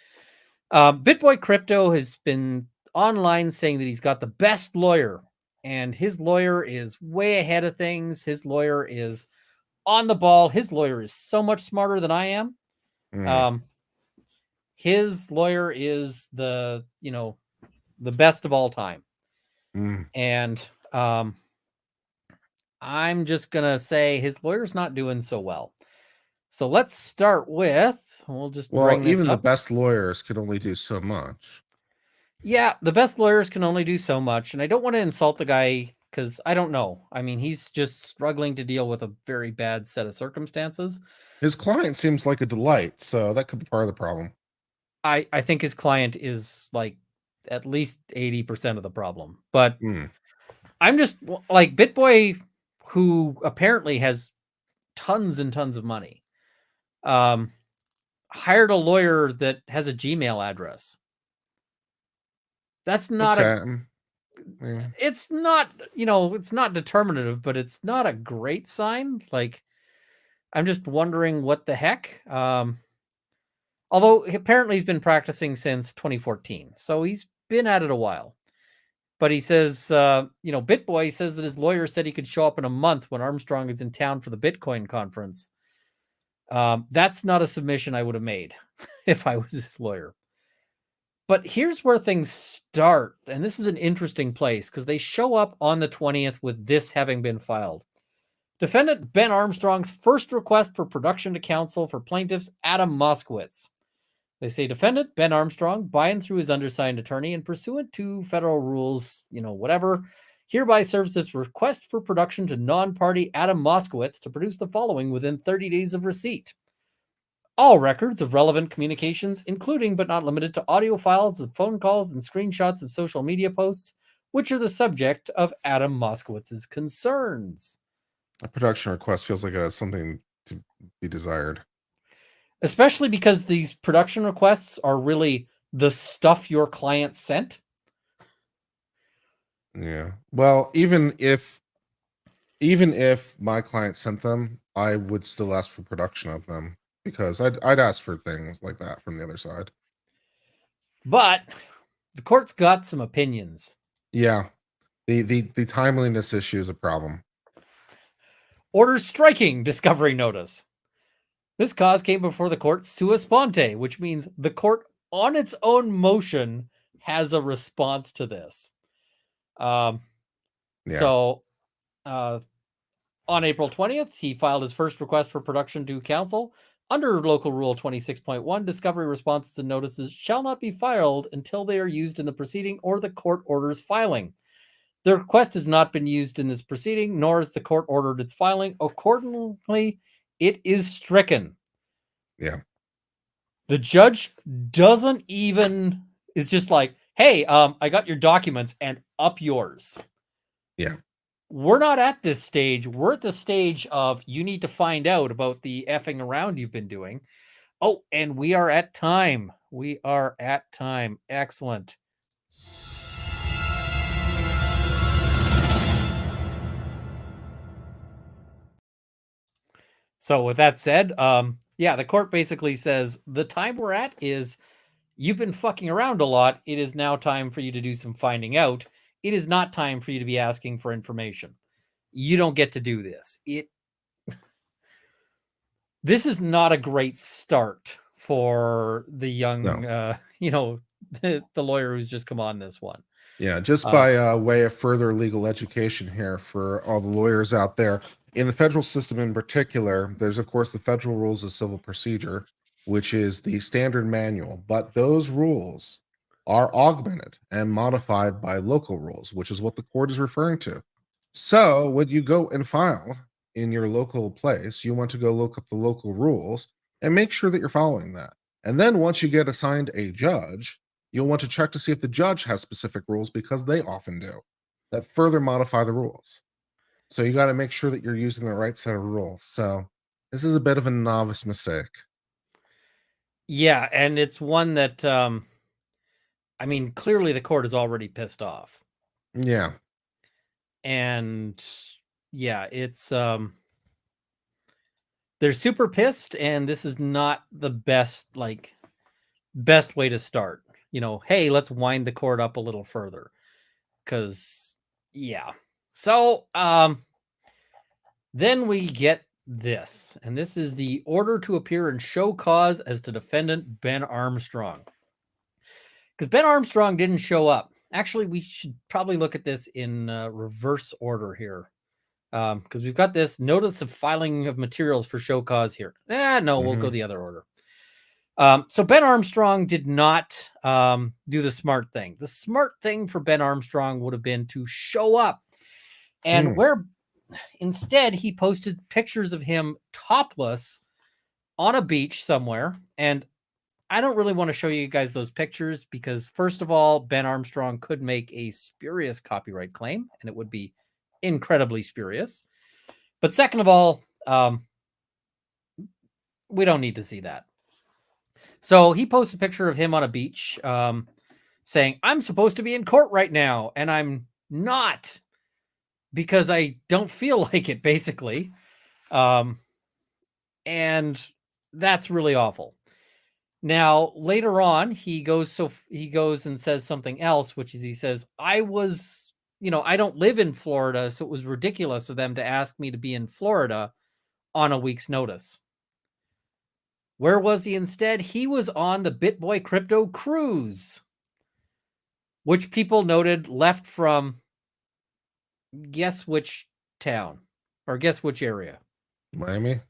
Speaker 2: Bitboy Crypto has been online saying that he's got the best lawyer, and his lawyer is way ahead of things. His lawyer is on the ball. His lawyer is so much smarter than I am. His lawyer is the best of all time. And I'm just gonna say his lawyer's not doing so well. So let's start with, we'll just bring this
Speaker 3: even
Speaker 2: up.
Speaker 3: the best lawyers could only do so much.
Speaker 2: Yeah, the best lawyers can only do so much, and I don't want to insult the guy, because I don't know. I mean, he's just struggling to deal with a very bad set of circumstances.
Speaker 3: His client seems like a delight, so that could be part of the problem.
Speaker 2: I think his client is like at least 80% of the problem. But I'm just like, Bitboy, who apparently has tons and tons of money, hired a lawyer that has a Gmail address. That's not it's not, it's not determinative, but it's not a great sign. Like, I'm just wondering what the heck. Although apparently he's been practicing since 2014, so he's been at it a while. But he says, Bitboy says that his lawyer said he could show up in a month when Armstrong is in town for the Bitcoin conference. That's not a submission I would have made if I was his lawyer. But here's where things start, and this is an interesting place, because they show up on the 20th with this having been filed. Defendant Ben Armstrong's first request for production to counsel for plaintiffs Adam Moskowitz. They say defendant Ben Armstrong, by and through his undersigned attorney and pursuant to federal rules, whatever, hereby serves this request for production to non-party Adam Moskowitz to produce the following within 30 days of receipt. All records of relevant communications, including but not limited to audio files of phone calls and screenshots of social media posts, which are the subject of Adam Moskowitz's concerns.
Speaker 3: A production request feels like it has something to be desired.
Speaker 2: Especially because these production requests are really the stuff your client sent.
Speaker 3: Yeah. Well, even if my client sent them, I would still ask for production of them because I'd ask for things like that from the other side.
Speaker 2: But the court's got some opinions.
Speaker 3: Yeah. The timeliness issue is a problem.
Speaker 2: Order striking discovery notice. This cause came before the court sua sponte, which means the court on its own motion has a response to this.
Speaker 3: Yeah.
Speaker 2: So on April 20th, he filed his first request for production to counsel. Under Local Rule 26.1, discovery responses and notices shall not be filed until they are used in the proceeding or the court orders filing. The request has not been used in this proceeding, nor has the court ordered its filing. Accordingly, it is stricken.
Speaker 3: Yeah.
Speaker 2: The judge doesn't even, is just like, hey, I got your documents and up yours.
Speaker 3: Yeah.
Speaker 2: We're not at this stage. We're at the stage of you need to find out about the effing around you've been doing. Oh, and we are at time. We are at time. Excellent. So with that said, yeah, the court basically says the time we're at is you've been fucking around a lot. It is now time for you to do some finding out. It is not time for you to be asking for information. You don't get to do this. This is not a great start for the young,
Speaker 3: No.
Speaker 2: the lawyer who's just come on this one.
Speaker 3: Yeah, just by way of further legal education here for all the lawyers out there. In the federal system in particular, there's, of course, the Federal Rules of Civil Procedure, which is the standard manual. But those rules are augmented and modified by local rules, which is what the court is referring to. So when you go and file in your local place, you want to go look up the local rules and make sure that you're following that. And then once you get assigned a judge, you'll want to check to see if the judge has specific rules, because they often do, that further modify the rules. So you got to make sure that you're using the right set of rules. So this is a bit of a novice mistake.
Speaker 2: Yeah, and it's one that, I mean, clearly the court is already pissed off.
Speaker 3: Yeah.
Speaker 2: And yeah, it's, they're super pissed, and this is not the best way to start. Hey, let's wind the court up a little further. Because, yeah. So, then we get this, and this is the order to appear and show cause as to defendant Ben Armstrong. Because Ben Armstrong didn't show up. Actually, we should probably look at this in reverse order here. Because we've got this notice of filing of materials for show cause here. No, we'll go the other order. So Ben Armstrong did not do the smart thing. The smart thing for Ben Armstrong would have been to show up. And where instead he posted pictures of him topless on a beach somewhere. And I don't really want to show you guys those pictures because, first of all, Ben Armstrong could make a spurious copyright claim, and it would be incredibly spurious. But second of all, we don't need to see that. So he posts a picture of him on a beach saying, I'm supposed to be in court right now, and I'm not because I don't feel like it, basically. And that's really awful. Now, later on, he goes and says something else, which is he says, I don't live in Florida, so it was ridiculous of them to ask me to be in Florida on a week's notice. Where was he instead? He was on the Bitboy Crypto cruise, which people noted left from, guess which town or guess which area?
Speaker 3: Miami.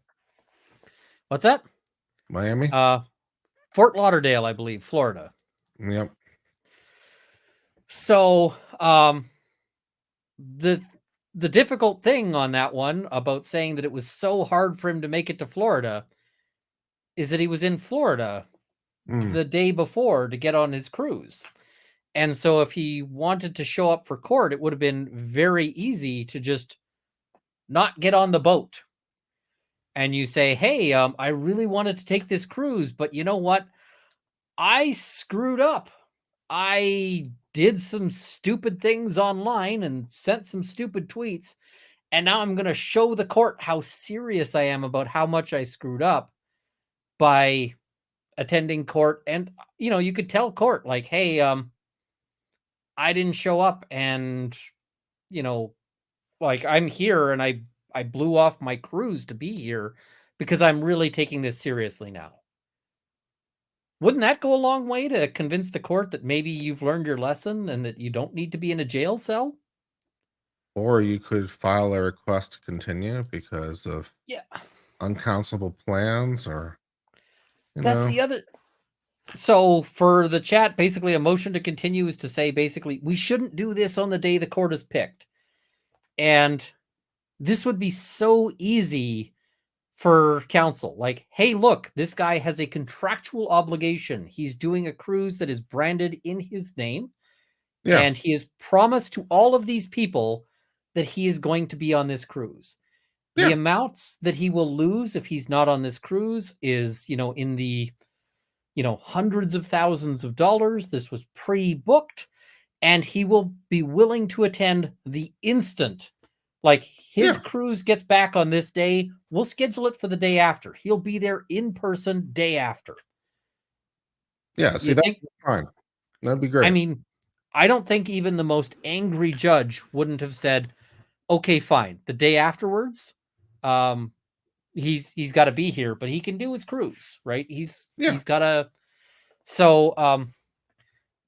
Speaker 2: What's that?
Speaker 3: Miami.
Speaker 2: Fort Lauderdale, I believe, Florida.
Speaker 3: Yep.
Speaker 2: So, the difficult thing on that one about saying that it was so hard for him to make it to Florida is that he was in Florida the day before to get on his cruise. And so if he wanted to show up for court, it would have been very easy to just not get on the boat. And you say, hey, I really wanted to take this cruise, but you know what? I screwed up. I did some stupid things online and sent some stupid tweets. And now I'm going to show the court how serious I am about how much I screwed up by attending court. And, you could tell court, like, hey, I didn't show up, and, like, I'm here and I blew off my cruise to be here because I'm really taking this seriously now. Wouldn't that go a long way to convince the court that maybe you've learned your lesson and that you don't need to be in a jail cell?
Speaker 3: Or you could file a request to continue because of uncounselable plans, or
Speaker 2: That's the other. So for the chat, basically a motion to continue is to say, basically, we shouldn't do this on the day the court is picked. And this would be so easy for counsel. Like, hey, look, this guy has a contractual obligation. He's doing a cruise that is branded in his name. Yeah. And he has promised to all of these people that he is going to be on this cruise. Yeah. The amounts that he will lose if he's not on this cruise is, in the, hundreds of thousands of dollars. This was pre-booked, and he will be willing to attend the instant. Like, his cruise gets back on this day, we'll schedule it for the day after. He'll be there in person day after.
Speaker 3: Yeah, see, that'd be fine. That'd be great.
Speaker 2: I mean, I don't think even the most angry judge wouldn't have said, okay, fine, the day afterwards, he's got to be here, but he can do his cruise, right? He's got to. So,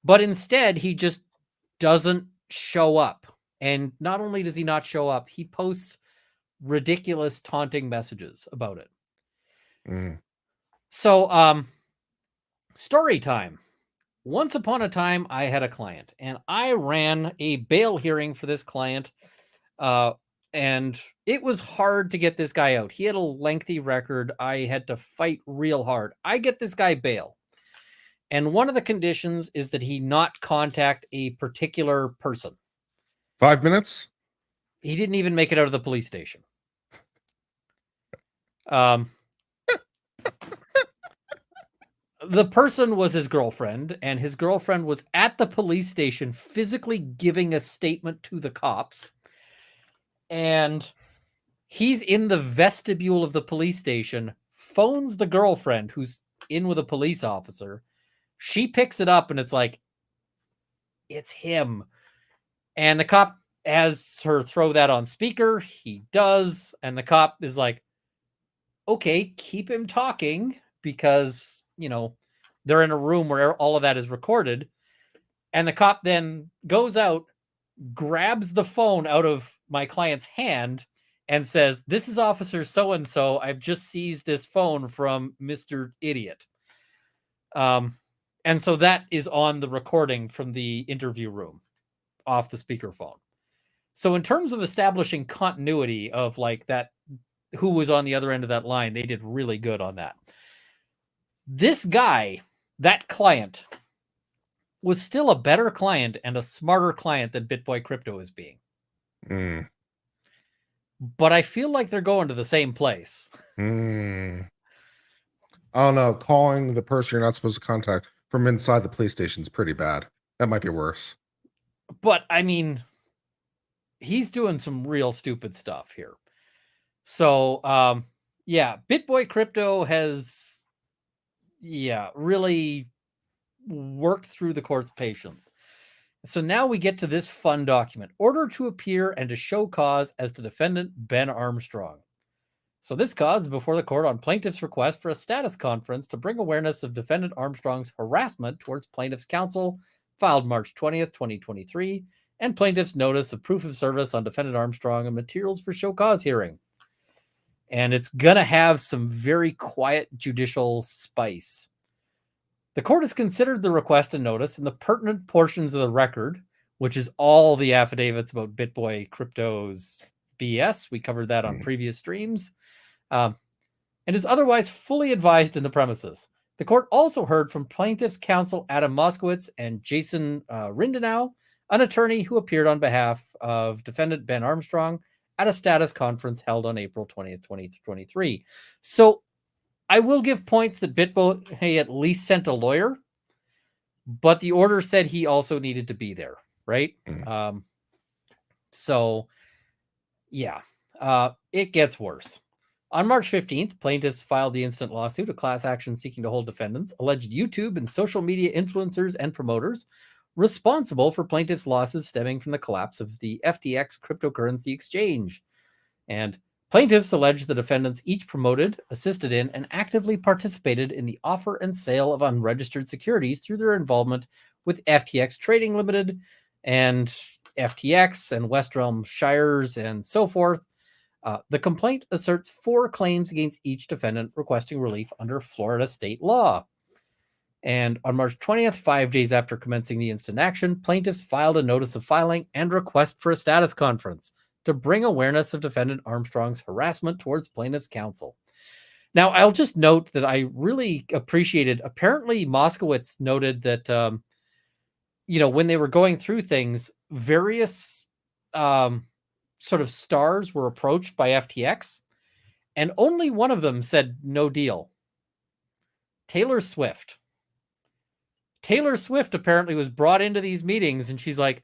Speaker 2: but instead, he just doesn't show up. And not only does he not show up, he posts ridiculous taunting messages about it. Mm. So, story time. Once upon a time, I had a client, and I ran a bail hearing for this client. And it was hard to get this guy out. He had a lengthy record. I had to fight real hard. I get this guy bail. And one of the conditions is that he not contact a particular person.
Speaker 3: 5 minutes?
Speaker 2: He didn't even make it out of the police station. The person was his girlfriend, and his girlfriend was at the police station physically giving a statement to the cops. And he's in the vestibule of the police station, phones the girlfriend who's in with a police officer. She picks it up, and it's like, it's him. And the cop has her throw that on speaker. He does. And the cop is like, okay, keep him talking, because, they're in a room where all of that is recorded. And the cop then goes out, grabs the phone out of my client's hand, and says, this is Officer so-and-so. I've just seized this phone from Mr. Idiot. And so that is on the recording from the interview room off the speakerphone. So in terms of establishing continuity of like that, who was on the other end of that line, they did really good on that. This guy, that client, was still a better client and a smarter client than Bitboy Crypto is being. Mm. But I feel like they're going to the same place.
Speaker 3: Mm. Oh no, calling the person you're not supposed to contact from inside the police station is pretty bad. That might be worse.
Speaker 2: But I mean, he's doing some real stupid stuff here. So, Bitboy Crypto has, really worked through the court's patience. So now we get to this fun document: order to appear and to show cause as to defendant Ben Armstrong. So this cause is before the court on plaintiff's request for a status conference to bring awareness of defendant Armstrong's harassment towards plaintiff's counsel, filed March 20th, 2023, and plaintiff's notice of proof of service on defendant Armstrong and materials for show cause hearing. And it's going to have some very quiet judicial spice. The court has considered the request and notice and the pertinent portions of the record, which is all the affidavits about Bitboy Crypto's BS. We covered that on previous streams. And is otherwise fully advised in the premises. The court also heard from plaintiff's counsel Adam Moskowitz and Jason Redmond, an attorney who appeared on behalf of defendant Ben Armstrong, at a status conference held on April 20th, 2023. So I will give points that Bitboy at least sent a lawyer, but the order said he also needed to be there, right? So, yeah, it gets worse. On March 15th, plaintiffs filed the instant lawsuit, a class action seeking to hold defendants, alleged YouTube and social media influencers and promoters responsible for plaintiffs' losses stemming from the collapse of the FTX cryptocurrency exchange. And plaintiffs allege the defendants each promoted, assisted in, and actively participated in the offer and sale of unregistered securities through their involvement with FTX Trading Limited and FTX and West Realm Shires and so forth. The complaint asserts 4 claims against each defendant requesting relief under Florida state law. And on March 20th, 5 days after commencing the instant action, plaintiffs filed a notice of filing and request for a status conference to bring awareness of defendant Armstrong's harassment towards plaintiffs' counsel. Now, I'll just note that I really appreciated, apparently Moskowitz noted that, when they were going through things, various sort of stars were approached by FTX, and only one of them said no deal. Taylor Swift. Taylor Swift apparently was brought into these meetings, and she's like,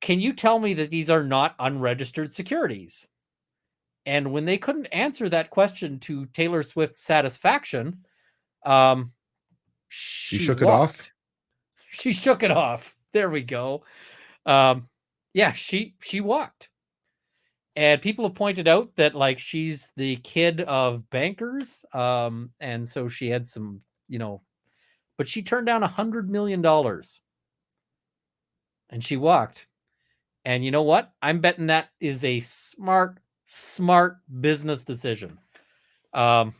Speaker 2: can you tell me that these are not unregistered securities? And when they couldn't answer that question to Taylor Swift's satisfaction, she
Speaker 3: shook it off.
Speaker 2: She shook it off. There we go. She walked. And people have pointed out that she's the kid of bankers. And so she had some, but she turned down $100 million. And she walked. And you know what? I'm betting that is a smart business decision. I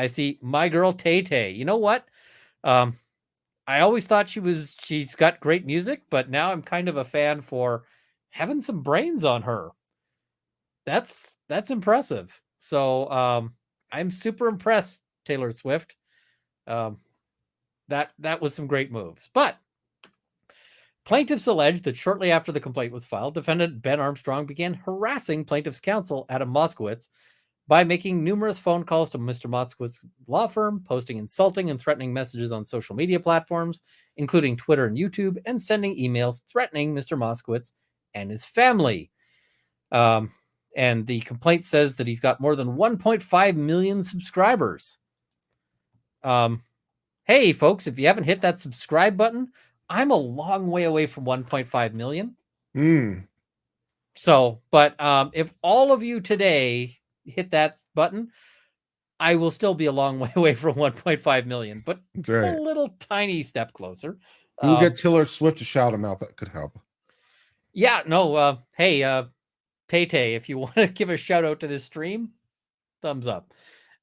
Speaker 2: see my girl Tay Tay. You know what? I always thought she's got great music, but now I'm kind of a fan for having some brains on her. That's impressive. So I'm super impressed, Taylor Swift. That was some great moves. But plaintiffs allege that shortly after the complaint was filed, defendant Ben Armstrong began harassing plaintiffs' counsel, Adam Moskowitz, by making numerous phone calls to Mr. Moskowitz's law firm, posting insulting and threatening messages on social media platforms, including Twitter and YouTube, and sending emails threatening Mr. Moskowitz and his family. And the complaint says that he's got more than 1.5 million subscribers. Hey, folks, if you haven't hit that subscribe button, I'm a long way away from 1.5 million. So, but if all of you today hit that button, I will still be a long way away from 1.5 million, but
Speaker 3: right.
Speaker 2: A little tiny step closer.
Speaker 3: We'll get Taylor Swift to shout him out. That could help.
Speaker 2: Yeah, no. Hey, Tay Tay, if you want to give a shout out to this stream, thumbs up.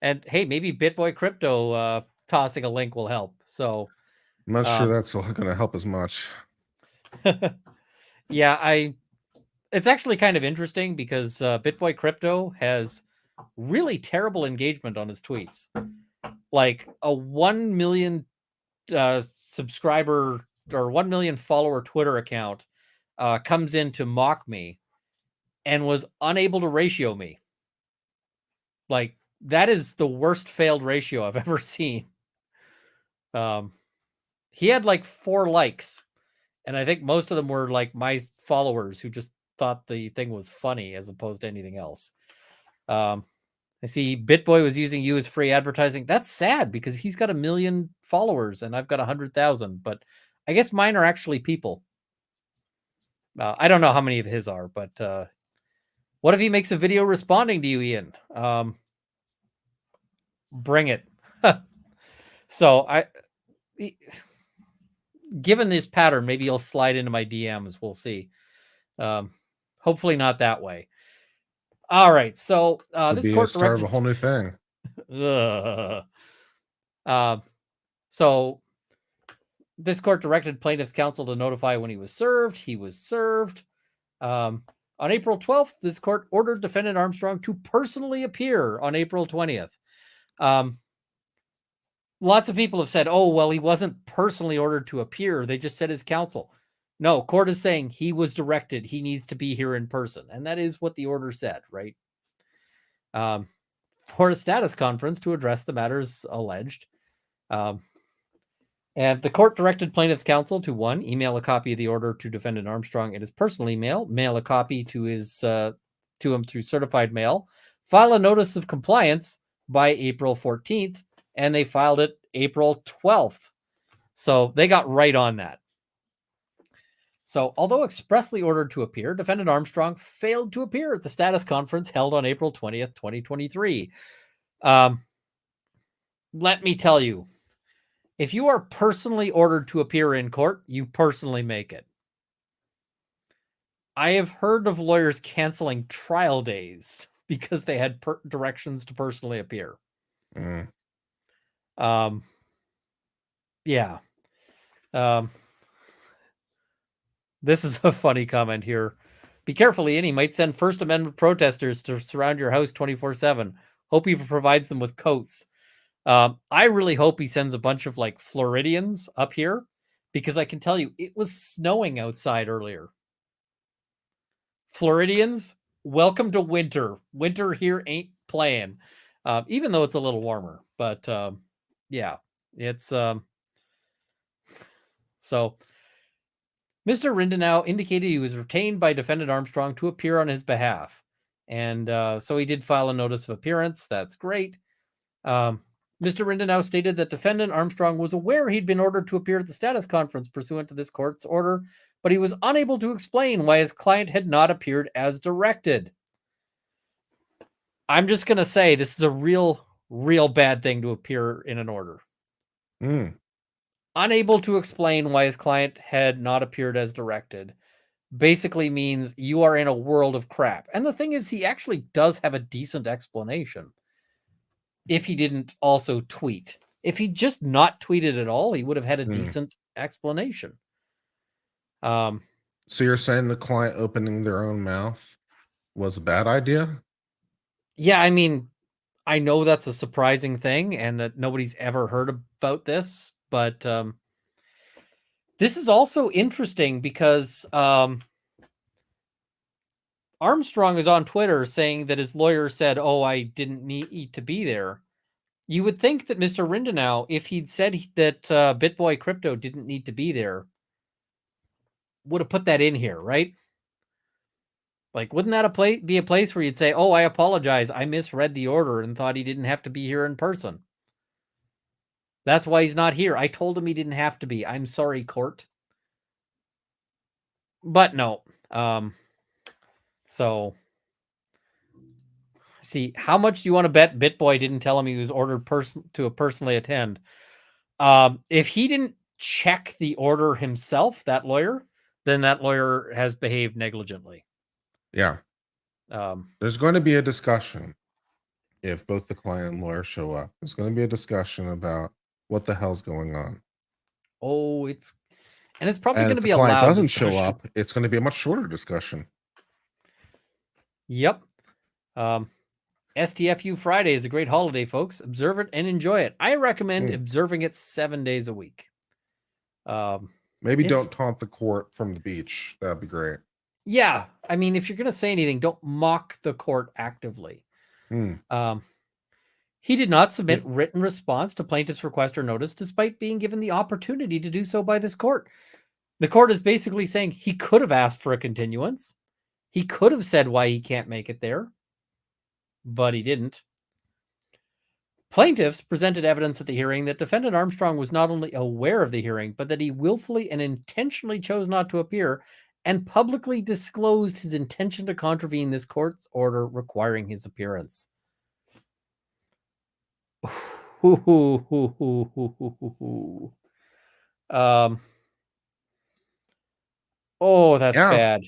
Speaker 2: And hey, maybe Bitboy Crypto tossing a link will help. So
Speaker 3: I'm not sure that's going to help as much.
Speaker 2: Yeah, it's actually kind of interesting because Bitboy Crypto has really terrible engagement on his tweets. Like a 1 million subscriber or 1 million follower Twitter account comes in to mock me and was unable to ratio me. Like, that is the worst failed ratio I've ever seen. He had like 4 likes, and I think most of them were like my followers who just thought the thing was funny as opposed to anything else. I see Bitboy was using you as free advertising. That's sad because he's got 1 million followers and I've got 100,000, but I guess mine are actually people. I don't know how many of his are, but what if he makes a video responding to you, Ian? Bring it. So given this pattern, maybe he'll slide into my DMs. We'll see. Hopefully not that way. All right. So this court
Speaker 3: start of a whole new thing.
Speaker 2: So this court directed plaintiff's counsel to notify when he was served. He was served. On April 12th, this court ordered defendant Armstrong to personally appear on April 20th. Lots of people have said, oh, well, he wasn't personally ordered to appear. They just said his counsel. No, court is saying he was directed. He needs to be here in person. And that is what the order said, right? For a status conference to address the matters alleged. And the court directed plaintiff's counsel to 1, email a copy of the order to defendant Armstrong in his personal email, mail a copy to him through certified mail, file a notice of compliance by April 14th, and they filed it April 12th. So they got right on that. So, although expressly ordered to appear, defendant Armstrong failed to appear at the status conference held on April 20th, 2023. Let me tell you, if you are personally ordered to appear in court, you personally make it. I have heard of lawyers canceling trial days because they had directions to personally appear. Yeah. This is a funny comment here. Be careful, Ian. He might send First Amendment protesters to surround your house 24/7. Hope he provides them with coats. I really hope he sends a bunch of like Floridians up here, because I can tell you it was snowing outside earlier. Floridians, welcome to winter. Winter here ain't playing, even though it's a little warmer. But yeah, it's so. Mr. Rindenau indicated he was retained by defendant Armstrong to appear on his behalf. And so he did file a notice of appearance. That's great. Mr. Rindenau stated that defendant Armstrong was aware he'd been ordered to appear at the status conference pursuant to this court's order, but he was unable to explain why his client had not appeared as directed. I'm just going to say this is a real bad thing to appear in an order. Unable to explain why his client had not appeared as directed basically means you are in a world of crap. And the thing is, he actually does have a decent explanation. If he didn't also tweet. If he just not tweeted at all, he would have had a decent explanation.
Speaker 3: So you're saying the client opening their own mouth was a bad idea?
Speaker 2: Yeah, I mean, I know that's a surprising thing and that nobody's ever heard about this, but this is also interesting because Armstrong is on Twitter saying that his lawyer said, "Oh, I didn't need to be there." You would think that Mr. Rindenau, if he'd said that Bitboy Crypto didn't need to be there, would have put that in here, right? Like, wouldn't that be a place where you'd say, "Oh, I apologize. I misread the order and thought he didn't have to be here in person. That's why he's not here. I told him he didn't have to be. I'm sorry, court." But no. So, see, how much do you want to bet Bitboy didn't tell him he was ordered to personally attend? If he didn't check the order himself, that lawyer, then that lawyer has behaved negligently.
Speaker 3: Yeah. There's going to be a discussion if both the client and lawyer show up. There's going to be a discussion about what the hell's going on.
Speaker 2: Oh, it's probably going to be
Speaker 3: a
Speaker 2: loud
Speaker 3: client doesn't
Speaker 2: discussion.
Speaker 3: show up, it's going to be a much shorter discussion.
Speaker 2: Yep. STFU Friday is a great holiday, folks. Observe it and enjoy it. I recommend observing it 7 days a week.
Speaker 3: Maybe don't taunt the court from the beach. That'd be great.
Speaker 2: Yeah. I mean, if you're going to say anything, don't mock the court actively. He did not submit written response to plaintiff's request or notice, despite being given the opportunity to do so by this court. The court is basically saying he could have asked for a continuance. He could have said why he can't make it there, but he didn't. Plaintiffs presented evidence at the hearing that defendant Armstrong was not only aware of the hearing, but that he willfully and intentionally chose not to appear and publicly disclosed his intention to contravene this court's order requiring his appearance. Oh, that's bad.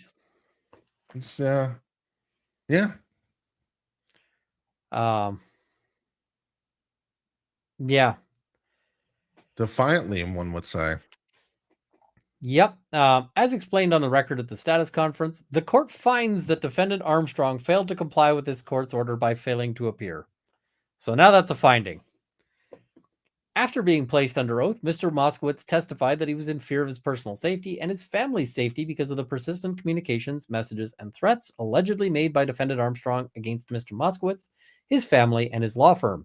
Speaker 3: It's yeah.
Speaker 2: Yeah.
Speaker 3: Defiantly, one would say.
Speaker 2: Yep. As explained on the record at the status conference, the court finds that defendant Armstrong failed to comply with this court's order by failing to appear. So now that's a finding. After being placed under oath, Mr. Moskowitz testified that he was in fear of his personal safety and his family's safety because of the persistent communications, messages, and threats allegedly made by defendant Armstrong against Mr. Moskowitz, his family, and his law firm.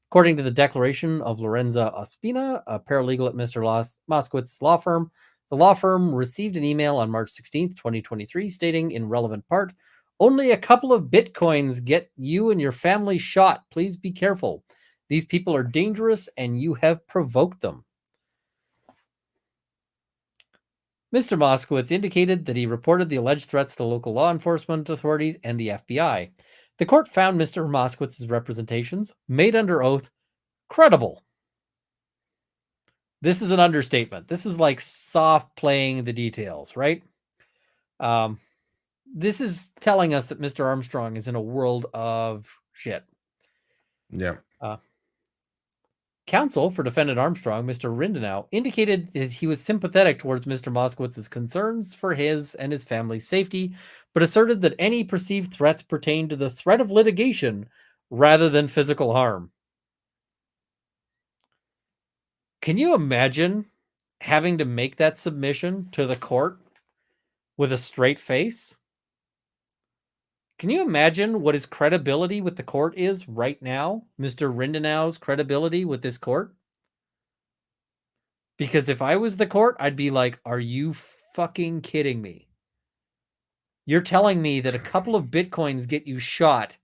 Speaker 2: According to the declaration of Lorenza Ospina, a paralegal at Mr. Moskowitz's law firm, the law firm received an email on March 16th, 2023, stating in relevant part, "Only a couple of bitcoins get you and your family shot. Please be careful. These people are dangerous and you have provoked them." Mr. Moskowitz indicated that he reported the alleged threats to local law enforcement authorities and the FBI. The court found Mr. Moskowitz's representations, made under oath, credible. This is an understatement. This is like soft playing the details, right? This is telling us that Mr. Armstrong is in a world of shit.
Speaker 3: Yeah.
Speaker 2: Counsel for defendant Armstrong, Mr. Rindenau, indicated that he was sympathetic towards Mr. Moskowitz's concerns for his and his family's safety, but asserted that any perceived threats pertained to the threat of litigation rather than physical harm. Can you imagine having to make that submission to the court with a straight face? Can you imagine what his credibility with the court is right now? Mr. Rindenau's credibility with this court? Because if I was the court, I'd be like, are you fucking kidding me? You're telling me that a couple of bitcoins get you shot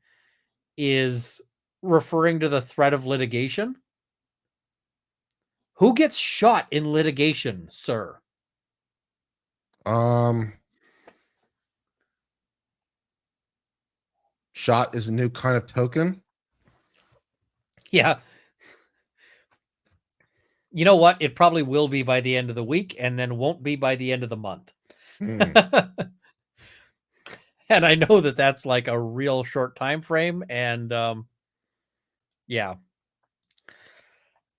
Speaker 2: is referring to the threat of litigation? Who gets shot in litigation, sir?
Speaker 3: Shot is a new kind of token.
Speaker 2: Yeah. You know what? It probably will be by the end of the week and then won't be by the end of the month. And I know that that's like a real short time frame. And yeah.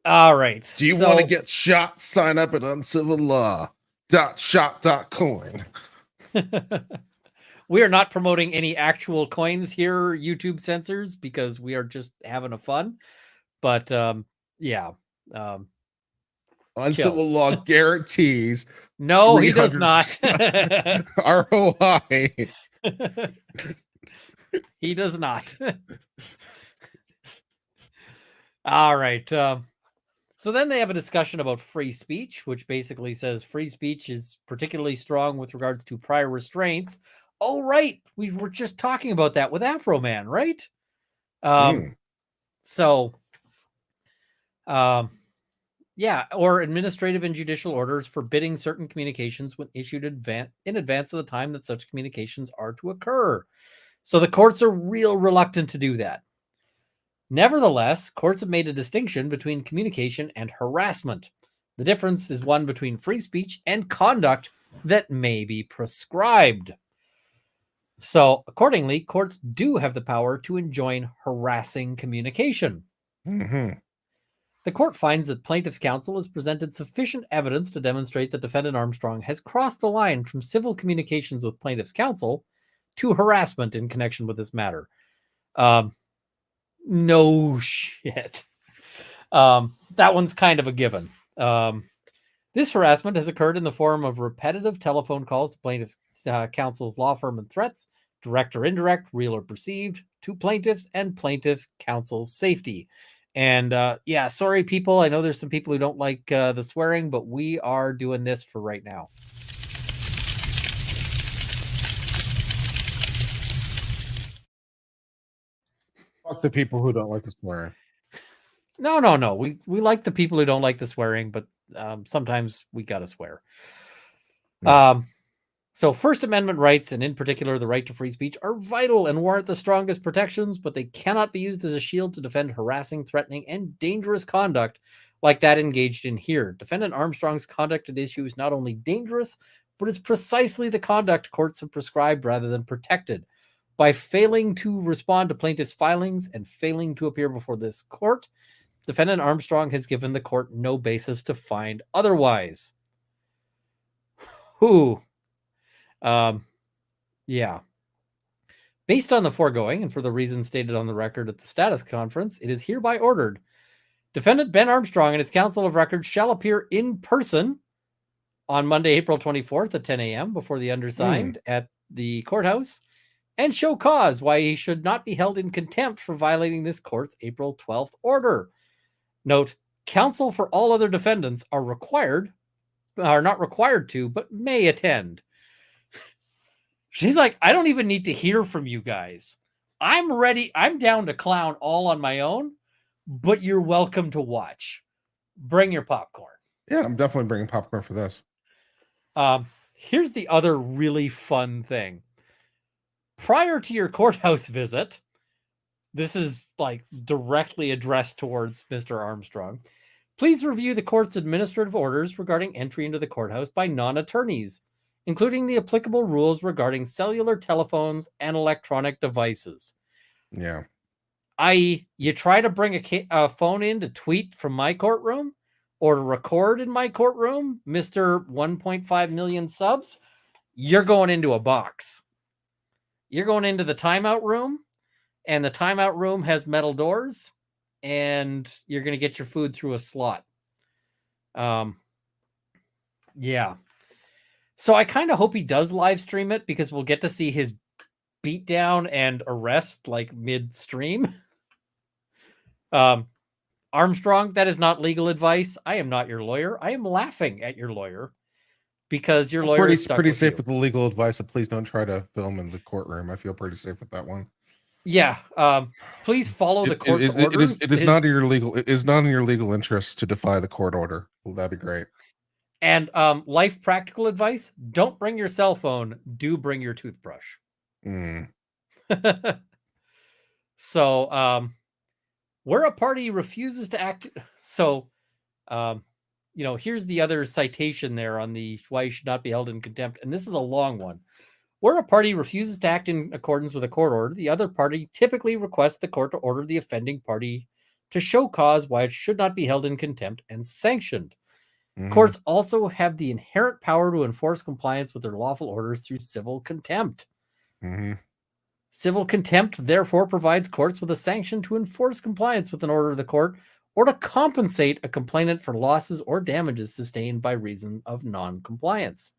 Speaker 2: All right.
Speaker 3: Do you want to get shot? Sign up at uncivillaw.shot.coin.
Speaker 2: We are not promoting any actual coins here, YouTube censors, because we are just having a fun. But yeah.
Speaker 3: Uncivil law guarantees.
Speaker 2: No, he does not.
Speaker 3: ROI.
Speaker 2: He does not. All right. So then they have a discussion about free speech, which basically says free speech is particularly strong with regards to prior restraints. Oh, right. We were just talking about that with Afroman, right? So, yeah, or administrative and judicial orders forbidding certain communications when issued in advance of the time that such communications are to occur. So the courts are real reluctant to do that. Nevertheless, courts have made a distinction between communication and harassment. The difference is one between free speech and conduct that may be prescribed. So, accordingly, courts do have the power to enjoin harassing communication.
Speaker 3: Mm-hmm.
Speaker 2: The court finds that plaintiff's counsel has presented sufficient evidence to demonstrate that defendant Armstrong has crossed the line from civil communications with plaintiff's counsel to harassment in connection with this matter. No shit. That one's kind of a given. This harassment has occurred in the form of repetitive telephone calls to plaintiff's counsel's law firm and threats, direct or indirect, real or perceived, to plaintiffs and plaintiff counsel's safety. And yeah, sorry, people. I know there's some people who don't like the swearing, but we are doing this for right now.
Speaker 3: Fuck the people who don't like the swearing.
Speaker 2: No. We like the people who don't like the swearing, but sometimes we gotta swear. Yeah. So First Amendment rights, and in particular the right to free speech, are vital and warrant the strongest protections, but they cannot be used as a shield to defend harassing, threatening, and dangerous conduct like that engaged in here. Defendant Armstrong's conduct at issue is not only dangerous, but is precisely the conduct courts have prescribed rather than protected. By failing to respond to plaintiff's filings and failing to appear before this court, defendant Armstrong has given the court no basis to find otherwise. Yeah. Based on the foregoing, and for the reasons stated on the record at the status conference, it is hereby ordered Defendant Ben Armstrong and his counsel of record shall appear in person on Monday, April 24th at 10 a.m. before the undersigned at the courthouse and show cause why he should not be held in contempt for violating this court's April 12th order. Note, counsel for all other defendants are not required to, but may attend. She's like, I don't even need to hear from you guys. I'm ready. I'm down to clown all on my own, but you're welcome to watch. Bring your popcorn.
Speaker 3: Yeah, I'm definitely bringing popcorn for this.
Speaker 2: Here's the other really fun thing. Prior to your courthouse visit, this is like directly addressed towards Mr. Armstrong. Please review the court's administrative orders regarding entry into the courthouse by non-attorneys, including the applicable rules regarding cellular telephones and electronic devices.
Speaker 3: Yeah.
Speaker 2: I.e., you try to bring a phone in to tweet from my courtroom or to record in my courtroom, Mr. 1.5 million subs, you're going into a box. You're going into the timeout room, and the timeout room has metal doors, and you're going to get your food through a slot. Yeah. So I kind of hope he does live stream it because we'll get to see his beatdown and arrest like midstream. Armstrong, that is not legal advice. I am not your lawyer. I am laughing at your lawyer because your lawyer is
Speaker 3: pretty safe with the legal advice. So please don't try to film in the courtroom. I feel pretty safe with that one.
Speaker 2: Yeah. Please follow the court's orders.
Speaker 3: It is not in your legal. It is not in your legal interest to defy the court order. Well, that'd be great.
Speaker 2: And life practical advice: don't bring your cell phone. Do bring your toothbrush. So, where a party refuses to act. So, here's the other citation there on the why you should not be held in contempt. And this is a long one. Where a party refuses to act in accordance with a court order, the other party typically requests the court to order the offending party to show cause why it should not be held in contempt and sanctioned. Courts also have the inherent power to enforce compliance with their lawful orders through civil contempt. Civil contempt, therefore, provides courts with a sanction to enforce compliance with an order of the court or to compensate a complainant for losses or damages sustained by reason of non-compliance.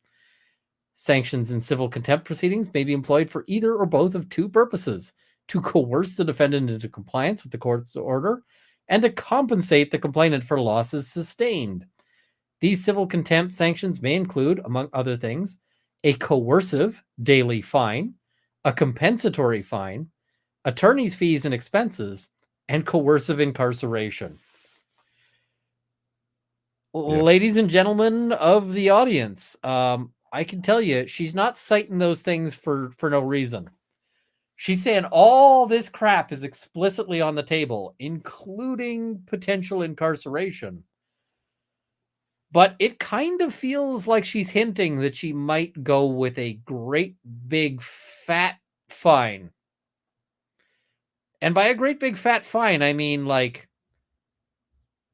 Speaker 2: Sanctions in civil contempt proceedings may be employed for either or both of two purposes: to coerce the defendant into compliance with the court's order and to compensate the complainant for losses sustained. These civil contempt sanctions may include, among other things, a coercive daily fine, a compensatory fine, attorney's fees and expenses, and coercive incarceration. Yeah. Ladies and gentlemen of the audience, I can tell you, she's not citing those things for no reason. She's saying all this crap is explicitly on the table, including potential incarceration. But it kind of feels like she's hinting that she might go with a great big fat fine. And by a great big fat fine, I mean like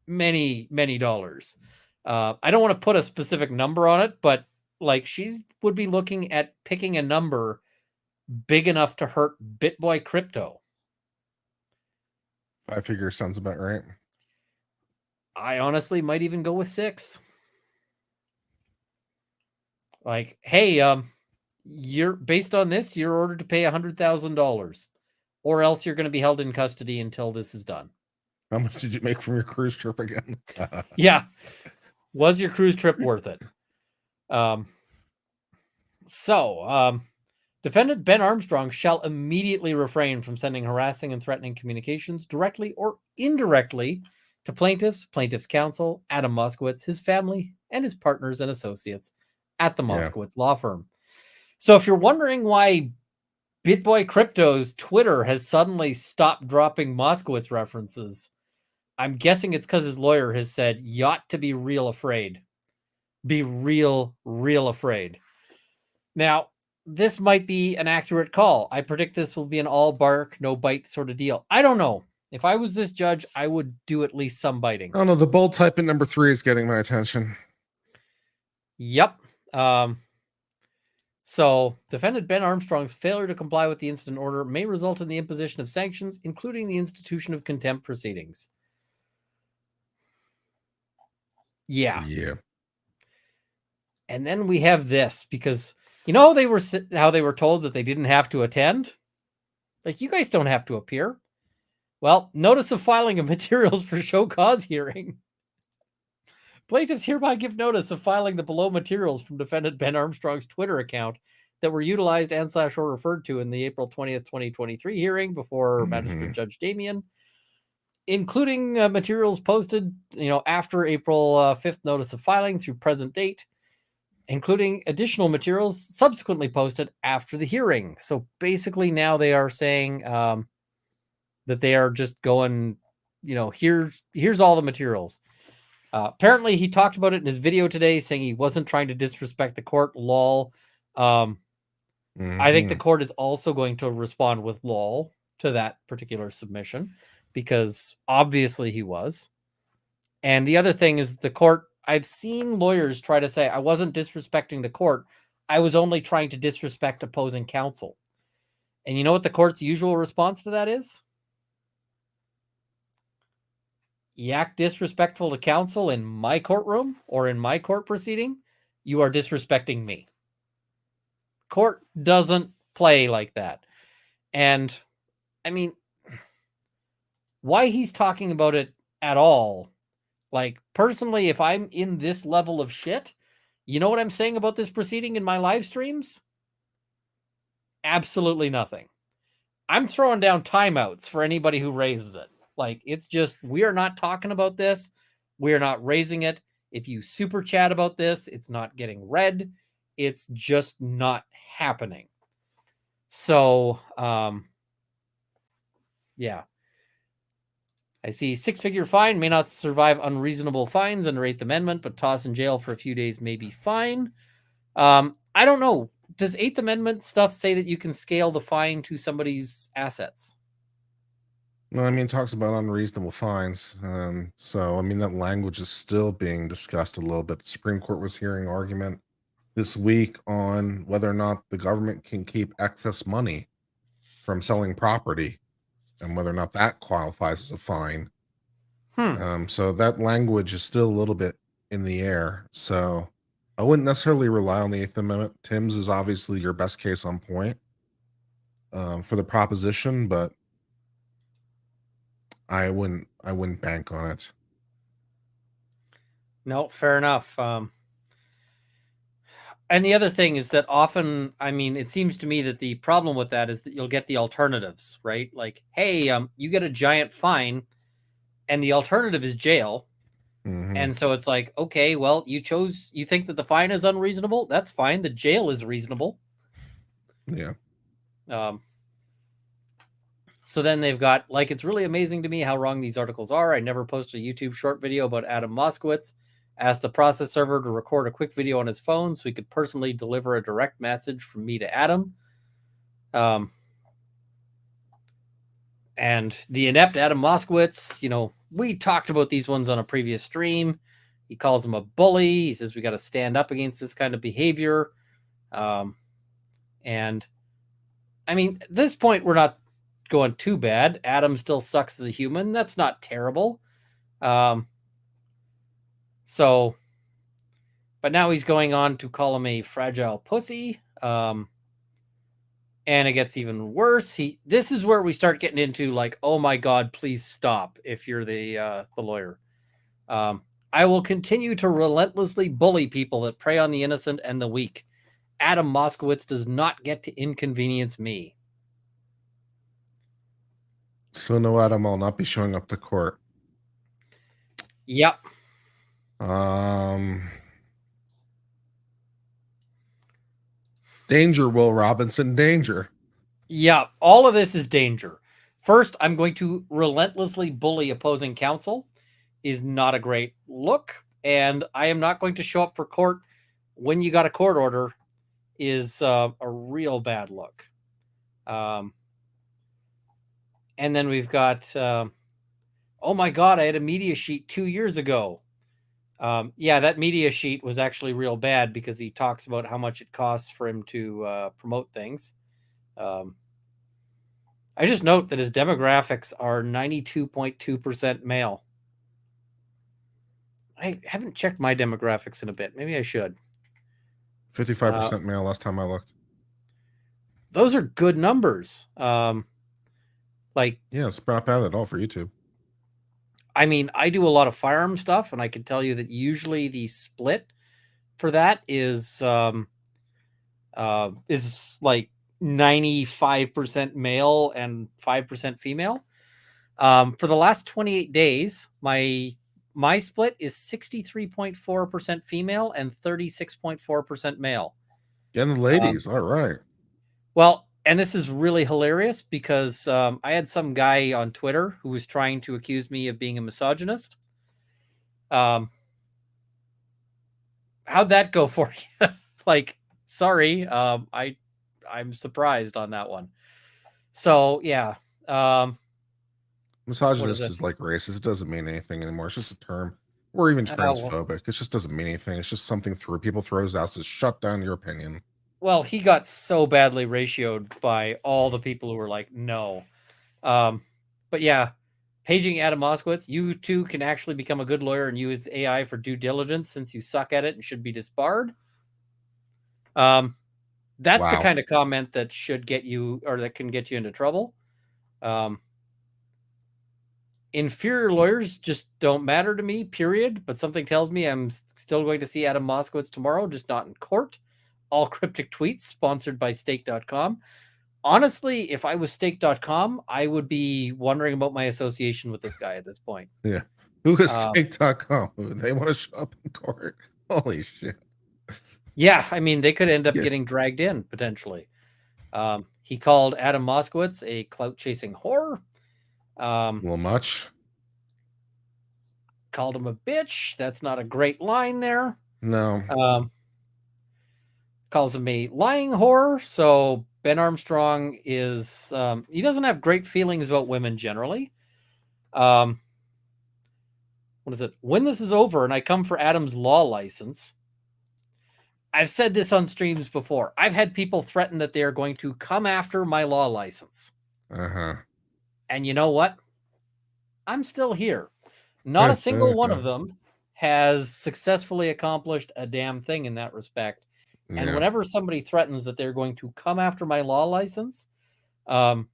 Speaker 2: many, many dollars. I don't want to put a specific number on it, but like she would be looking at picking a number big enough to hurt Bitboy Crypto.
Speaker 3: 5 figures sounds about right.
Speaker 2: I honestly might even go with 6. Like, hey, you're based on this, you're ordered to pay $100,000, or else you're going to be held in custody until this is done.
Speaker 3: How much did you make from your cruise trip again?
Speaker 2: Yeah. Was your cruise trip worth it? Defendant Ben Armstrong shall immediately refrain from sending harassing and threatening communications directly or indirectly to plaintiffs, plaintiffs' counsel, Adam Moskowitz, his family, and his partners and associates at the Moskowitz law firm. So if you're wondering why Bitboy Crypto's Twitter has suddenly stopped dropping Moskowitz references, I'm guessing it's because his lawyer has said, you ought to be real afraid. Be real, real afraid. Now, this might be an accurate call. I predict this will be an all bark, no bite sort of deal. I don't know. If I was this judge, I would do at least some biting.
Speaker 3: Oh no, the bold type in number 3 is getting my attention.
Speaker 2: Yep. So, defendant Ben Armstrong's failure to comply with the incident order may result in the imposition of sanctions, including the institution of contempt proceedings.
Speaker 1: Yeah.
Speaker 3: Yeah.
Speaker 1: And then we have this, because you know how they were told that they didn't have to attend? Like, you guys don't have to appear. Well, notice of filing of materials for show cause hearing. Plaintiffs hereby give notice of filing the below materials from defendant Ben Armstrong's Twitter account that were utilized and/or referred to in the April 20th, 2023 hearing before Magistrate Judge Damien, including materials posted, after April 5th notice of filing through present date, including additional materials subsequently posted after the hearing. So basically now they are saying that they are just going, here's all the materials. Apparently he talked about it in his video today, saying he wasn't trying to disrespect the court. Lol. I think the court is also going to respond with lol to that particular submission, because obviously he was. And the other thing is the court, I've seen lawyers try to say, I wasn't disrespecting the court. I was only trying to disrespect opposing counsel. And you know what the court's usual response to that is? You act disrespectful to counsel in my courtroom or in my court proceeding, you are disrespecting me. Court doesn't play like that. And I mean, why he's talking about it at all, like, personally, if I'm in this level of shit, you know what I'm saying about this proceeding in my live streams? Absolutely nothing. I'm throwing down timeouts for anybody who raises it. Like, it's just, we are not talking about this. We are not raising it. If you super chat about this, it's not getting read. It's just not happening. So, yeah. I see 6-figure fine, may not survive unreasonable fines under 8th Amendment, but toss in jail for a few days may be fine. I don't know. Does 8th Amendment stuff say that you can scale the fine to somebody's assets?
Speaker 3: No, I mean, it talks about unreasonable fines. So, I mean, that language is still being discussed a little bit. The Supreme Court was hearing argument this week on whether or not the government can keep excess money from selling property and whether or not that qualifies as a fine. So that language is still a little bit in the air. So I wouldn't necessarily rely on the 8th Amendment. Tim's is obviously your best case on point for the proposition, but I wouldn't bank on it.
Speaker 1: No, fair enough. And the other thing is that often, I mean, it seems to me that the problem with that is that you'll get the alternatives, right? Like, hey, you get a giant fine and the alternative is jail. And so it's like, okay, well, you think that the fine is unreasonable. That's fine. The jail is reasonable.
Speaker 3: Yeah.
Speaker 1: So then they've got, like, it's really amazing to me how wrong these articles are. I never posted a YouTube short video about Adam Moskowitz. Asked the process server to record a quick video on his phone so he could personally deliver a direct message from me to Adam. And the inept Adam Moskowitz, we talked about these ones on a previous stream. He calls him a bully. He says we got to stand up against this kind of behavior. And I mean, at this point, we're not going too bad. Adam still sucks as a human. That's not terrible. So, but now he's going on to call him a fragile pussy. And it gets even worse. This is where we start getting into, like, oh my God, please stop if you're the lawyer. I will continue to relentlessly bully people that prey on the innocent and the weak. Adam Moskowitz does not get to inconvenience me.
Speaker 3: So no, Adam, I'll not be showing up to court.
Speaker 1: Yep.
Speaker 3: Danger, Will Robinson, danger.
Speaker 1: Yeah, all of this is danger. First, I'm going to relentlessly bully opposing counsel. Is not a great look. And I am not going to show up for court when you got a court order is a real bad look. And then we've got, oh my God, I had a media sheet 2 years ago. Yeah, that media sheet was actually real bad because he talks about how much it costs for him to promote things. I just note that his demographics are 92.2% male.
Speaker 2: I haven't checked my demographics in a bit. Maybe I should.
Speaker 3: 55% male last time I looked.
Speaker 2: Those are good numbers. Like,
Speaker 3: yeah, it's not bad at all for YouTube.
Speaker 2: I mean, I do a lot of firearm stuff, and I can tell you that usually the split for that is like 95% male and 5% female. For the last 28 days, my split is 63.4% female and 36.4% male.
Speaker 3: Getting the ladies, all right.
Speaker 2: Well, and this is really hilarious because I had some guy on Twitter who was trying to accuse me of being a misogynist. How'd that go for you? Like, sorry, I'm surprised on that one. So yeah,
Speaker 3: misogynist is like racist. It doesn't mean anything anymore. It's just a term. Or even transphobic. It just doesn't mean anything. It's just something people throws out to shut down your opinion.
Speaker 2: Well, he got so badly ratioed by all the people who were like, no. But yeah, paging Adam Moskowitz, you too can actually become a good lawyer and use AI for due diligence since you suck at it and should be disbarred. That's the kind of comment that should get you, or that can get you into trouble. Inferior lawyers just don't matter to me, period. But something tells me I'm still going to see Adam Moskowitz tomorrow, just not in court. All cryptic tweets sponsored by stake.com. Honestly, if I was stake.com, I would be wondering about my association with this guy at this point.
Speaker 3: Yeah. Who is stake.com? They want to show up in court. Holy shit.
Speaker 2: Yeah, I mean, they could end up getting dragged in potentially. He called Adam Moskowitz a clout-chasing whore.
Speaker 3: A little much.
Speaker 2: Called him a bitch. That's not a great line there.
Speaker 3: No.
Speaker 2: Calls him a lying whore. So Ben Armstrong is, he doesn't have great feelings about women generally. What is it? When this is over and I come for Adam's law license, I've said this on streams before. I've had people threaten that they are going to come after my law license.
Speaker 3: Uh-huh.
Speaker 2: And you know what? I'm still here. Not a single one of them has successfully accomplished a damn thing in that respect. And whenever somebody threatens that they're going to come after my law license, that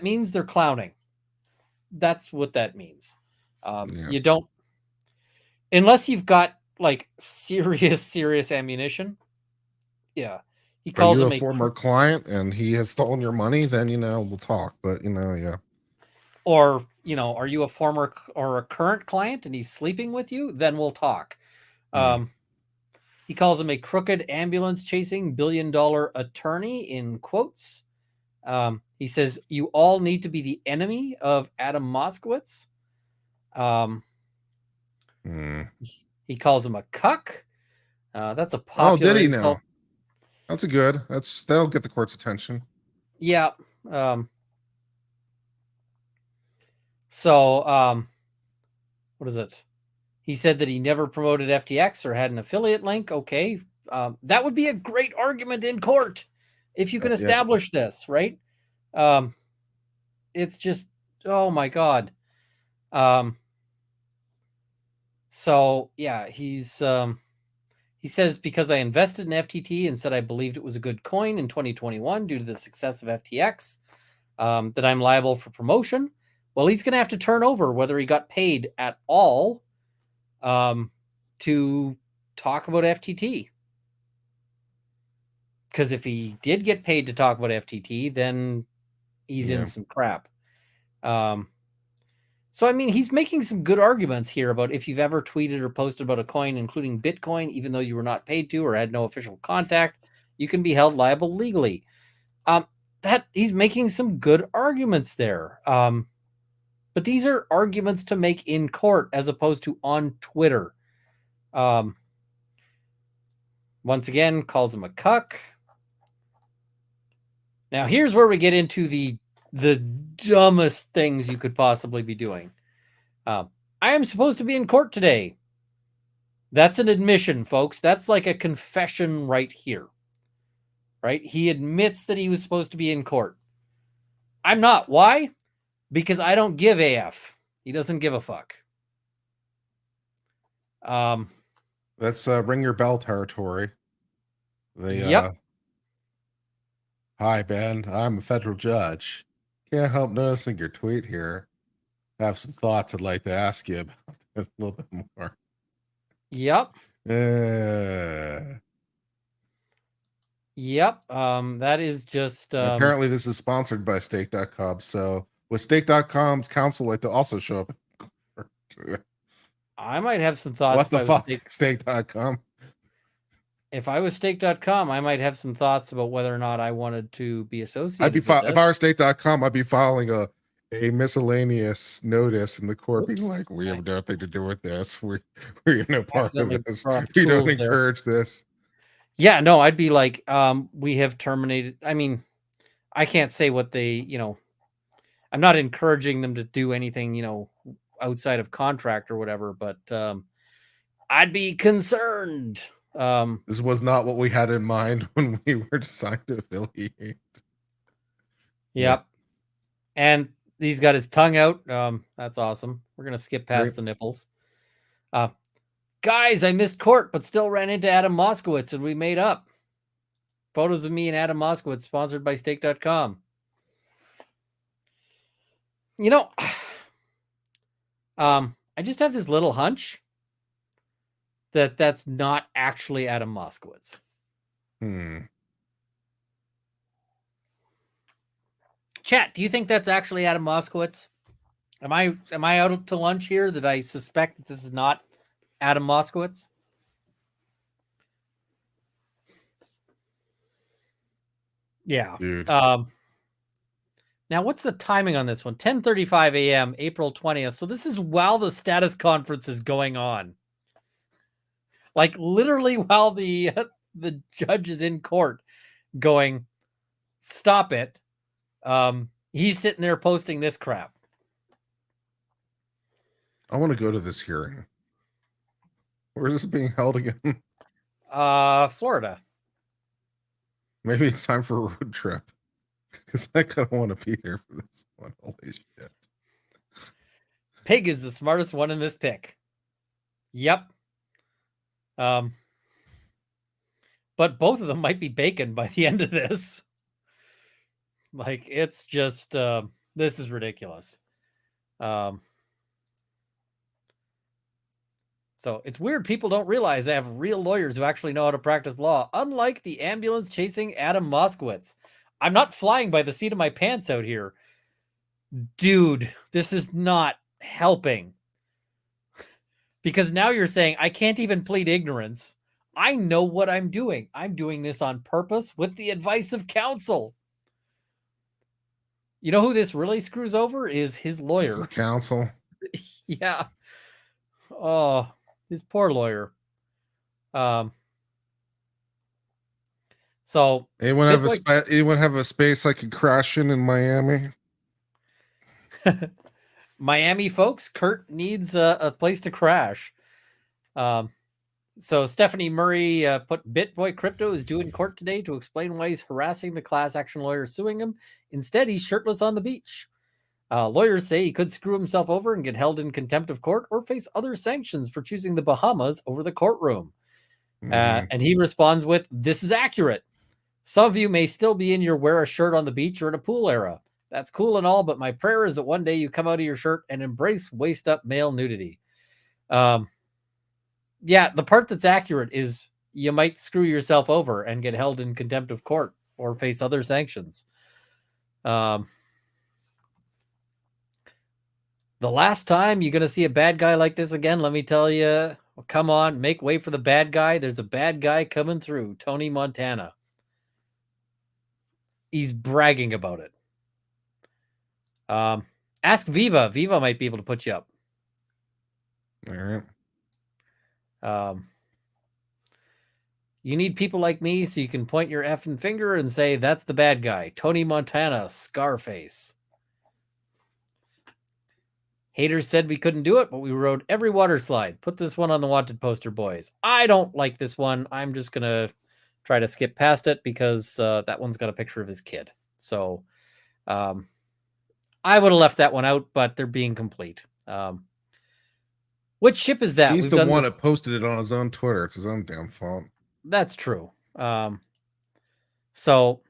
Speaker 2: means they're clowning. That's what that means. You don't, unless you've got like serious ammunition. Yeah.
Speaker 3: He calls him a former client and he has stolen your money, then, we'll talk. But, yeah.
Speaker 2: Or, are you a former or a current client and he's sleeping with you? Then we'll talk. He calls him a crooked ambulance chasing $1 billion attorney in quotes. He says, you all need to be the enemy of Adam Moskowitz. He calls him a cuck. That's a popular.
Speaker 3: Oh, did he now? That's a good. That'll get the court's attention.
Speaker 2: Yeah. So, what is it? He said that he never promoted FTX or had an affiliate link. Okay. That would be a great argument in court if you can establish this, right? It's just, oh my God. So yeah, he says, because I invested in FTT and said I believed it was a good coin in 2021 due to the success of FTX, that I'm liable for promotion. Well, he's going to have to turn over whether he got paid at all to talk about FTT. Because if he did get paid to talk about FTT, then he's in some crap. So, I mean, he's making some good arguments here about if you've ever tweeted or posted about a coin, including Bitcoin, even though you were not paid to or had no official contact, you can be held liable legally. That he's making some good arguments there. But these are arguments to make in court as opposed to on Twitter. Once again, calls him a cuck. Now, here's where we get into the dumbest things you could possibly be doing. I am supposed to be in court today. That's an admission, folks. That's like a confession right here. Right? He admits that he was supposed to be in court. I'm not. Why? Because I don't give AF. He doesn't give a fuck.
Speaker 3: That's ring your bell territory.
Speaker 2: Yep.
Speaker 3: Hi, Ben. I'm a federal judge. Can't help noticing your tweet here. I have some thoughts I'd like to ask you about it a little bit more.
Speaker 2: Yep.
Speaker 3: Uh,
Speaker 2: Yep. That is just
Speaker 3: apparently this is sponsored by stake.com. So with stake.com's counsel like to also show up.
Speaker 2: I might have some thoughts.
Speaker 3: What the fuck? Stake.com.
Speaker 2: If I was stake.com, I might have some thoughts about whether or not I wanted to be associated with
Speaker 3: if I were stake.com, I'd be filing a miscellaneous notice in the court being like, we have nothing to do with this. We're no part of this. We don't encourage this.
Speaker 2: Yeah, no, I'd be like, we have terminated. I mean, I can't say what they, I'm not encouraging them to do anything, outside of contract or whatever, but I'd be concerned.
Speaker 3: This was not what we had in mind when we were deciding to affiliate.
Speaker 2: Yep. And he's got his tongue out. That's awesome. We're going to skip past the nipples. Guys, I missed court, but still ran into Adam Moskowitz and we made up. Photos of me and Adam Moskowitz, sponsored by stake.com. I just have this little hunch that that's not actually Adam Moskowitz. Chat, do you think that's actually Adam Moskowitz? Am I out to lunch here that I suspect that this is not Adam Moskowitz? Yeah.
Speaker 3: Dude.
Speaker 2: Now, what's the timing on this one? 10:35 a.m., April 20th. So this is while the status conference is going on. Like literally while the judge is in court going, stop it. He's sitting there posting this crap.
Speaker 3: I want to go to this hearing. Where is this being held again?
Speaker 2: Florida.
Speaker 3: Maybe it's time for a road trip. Because I kind of want to be here for this one. Holy shit.
Speaker 2: Pig is the smartest one in this pick. Yep. But both of them might be bacon by the end of this. Like, it's just, this is ridiculous. So it's weird. People don't realize they have real lawyers who actually know how to practice law, unlike the ambulance chasing Adam Moskowitz. I'm not flying by the seat of my pants out here. Dude, this is not helping. Because now you're saying, I can't even plead ignorance. I know what I'm doing. I'm doing this on purpose with the advice of counsel. You know who this really screws over is his lawyer.
Speaker 3: This is counsel.
Speaker 2: Yeah. Oh, his poor lawyer. So
Speaker 3: anyone have a space I could crash in Miami?
Speaker 2: Miami folks, Kurt needs a place to crash. So Stephanie Murray put Bitboy Crypto is due in court today to explain why he's harassing the class action lawyer suing him. Instead, he's shirtless on the beach. Lawyers say he could screw himself over and get held in contempt of court or face other sanctions for choosing the Bahamas over the courtroom. And he responds with, this is accurate. Some of you may still be in your wear a shirt on the beach or in a pool era. That's cool and all, but my prayer is that one day you come out of your shirt and embrace waist up male nudity. Yeah, the part that's accurate is you might screw yourself over and get held in contempt of court or face other sanctions. The last time you're going to see a bad guy like this again, let me tell you, well, come on, make way for the bad guy. There's a bad guy coming through, Tony Montana. He's bragging about it. Ask Viva. Viva might be able to put you up.
Speaker 3: All right.
Speaker 2: You need people like me so you can point your effing finger and say, that's the bad guy. Tony Montana, Scarface. Haters said we couldn't do it, but we rode every water slide. Put this one on the wanted poster, boys. I don't like this one. I'm just going to try to skip past it because that one's got a picture of his kid. So I would have left that one out, but they're being complete. Which ship is that?
Speaker 3: He's
Speaker 2: We've
Speaker 3: the
Speaker 2: done
Speaker 3: one
Speaker 2: this.
Speaker 3: that posted it on his own Twitter. It's his own damn fault.
Speaker 2: That's true. So,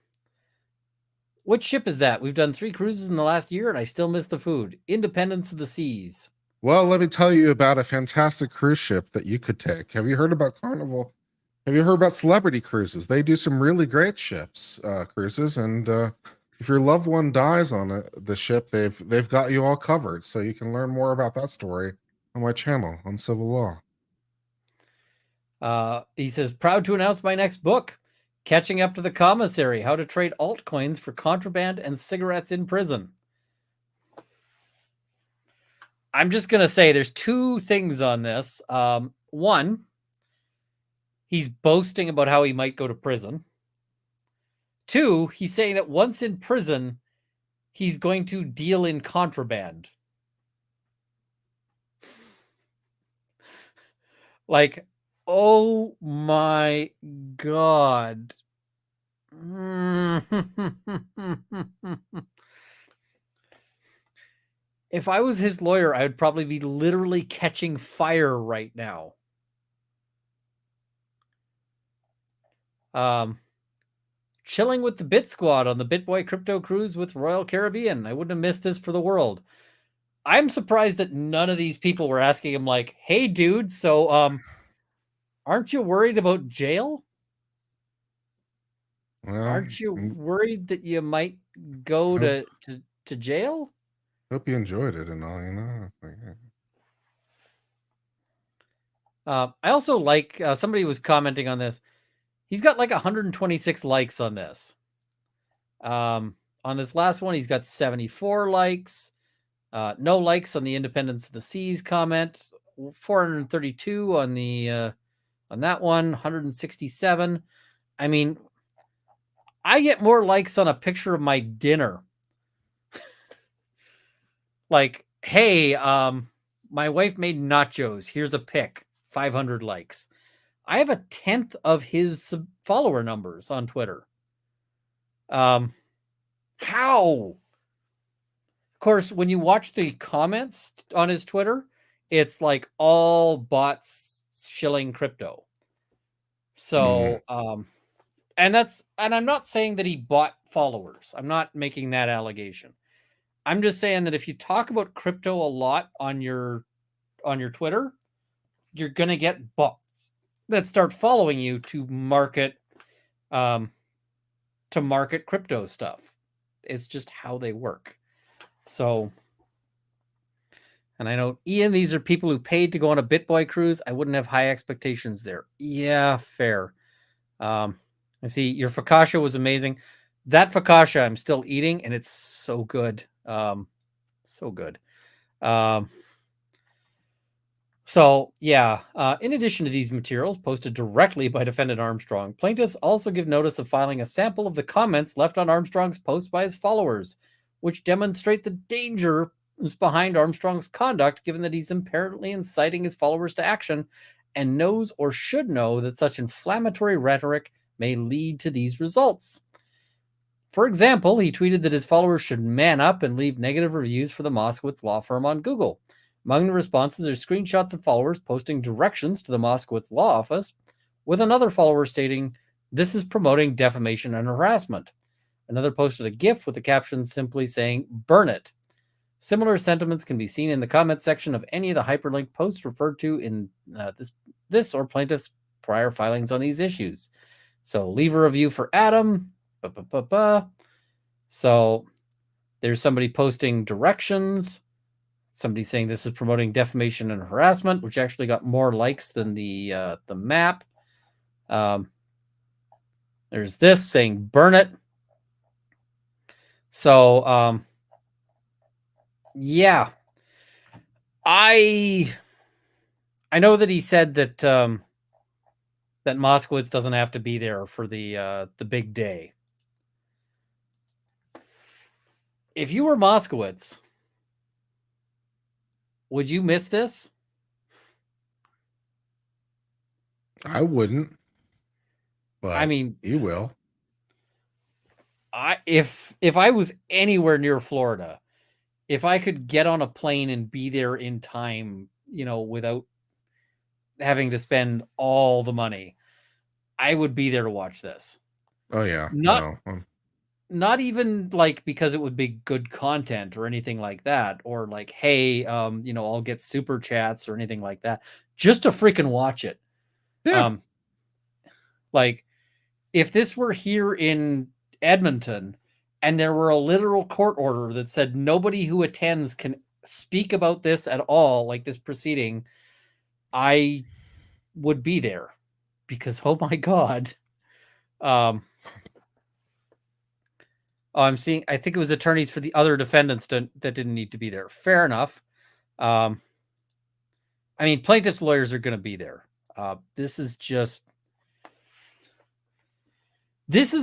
Speaker 2: which ship is that? We've done 3 cruises in the last year, and I still miss the food. Independence of the Seas.
Speaker 3: Well, let me tell you about a fantastic cruise ship that you could take. Have you heard about Carnival? Have you heard about Celebrity Cruises? They do some really great ships, cruises, and if your loved one dies on the ship, they've got you all covered. So you can learn more about that story on my channel on civil law.
Speaker 2: He says, proud to announce my next book, Catching Up to the Commissary, How to Trade Altcoins for Contraband and Cigarettes in Prison. I'm just going to say there's 2 things on this. One, he's boasting about how he might go to prison. 2, he's saying that once in prison, he's going to deal in contraband. Like, oh my God. If I was his lawyer, I would probably be literally catching fire right now. Chilling with the Bit Squad on the Bitboy Crypto cruise with Royal Caribbean. I wouldn't have missed this for the world. I'm surprised that none of these people were asking him like, hey, dude, so aren't you worried about jail?
Speaker 3: Well,
Speaker 2: aren't you worried that you might go to jail?
Speaker 3: Hope you enjoyed it and all, you know.
Speaker 2: I also like somebody was commenting on this. He's got like 126 likes on this. On this last one, he's got 74 likes. No likes on the Independence of the Seas comment. 432 on the on that one. 167. I mean, I get more likes on a picture of my dinner. Like, hey, my wife made nachos. Here's a pic. 500 likes. I have a 10th of his follower numbers on Twitter. How? Of course, when you watch the comments on his Twitter, it's like all bots shilling crypto. So, and I'm not saying that he bought followers. I'm not making that allegation. I'm just saying that if you talk about crypto a lot on your Twitter, you're going to get bots that start following you to market crypto stuff. It's just how they work. So, and I know, Ian, these are people who paid to go on a Bitboy cruise. I wouldn't have high expectations there. Yeah, fair. I see your focaccia was amazing. That focaccia I'm still eating, and it's so good. So good. So, yeah, in addition to these materials posted directly by defendant Armstrong, plaintiffs also give notice of filing a sample of the comments left on Armstrong's post by his followers, which demonstrate the dangers behind Armstrong's conduct, given that he's apparently inciting his followers to action and knows or should know that such inflammatory rhetoric may lead to these results. For example, he tweeted that his followers should man up and leave negative reviews for the Moskowitz law firm on Google. Among the responses are screenshots of followers posting directions to the Moskowitz law office, with another follower stating, "This is promoting defamation and harassment." Another posted a GIF with the caption simply saying, "Burn it." Similar sentiments can be seen in the comment section of any of the hyperlinked posts referred to in this or plaintiff's prior filings on these issues. So leave a review for Adam. So there's somebody posting directions. Somebody saying this is promoting defamation and harassment, which actually got more likes than the map. There's this saying burn it. So yeah, I know that he said that that Moskowitz doesn't have to be there for the big day. If you were Moskowitz, would you miss this?
Speaker 3: I wouldn't. But
Speaker 2: I mean,
Speaker 3: you will.
Speaker 2: If I was anywhere near Florida, if I could get on a plane and be there in time, without having to spend all the money, I would be there to watch this.
Speaker 3: Oh yeah.
Speaker 2: Not even like because it would be good content or anything like that, or like, hey, I'll get super chats or anything like that, just to freaking watch it.
Speaker 3: Yeah.
Speaker 2: Like if this were here in Edmonton and there were a literal court order that said nobody who attends can speak about this at all, like this proceeding, I would be there because, oh my God. I think it was attorneys for the other defendants that didn't need to be there. Fair enough. I mean, plaintiffs' lawyers are going to be there. This is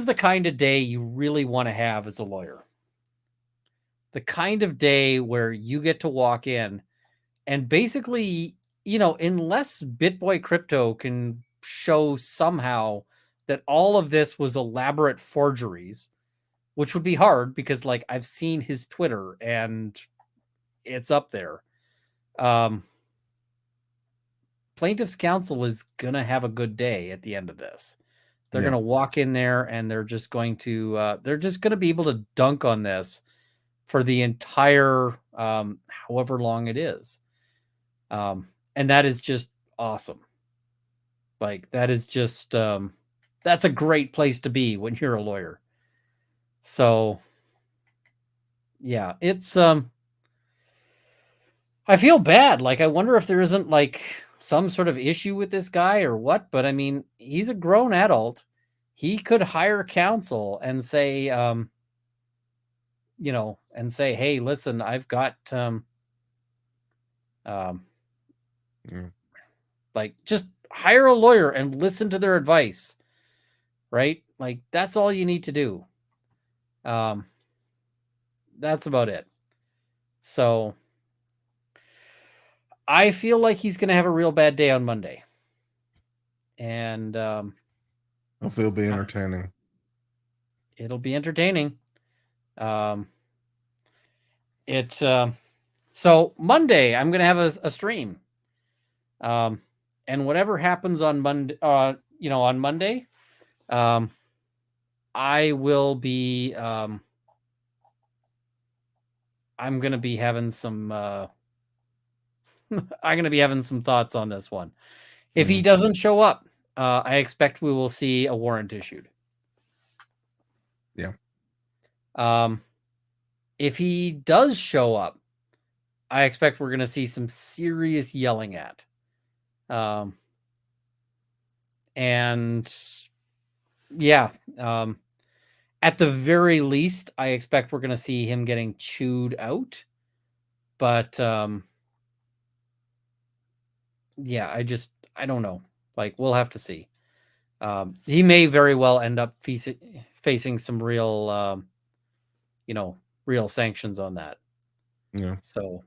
Speaker 2: the kind of day you really want to have as a lawyer. The kind of day where you get to walk in and basically, unless Bitboy Crypto can show somehow that all of this was elaborate forgeries, which would be hard because, like, I've seen his Twitter and it's up there. Plaintiff's counsel is going to have a good day at the end of this. They're going to walk in there and they're just going to be able to dunk on this for the entire, however long it is. And that is just awesome. Like, that is just, that's a great place to be when you're a lawyer. So yeah, it's, I feel bad. Like, I wonder if there isn't like some sort of issue with this guy or what, but I mean, he's a grown adult. He could hire counsel and say, hey, listen, I've got, like, just hire a lawyer and listen to their advice, right? Like, that's all you need to do. That's about it. So I feel like he's going to have a real bad day on Monday. And
Speaker 3: hopefully it'll be entertaining.
Speaker 2: It'll be entertaining. So Monday I'm going to have a stream. And whatever happens on Monday, on Monday, I will be, I'm going to be having some, I'm going to be having some thoughts on this one. If he doesn't show up, I expect we will see a warrant issued.
Speaker 3: Yeah.
Speaker 2: If he does show up, I expect we're going to see some serious yelling at. And yeah, at the very least, I expect we're going to see him getting chewed out. But yeah, I don't know. Like, we'll have to see. He may very well end up facing some real, real sanctions on that.
Speaker 3: Yeah.
Speaker 2: So,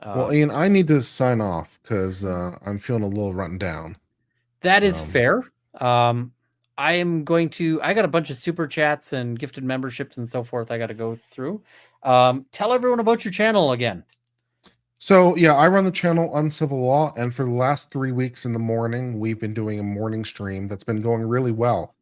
Speaker 3: well, Ian, I need to sign off because I'm feeling a little run down.
Speaker 2: That is fair. I got a bunch of super chats and gifted memberships and so forth I got to go through. Tell everyone about your channel again.
Speaker 3: So yeah, I run the channel Uncivil Law, and for the last 3 weeks in the morning, we've been doing a morning stream that's been going really well.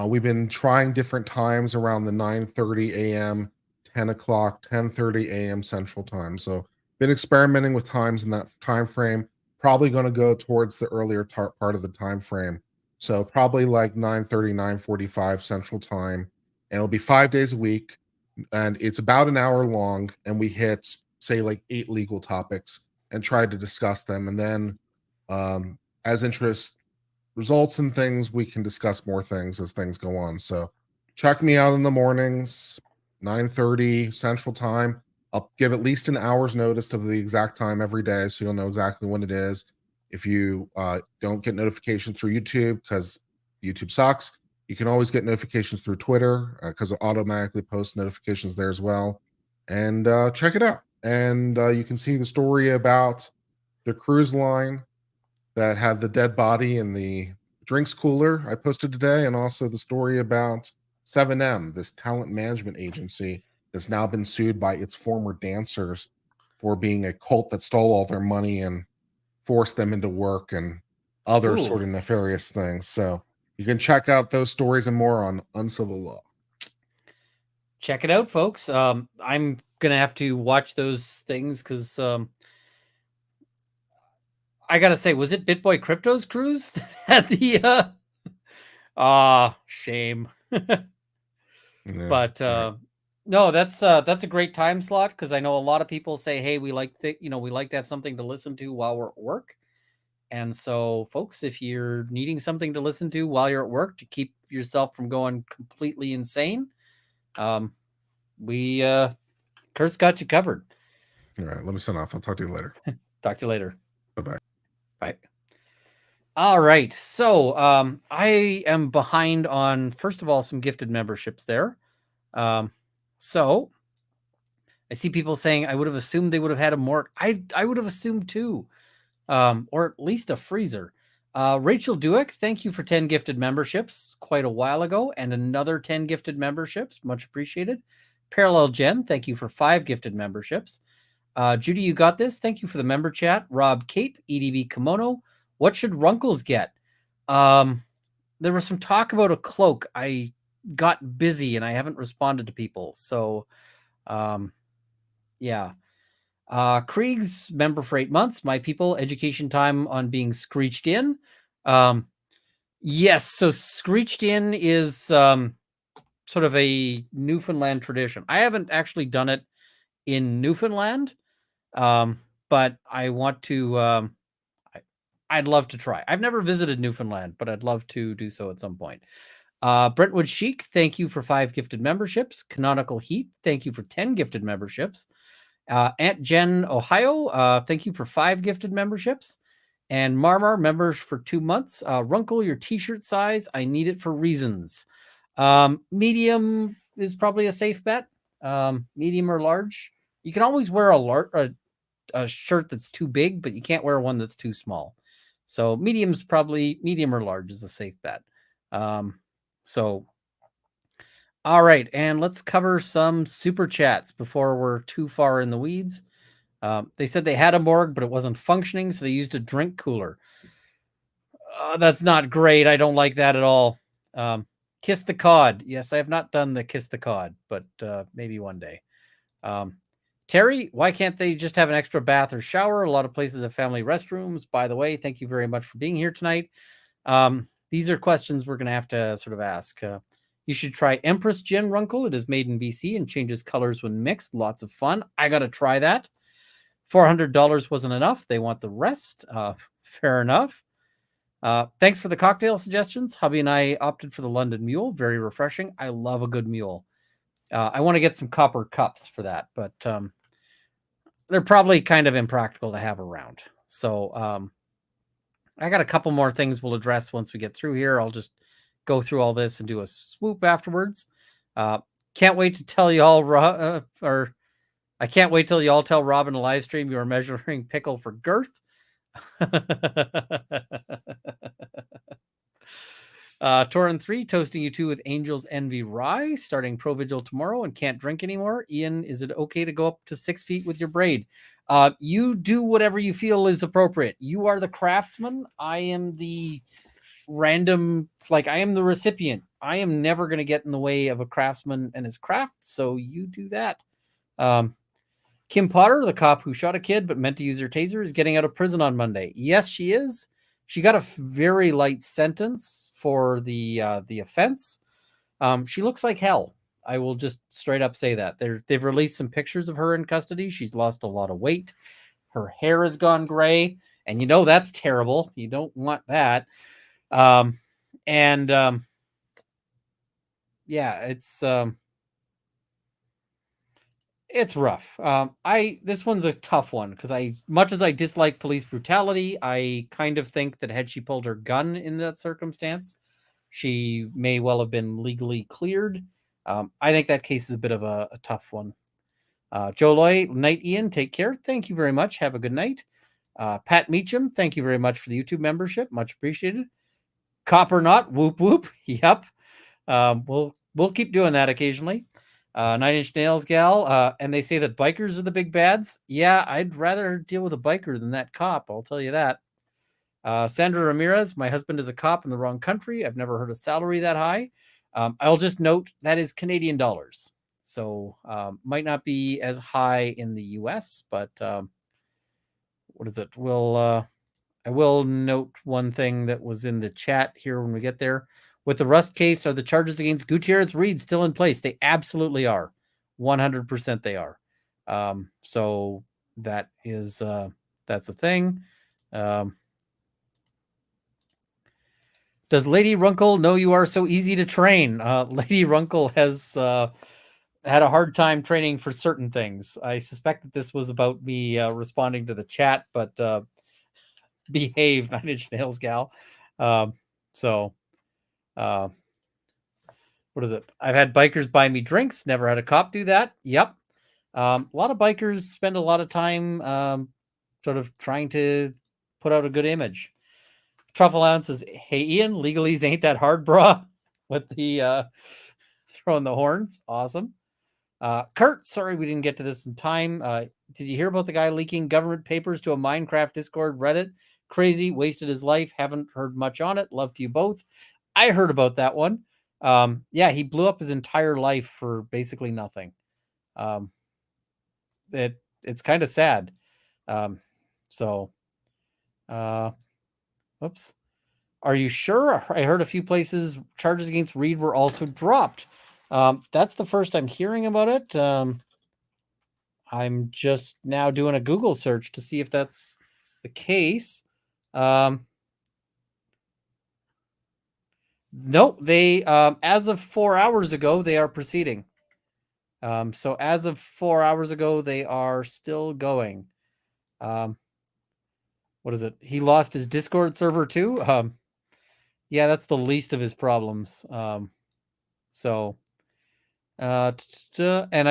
Speaker 3: We've been trying different times around the 9:30 a.m., 10 o'clock, 10:30 a.m. Central Time. So been experimenting with times in that time frame. Probably going to go towards the earlier part of the time frame. So probably like 9:30, 9:45 Central Time, and it'll be 5 days a week, and it's about an hour long, and we hit, say, like 8 legal topics and try to discuss them, and then as interest results in things, we can discuss more things as things go on. So check me out in the mornings, 9:30 Central Time. I'll give at least an hour's notice of the exact time every day, so you'll know exactly when it is. If you don't get notifications through YouTube because YouTube sucks, you can always get notifications through Twitter because it automatically posts notifications there as well. And check it out. And you can see the story about the cruise line that had the dead body in the drinks cooler I posted today, and also the story about 7M, this talent management agency that's now been sued by its former dancers for being a cult that stole all their money and force them into work and other
Speaker 2: Ooh.
Speaker 3: sort of nefarious things. So you can check out those stories and more on Uncivil Law.
Speaker 2: Check it out, folks. I'm gonna have to watch those things because I gotta say, was it Bitboy Crypto's cruise that had the shame.
Speaker 3: Yeah,
Speaker 2: But
Speaker 3: right.
Speaker 2: no, that's a great time slot because I know a lot of people say, hey, we like we like to have something to listen to while we're at work. And so, folks, if you're needing something to listen to while you're at work to keep yourself from going completely insane, we Kurt's got you covered.
Speaker 3: All right, let me sign off. I'll talk to you later.
Speaker 2: Talk to you later.
Speaker 3: Bye-bye.
Speaker 2: Bye. All right. So I am behind on, first of all, some gifted memberships there. So I see people saying I would have assumed they would have had a more. I would have assumed too, or at least a freezer. Rachel Duick, thank you for 10 gifted memberships quite a while ago, and another 10 gifted memberships. Much appreciated. Parallel Jen, thank you for 5 gifted memberships. Judy, you got this. Thank you for the member chat. Rob Cape, EDB Kimono. What should Runkles get? There was some talk about a cloak. I got busy and I haven't responded to people. So, yeah. Krieg's member for 8 months. My people, education time on being screeched in. Yes. So screeched in is sort of a Newfoundland tradition. I haven't actually done it in Newfoundland, but I want to. I'd love to try. I've never visited Newfoundland, but I'd love to do so at some point. Brentwood Chic, thank you for 5 gifted memberships. Canonical Heat, thank you for 10 gifted memberships. Aunt Jen, Ohio, thank you for 5 gifted memberships. And Marmar, members for 2 months. Runkle, your t-shirt size, I need it for reasons. Medium is probably a safe bet. Medium or large. You can always wear a shirt that's too big, but you can't wear one that's too small. So medium's probably medium or large is a safe bet. So, all right. And let's cover some super chats before we're too far in the weeds. They said they had a morgue, but it wasn't functioning. So they used a drink cooler. That's not great. I don't like that at all. Kiss the cod. Yes, I have not done the kiss the cod, but maybe one day. Terry, why can't they just have an extra bath or shower? A lot of places have family restrooms. By the way, thank you very much for being here tonight. These are questions we're going to have to sort of ask. You should try Empress Gin Runkle. It is made in BC and changes colors when mixed. Lots of fun. I got to try that. $400 wasn't enough. They want the rest. Fair enough. Thanks for the cocktail suggestions. Hubby and I opted for the London Mule. Very refreshing. I love a good mule. I want to get some copper cups for that, but they're probably kind of impractical to have around. So I got a couple more things we'll address once we get through here. I'll just go through all this and do a swoop afterwards. Can't wait to tell you all, or I can't wait till you all tell Rob in a live stream you are measuring pickle for girth. Torin 3, toasting you 2 with Angel's Envy Rye, starting Pro Vigil tomorrow and can't drink anymore. Ian, is it okay to go up to 6 feet with your braid? You do whatever you feel is appropriate. You are the craftsman. I am the random, like I am the recipient. I am never going to get in the way of a craftsman and his craft, so you do that. Kim Potter, the cop who shot a kid but meant to use her taser, is getting out of prison on Monday. Yes, she is. She got a very light sentence for the offense. She looks like hell. I will just straight up say that. They've released some pictures of her in custody. She's lost a lot of weight. Her hair has gone gray, and you know that's terrible. You don't want that. Yeah, it's rough. This one's a tough one because much as I dislike police brutality, I kind of think that had she pulled her gun in that circumstance, she may well have been legally cleared. I think that case is a bit of a tough one. Joe Loy, Night Ian, take care. Thank you very much. Have a good night. Pat Meacham, thank you very much for the YouTube membership. Much appreciated. Copper Knot, whoop whoop. Yep. We'll keep doing that occasionally. Nine Inch Nails gal, and they say that bikers are the big bads. Yeah, I'd rather deal with a biker than that cop. I'll tell you that. Sandra Ramirez, my husband is a cop in the wrong country. I've never heard a salary that high. I'll just note that is Canadian dollars. So might not be as high in the US, but what is it? I will note one thing that was in the chat here when we get there. With the Rust case, are the charges against Gutierrez Reed still in place? They absolutely are. 100% they are. So that is that's a thing. Does Lady Runkle know you are so easy to train? Lady Runkle has had a hard time training for certain things. I suspect that this was about me responding to the chat, but behave, 9 Inch Nails gal. So, what is it? I've had bikers buy me drinks. Never had a cop do that. Yep. A lot of bikers spend a lot of time sort of trying to put out a good image. Truffle Ounce says, hey, Ian, legalese ain't that hard, brah. With the throwing the horns. Awesome. Kurt, sorry we didn't get to this in time. Did you hear about the guy leaking government papers to a Minecraft Discord Reddit? Crazy, wasted his life. Haven't heard much on it. Love to you both. I heard about that one. Yeah, he blew up his entire life for basically nothing. It's kind of sad. Oops. Are you sure? I heard a few places charges against Reed were also dropped. That's the first I'm hearing about it. I'm just now doing a Google search to see if that's the case. Nope. They, as of 4 hours ago, they are proceeding. So as of 4 hours ago, they are still going. What is it? He lost his Discord server too. Yeah, that's the least of his problems. And I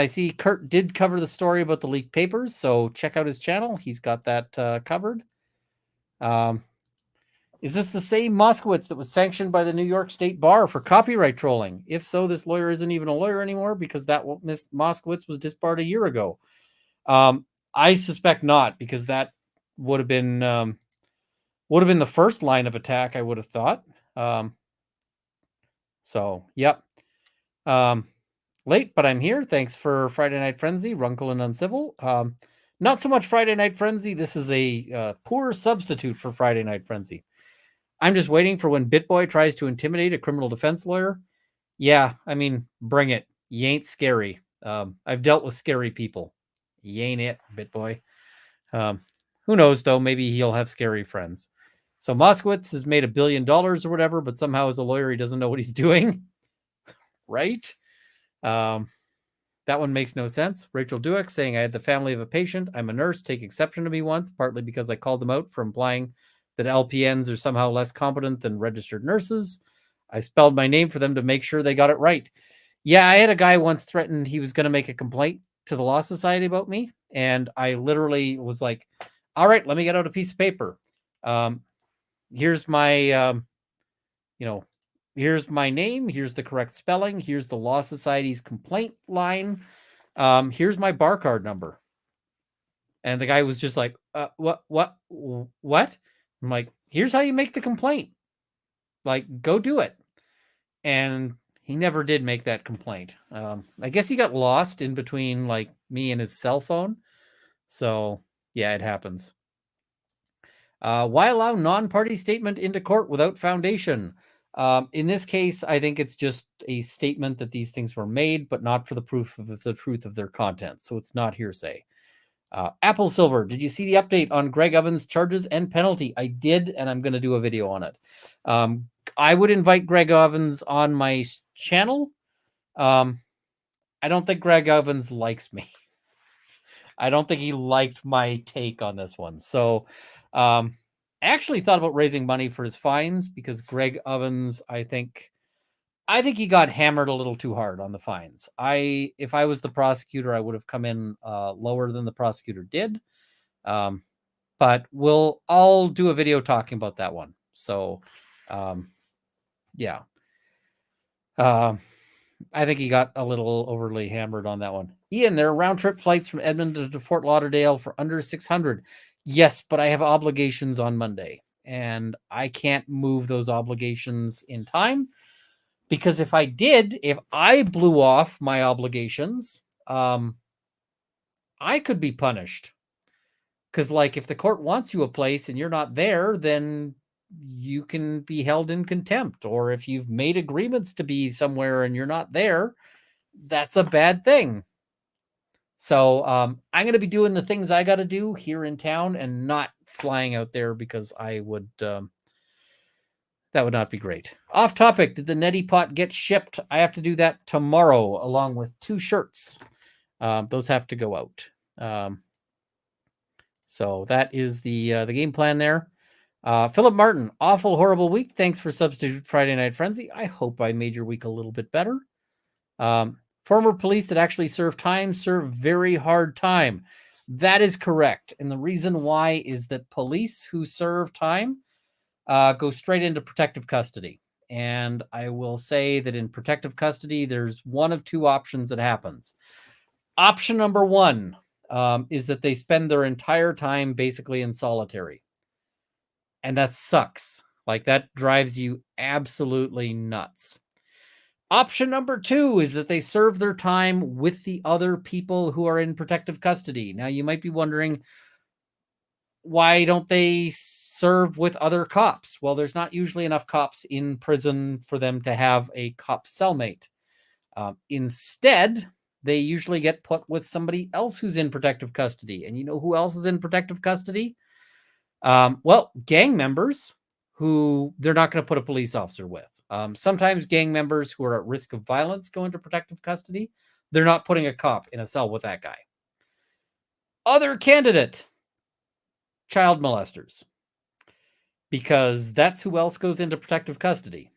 Speaker 2: see Kurt did cover the story about the leaked papers, so check out his channel. He's got that covered. Is this the same Moskowitz that was sanctioned by the New York State Bar for copyright trolling? If so, this lawyer isn't even a lawyer anymore because that Miss Moskowitz was disbarred a year ago. I suspect not, because that would have been the first line of attack, I would have thought. So, yep. Late, but I'm here. Thanks for Friday Night Frenzy, Runkle and Uncivil. Not so much Friday Night Frenzy. This is a poor substitute for Friday Night Frenzy. I'm just waiting for when Bitboy tries to intimidate a criminal defense lawyer. Yeah, I mean, bring it. You ain't scary. I've dealt with scary people. You ain't it, Bitboy. Who knows, though? Maybe he'll have scary friends. So Moskowitz has made $1 billion or whatever, but somehow as a lawyer, he doesn't know what he's doing. Right? That one makes no sense. Rachel Dueck saying, I had the family of a patient. I'm a nurse. Take exception to me once, partly because I called them out for implying that LPNs are somehow less competent than registered nurses. I spelled my name for them to make sure they got it right. Yeah, I had a guy once threatened he was going to make a complaint to the Law Society about me. And I literally was like, all right, let me get out a piece of paper. Here's my, here's my name. Here's the correct spelling. Here's the Law Society's complaint line. Here's my bar card number. And the guy was just like, what? I'm like, here's how you make the complaint. Like, go do it. And he never did make that complaint. I guess he got lost in between like me and his cell phone. So yeah, it happens. Why allow non-party statement into court without foundation? In this case, I think it's just a statement that these things were made, but not for the proof of the truth of their content. So it's not hearsay. Apple Silver, did you see the update on Greg Ovens' charges and penalty? I did, and I'm going to do a video on it. I would invite Greg Ovens on my channel. I don't think Greg Ovens likes me. I don't think he liked my take on this one. So I actually thought about raising money for his fines because Greg Ovens, I think he got hammered a little too hard on the fines. If I was the prosecutor, I would have come in lower than the prosecutor did. But I'll do a video talking about that one. So, yeah. I think he got a little overly hammered on that one. Ian, there are round trip flights from Edmonton to Fort Lauderdale for under 600. Yes, but I have obligations on Monday, and I can't move those obligations in time, because if I blew off my obligations, I could be punished. Because, like, if the court wants you a place and you're not there, then you can be held in contempt. Or if you've made agreements to be somewhere and you're not there, that's a bad thing. So I'm going to be doing the things I got to do here in town and not flying out there, because I would that would not be great. Off topic, did the neti pot get shipped? I have to do that tomorrow along with 2 shirts. Those have to go out. So that is the game plan there. Philip Martin, awful, horrible week. Thanks for Substitute Friday Night Frenzy. I hope I made your week a little bit better. Former police that actually serve time serve very hard time. That is correct. And the reason why is that police who serve time go straight into protective custody. And I will say that in protective custody, there's one of 2 options that happens. Option number 1 is that they spend their entire time basically in solitary. And that sucks. Like, that drives you absolutely nuts. Option number 2 is that they serve their time with the other people who are in protective custody. Now, you might be wondering, why don't they serve with other cops? Well, there's not usually enough cops in prison for them to have a cop cellmate. Instead, they usually get put with somebody else who's in protective custody. And you know who else is in protective custody? Well, gang members who they're not going to put a police officer with. Sometimes gang members who are at risk of violence go into protective custody. They're not putting a cop in a cell with that guy. Other candidate, child molesters, because that's who else goes into protective custody.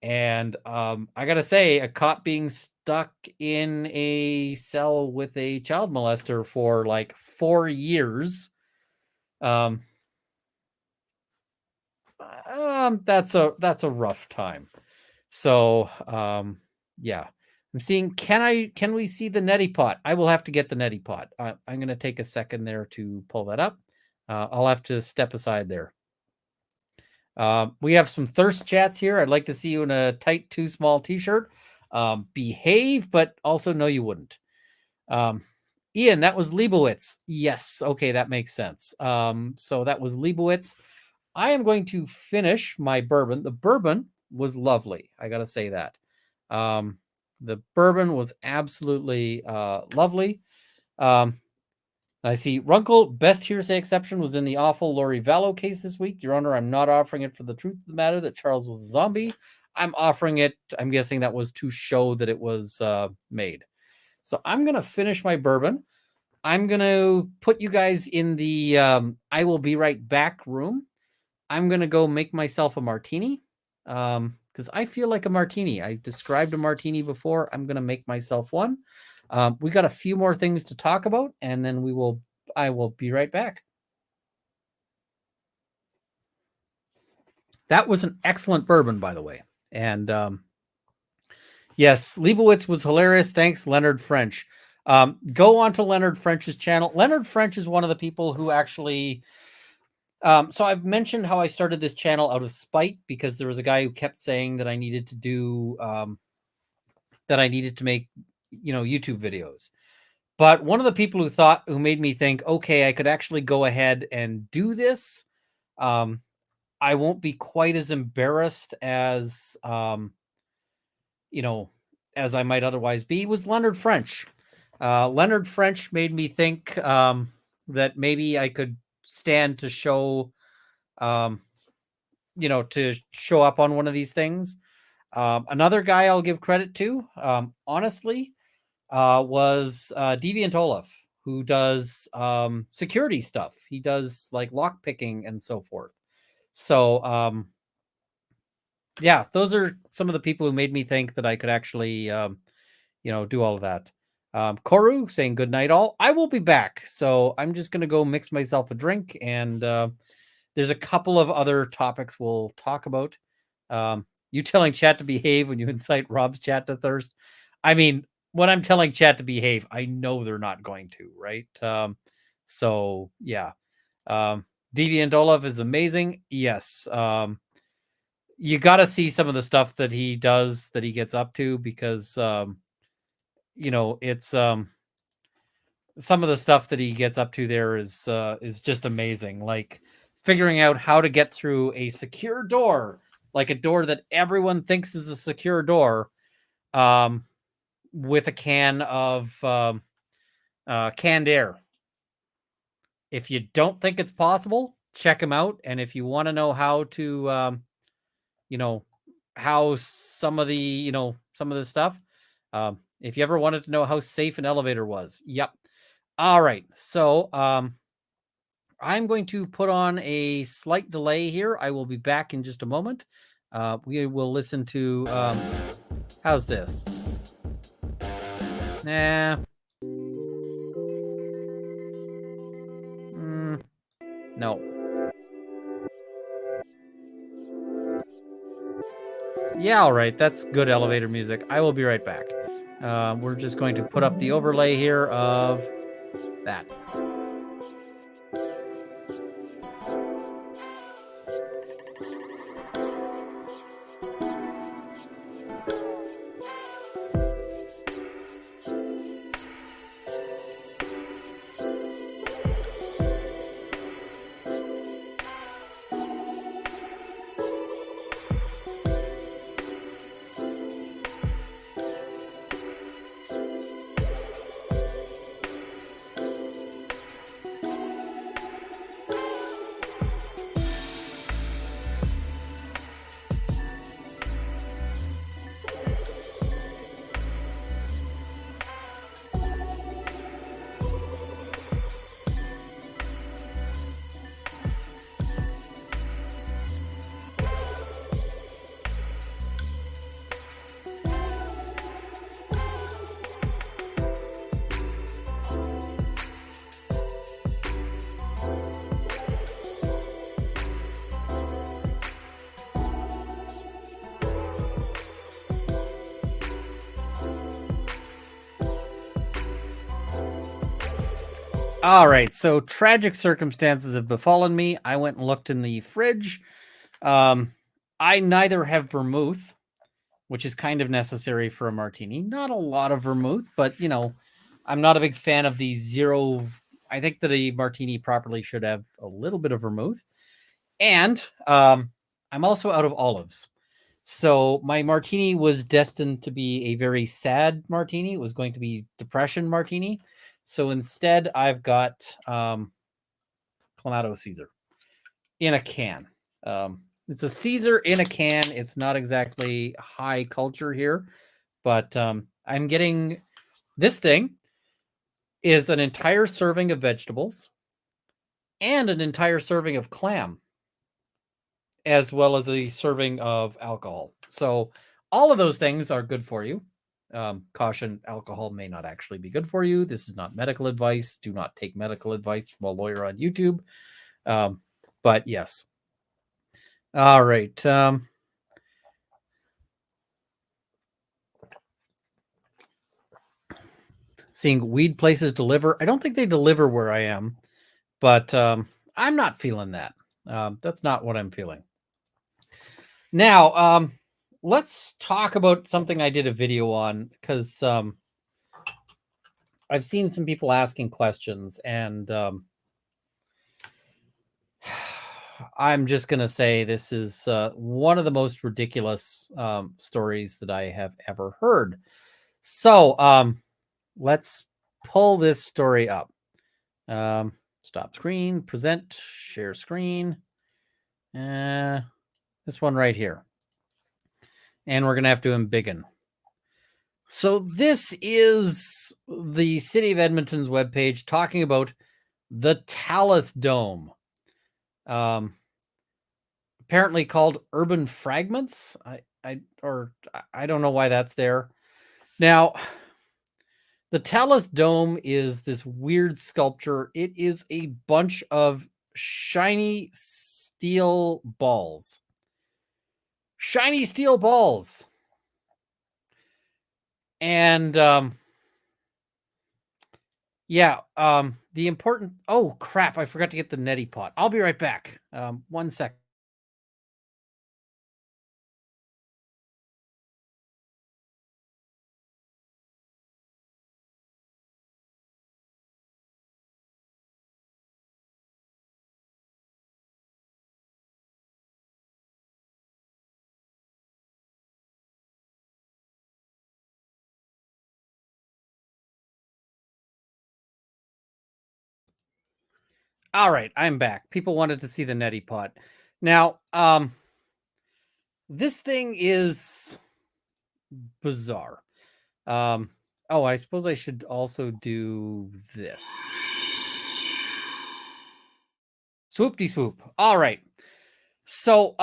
Speaker 2: And I got to say, a cop being stuck in a cell with a child molester for like 4 years, that's a rough time. So yeah, I'm seeing, can we see the neti pot? I will have to get the neti pot. I'm going to take a second there to pull that up. I'll have to step aside there. We have some thirst chats here. I'd like to see you in a tight, too small t-shirt. Behave, but also no, you wouldn't. Ian, that was Leibowitz. Yes. Okay. That makes sense. So that was Leibowitz. I am going to finish my bourbon. The bourbon was lovely. I got to say that. The bourbon was absolutely lovely. I see Runkle, best hearsay exception was in the awful Lori Vallow case this week. Your Honor, I'm not offering it for the truth of the matter that Charles was a zombie. I'm offering it, I'm guessing that was to show that it was made. So I'm going to finish my bourbon. I'm going to put you guys in the I will be right back room. I'm going to go make myself a martini because I feel like a martini. I described a martini before. I'm going to make myself one. We got a few more things to talk about, and then I will be right back. That was an excellent bourbon, by the way. And yes, Leibowitz was hilarious. Thanks, Leonard French. Go on to Leonard French's channel. Leonard French is one of the people who actually... so I've mentioned how I started this channel out of spite because there was a guy who kept saying that I needed to do... that I needed to make, YouTube videos. But one of the people who made me think, okay, I could actually go ahead and do this. I won't be quite as embarrassed as, as I might otherwise be, was Leonard French. Leonard French made me think that maybe I could stand to show, to show up on one of these things. Another guy I'll give credit to, honestly, was Deviant Olaf, who does security stuff. He does like lock picking and so forth. So yeah, those are some of the people who made me think that I could actually do all of that. Koru saying good night all. I will be back, so I'm just gonna go mix myself a drink, and there's a couple of other topics we'll talk about. You telling chat to behave when you incite Rob's chat to thirst? I mean, when I'm telling chat to behave, I know they're not going to, right? So yeah. Deviant Olaf is amazing. Yes. You got to see some of the stuff that he does, that he gets up to, because it's some of the stuff that he gets up to there is just amazing. Like figuring out how to get through a secure door, like a door that everyone thinks is a secure door, with a can of canned air. If you don't think it's possible, check him out. And if you want to know how to, how some of the, some of the stuff, if you ever wanted to know how safe an elevator was, yep. All right. So, I'm going to put on a slight delay here. I will be back in just a moment. We will listen to, how's this? Nah. No. Yeah, all right. That's good elevator music. I will be right back. We're just going to put up the overlay here of that. All right, so tragic circumstances have befallen me. I went and looked in the fridge. I neither have vermouth, which is kind of necessary for a martini. Not a lot of vermouth, but I'm not a big fan of the zero. I think that a martini properly should have a little bit of vermouth. And I'm also out of olives. So my martini was destined to be a very sad martini. It was going to be depression martini. So instead, I've got Clamato Caesar in a can. It's a Caesar in a can. It's not exactly high culture here, but I'm getting this thing is an entire serving of vegetables and an entire serving of clam, as well as a serving of alcohol. So all of those things are good for you. Caution, alcohol may not actually be good for you. This is not medical advice. Do not take medical advice from a lawyer on YouTube. But yes. All right. Seeing weed places deliver. I don't think they deliver where I am, but I'm not feeling that. That's not what I'm feeling. Now, let's talk about something I did a video on, because I've seen some people asking questions, and I'm just going to say this is one of the most ridiculous stories that I have ever heard. So let's pull this story up. Stop screen, present, share screen. This one right here. And we're going to have to embiggen. So this is the City of Edmonton's webpage talking about the Talus Dome. Apparently called Urban Fragments. I don't know why that's there. Now, the Talus Dome is this weird sculpture. It is a bunch of shiny steel balls shiny steel balls. And yeah, the important, oh crap, I forgot to get the neti pot. I'll be right back. 1 sec. All right, I'm back. People wanted to see the neti pot. Now, this thing is bizarre. Oh, I suppose I should also do this. Swoop-de-swoop. All right. So,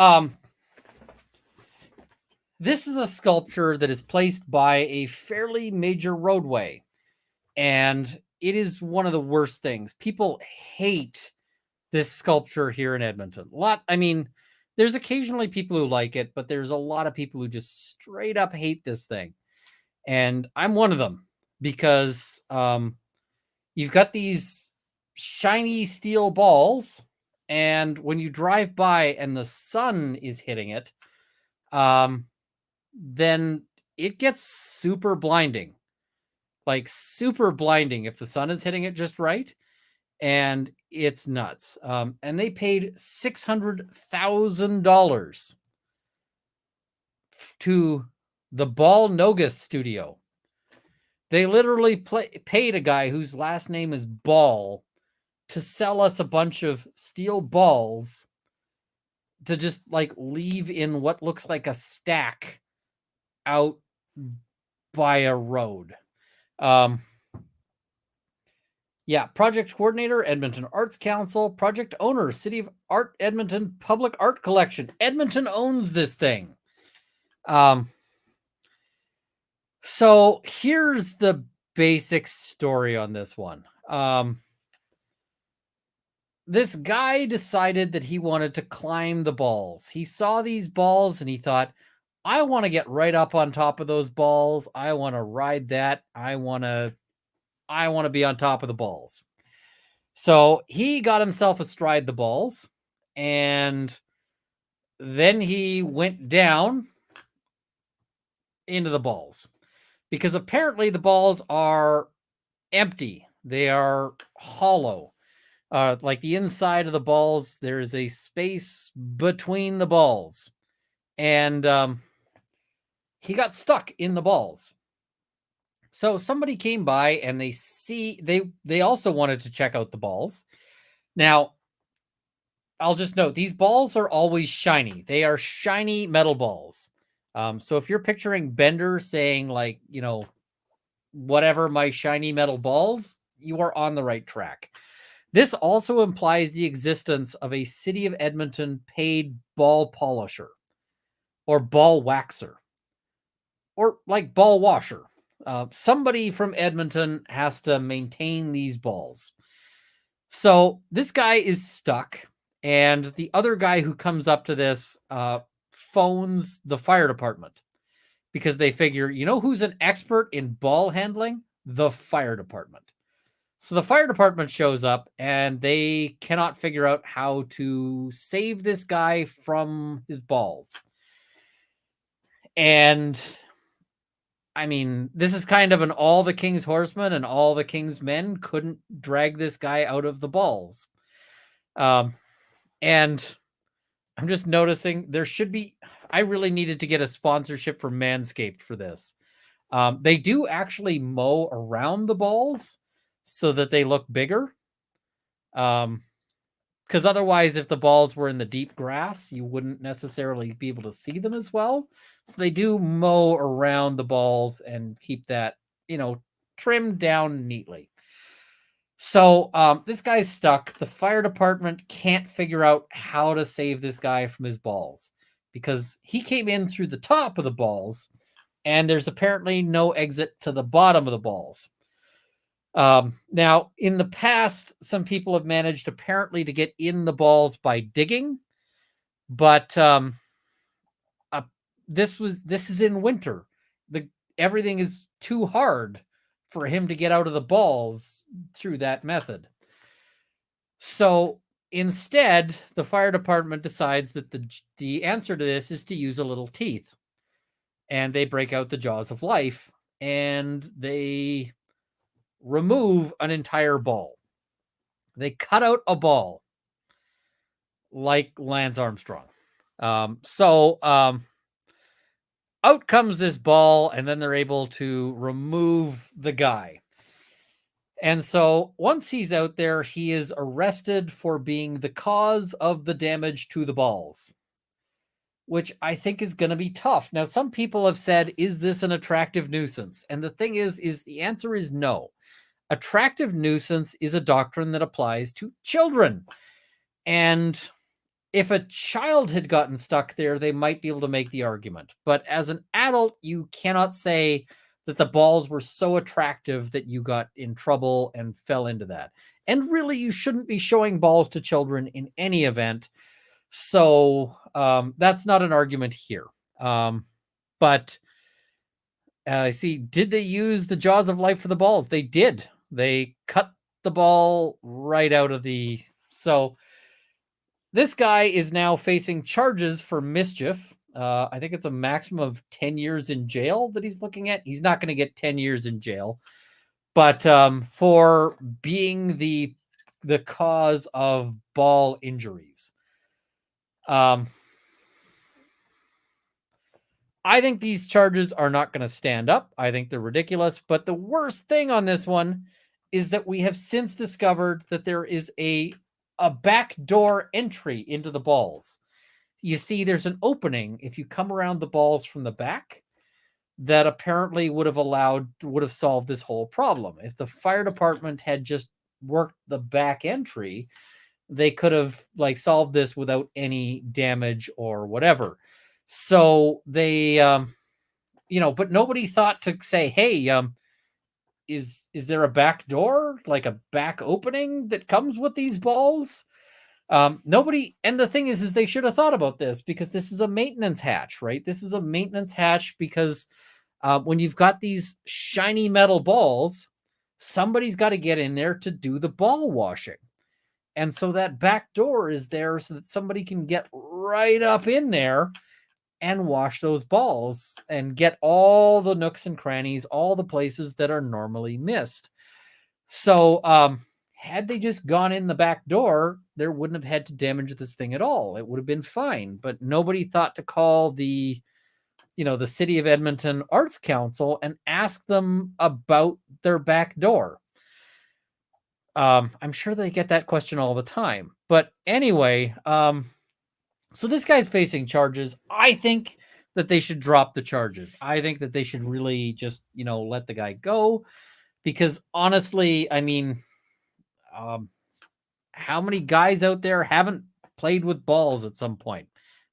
Speaker 2: this is a sculpture that is placed by a fairly major roadway, and it is one of the worst things. People hate this sculpture here in Edmonton. There's occasionally people who like it, but there's a lot of people who just straight up hate this thing. And I'm one of them because you've got these shiny steel balls, and when you drive by and the sun is hitting it, then it gets super blinding. Like super blinding if the sun is hitting it just right. And it's nuts. And they paid $600,000 to the Ball Nogus studio. They literally paid a guy whose last name is Ball to sell us a bunch of steel balls to just like leave in what looks like a stack out by a road. Yeah, project coordinator, Edmonton Arts Council. Project owner, City of Art Edmonton Public Art Collection. Edmonton owns this thing. So here's the basic story on this one. This guy decided that he wanted to climb the balls. He saw these balls and he thought, I want to get right up on top of those balls. I want to ride that. I want to be on top of the balls. So he got himself astride the balls, and then he went down into the balls because apparently the balls are empty. They are hollow. Like the inside of the balls, there is a space between the balls, and he got stuck in the balls. So somebody came by and they also wanted to check out the balls. Now, I'll just note, these balls are always shiny. They are shiny metal balls. So if you're picturing Bender saying like, whatever my shiny metal balls, you are on the right track. This also implies the existence of a City of Edmonton paid ball polisher or ball waxer or like ball washer. Somebody from Edmonton has to maintain these balls. So this guy is stuck, and the other guy who comes up to this phones the fire department because they figure, who's an expert in ball handling? The fire department. So the fire department shows up, and they cannot figure out how to save this guy from his balls. And this is kind of an all the king's horsemen and all the king's men couldn't drag this guy out of the balls. And I'm just noticing I really needed to get a sponsorship for Manscaped for this. They do actually mow around the balls so that they look bigger. Because otherwise, if the balls were in the deep grass, you wouldn't necessarily be able to see them as well. So they do mow around the balls and keep that, trimmed down neatly. So this guy's stuck. The fire department can't figure out how to save this guy from his balls because he came in through the top of the balls, and there's apparently no exit to the bottom of the balls. Now, in the past, some people have managed apparently to get in the balls by digging, but this is in winter. Everything is too hard for him to get out of the balls through that method. So instead, the fire department decides that the answer to this is to use a little teeth. And they break out the jaws of life and they remove an entire ball. They cut out a ball like Lance Armstrong. Out comes this ball, and then they're able to remove the guy. And so once he's out there, he is arrested for being the cause of the damage to the balls, which I think is going to be tough. Now, some people have said, is this an attractive nuisance? And the thing is the answer is no. Attractive nuisance is a doctrine that applies to children. And if a child had gotten stuck there, they might be able to make the argument. But as an adult, you cannot say that the balls were so attractive that you got in trouble and fell into that. And really, you shouldn't be showing balls to children in any event. So that's not an argument here. But I see, did they use the jaws of life for the balls? They did. They cut the ball right out of the... So this guy is now facing charges for mischief. I think it's a maximum of 10 years in jail that he's looking at. He's not going to get 10 years in jail. But for being the cause of ball injuries. I think these charges are not going to stand up. I think they're ridiculous. But the worst thing on this one is that we have since discovered that there is a backdoor entry into the balls. You see, there's an opening if you come around the balls from the back that apparently would have solved this whole problem. If the fire department had just worked the back entry, they could have solved this without any damage or whatever. So they, but nobody thought to say, hey, is there a back door, like a back opening that comes with these balls? Nobody. And the thing is they should have thought about this because this is a maintenance hatch, right? This is a maintenance hatch because when you've got these shiny metal balls, somebody's got to get in there to do the ball washing. And so that back door is there so that somebody can get right up in there and wash those balls and get all the nooks and crannies, all the places that are normally missed. So had they just gone in the back door, there wouldn't have had to damage this thing at all. It would have been fine. But nobody thought to call the City of Edmonton Arts Council and ask them about their back door. I'm sure they get that question all the time. But anyway, so this guy's facing charges. I think that they should drop the charges. I think that they should really just, let the guy go. Because honestly, I mean, how many guys out there haven't played with balls at some point?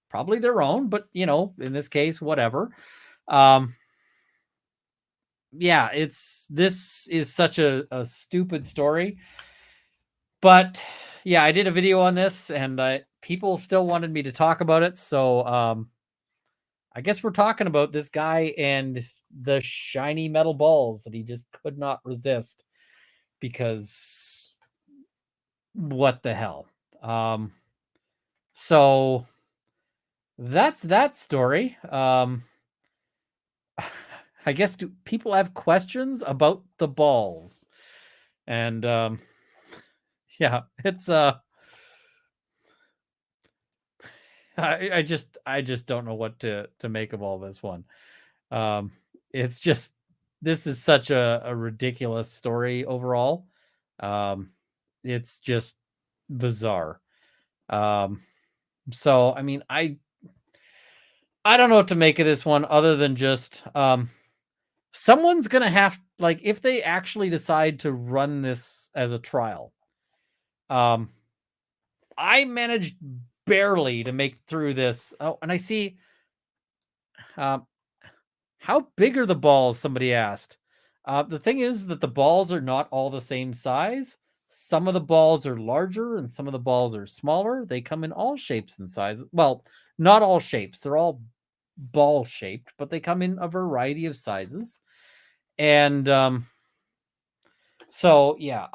Speaker 2: Probably their own, but, in this case, whatever. Yeah, this is such a stupid story. But yeah, I did a video on this and people still wanted me to talk about it. So I guess we're talking about this guy and the shiny metal balls that he just could not resist because what the hell? So that's that story. I guess do people have questions about the balls? And yeah, it's I just don't know what to make of all this one. It's just, this is such a ridiculous story overall. It's just bizarre. So I mean, I don't know what to make of this one other than just someone's gonna have, if they actually decide to run this as a trial. I managed barely to make through this. Oh, and I see how big are the balls, somebody asked. The thing is that the balls are not all the same size. Some of the balls are larger and some of the balls are smaller. They come in all shapes and sizes. Well, not all shapes. They're all ball shaped, but they come in a variety of sizes. And so yeah,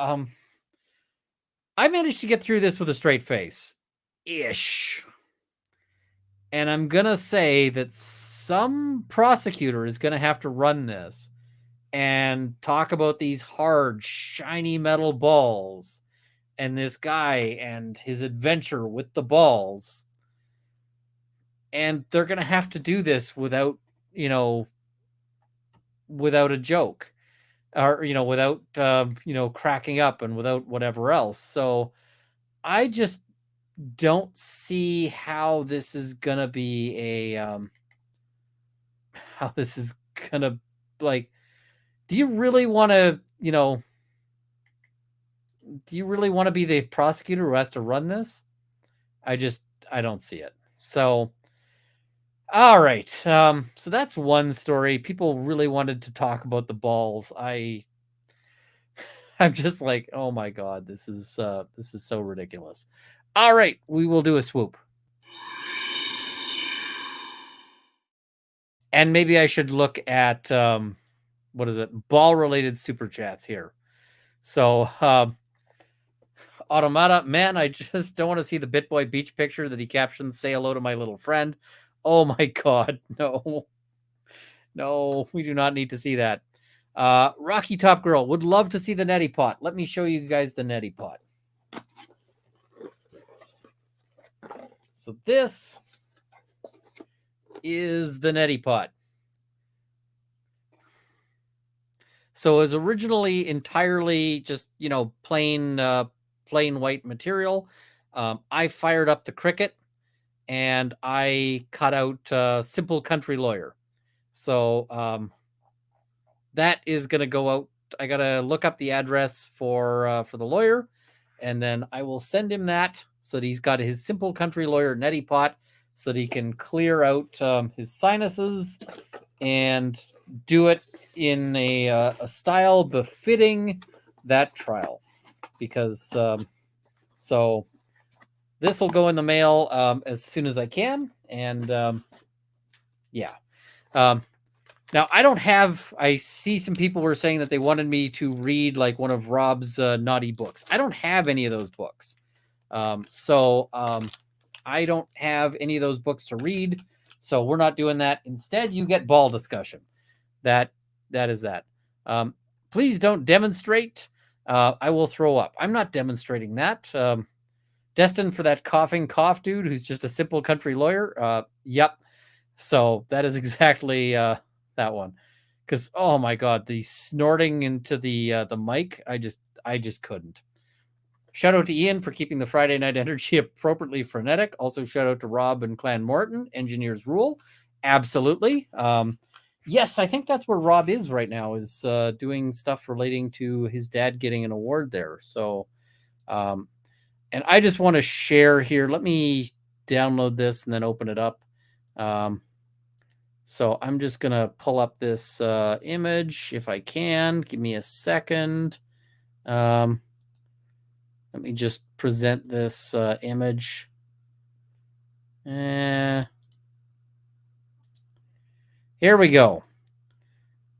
Speaker 2: I managed to get through this with a straight face ish. And I'm gonna say that some prosecutor is gonna have to run this and talk about these hard, shiny metal balls and this guy and his adventure with the balls. And they're going to have to do this without, without a joke or, without, cracking up and without whatever else. So I just don't see how this is going to be how this is going to, like, do you really want to, do you really want to be the prosecutor who has to run this? I don't see it. So, all right. So that's one story. People really wanted to talk about the balls. I'm just like, oh my God, this is so ridiculous. All right, we will do a swoop. And maybe I should look at what is it? Ball related super chats here. So Automata, man, I just don't want to see the Bitboy beach picture that he captioned, "Say hello to my little friend." Oh my God, no. No, we do not need to see that. Rocky Top Girl would love to see the neti pot. Let me show you guys the neti pot. So this is the neti pot. So it was originally entirely just, plain white material. I fired up the Cricut and I cut out Simple Country Lawyer. So that is going to go out. I got to look up the address for the lawyer, and then I will send him that so that he's got his Simple Country Lawyer neti pot so that he can clear out his sinuses and do it in a style befitting that trial. Because so this will go in the mail as soon as I can, and yeah. Now, I see some people were saying that they wanted me to read like one of Rob's naughty books. I don't have any of those books. So I don't have any of those books to read. So we're not doing that. Instead, you get ball discussion. That is that. Please don't demonstrate. I will throw up. I'm not demonstrating that. Destined for that coughing cough dude who's just a Simple Country Lawyer. Yep. So that is exactly that one. Because oh my God, the snorting into the mic, I just couldn't. Shout out to Ian for keeping the Friday night energy appropriately frenetic. Also shout out to Rob and Clan Morton, Engineers Rule. Absolutely. Yes, I think that's where Rob is right now, is doing stuff relating to his dad getting an award there. So, and I just want to share here. Let me download this and then open it up. So I'm just going to pull up this image if I can. Give me a second. Let me just present this image. Here we go.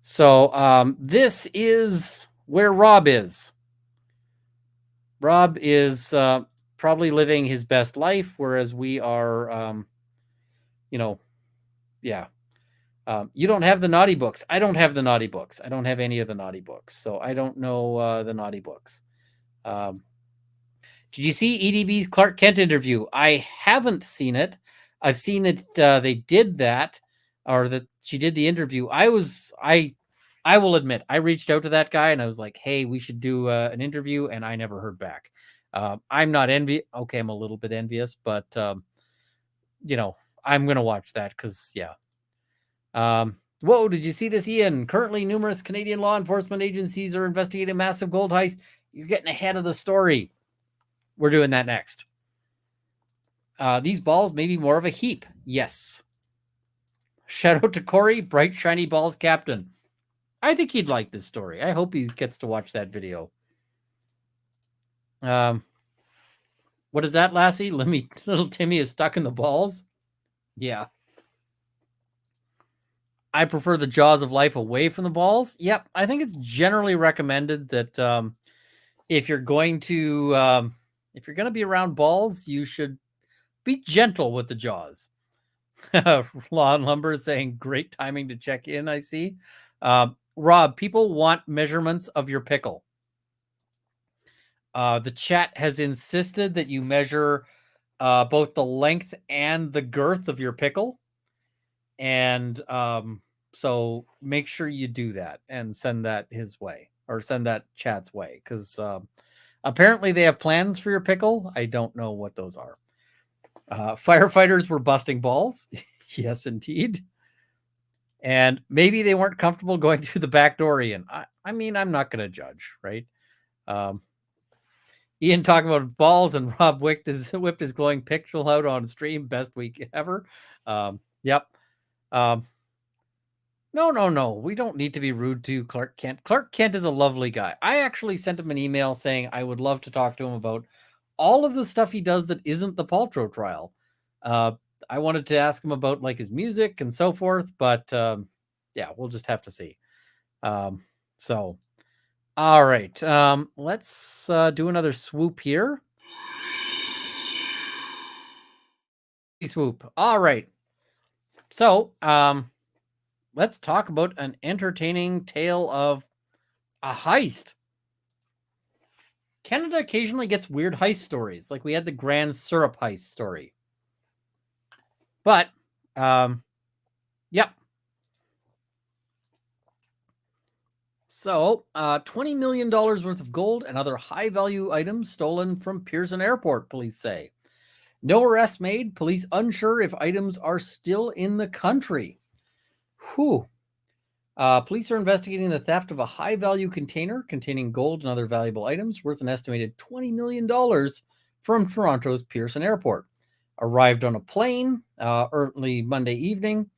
Speaker 2: So this is where Rob is. Rob is probably living his best life, whereas we are, yeah. You don't have the naughty books. I don't have the naughty books. I don't have any of the naughty books. So I don't know the naughty books. Did you see EDB's Clark Kent interview? I haven't seen it. I've seen it. They did that, or that she did the interview. I will admit, I reached out to that guy and I was like, hey, we should do an interview. And I never heard back. I'm not envious. Okay. I'm a little bit envious, but I'm going to watch that because yeah. Whoa, did you see this, Ian? Currently, numerous Canadian law enforcement agencies are investigating a massive gold heist. You're getting ahead of the story. We're doing that next. These balls may be more of a heap. Yes. Shout out to Corey, Bright Shiny Balls Captain. I think he'd like this story. I hope he gets to watch that video. What is that, Lassie? Little Timmy is stuck in the balls? Yeah. I prefer the jaws of life away from the balls. Yep, I think it's generally recommended that if you're going to be around balls, you should be gentle with the jaws. Law and Lumber is saying great timing to check in. I see. Rob, people want measurements of your pickle. The chat has insisted that you measure both the length and the girth of your pickle. And so make sure you do that and send that his way, or send that chat's way, because apparently they have plans for your pickle. I don't know what those are. Firefighters were busting balls. Yes, indeed. And maybe they weren't comfortable going through the back door, Ian. I mean, I'm not going to judge, right? Ian talking about balls, and Rob whipped his glowing pixel out on stream. Best week ever. Yep. No. We don't need to be rude to Clark Kent. Clark Kent is a lovely guy. I actually sent him an email saying I would love to talk to him about all of the stuff he does that isn't the Paltrow trial. I wanted to ask him about like his music and so forth, but yeah, we'll just have to see. So, all right, let's do another swoop here. Swoop. All right. So, let's talk about an entertaining tale of a heist. Canada occasionally gets weird heist stories, like we had the Grand Syrup heist story. But, yep. So, $20 million worth of gold and other high-value items stolen from Pearson Airport, police say. No arrests made. Police unsure if items are still in the country. Whew. Police are investigating the theft of a high-value container containing gold and other valuable items worth an estimated $20 million from Toronto's Pearson Airport. Arrived on a plane early Monday evening.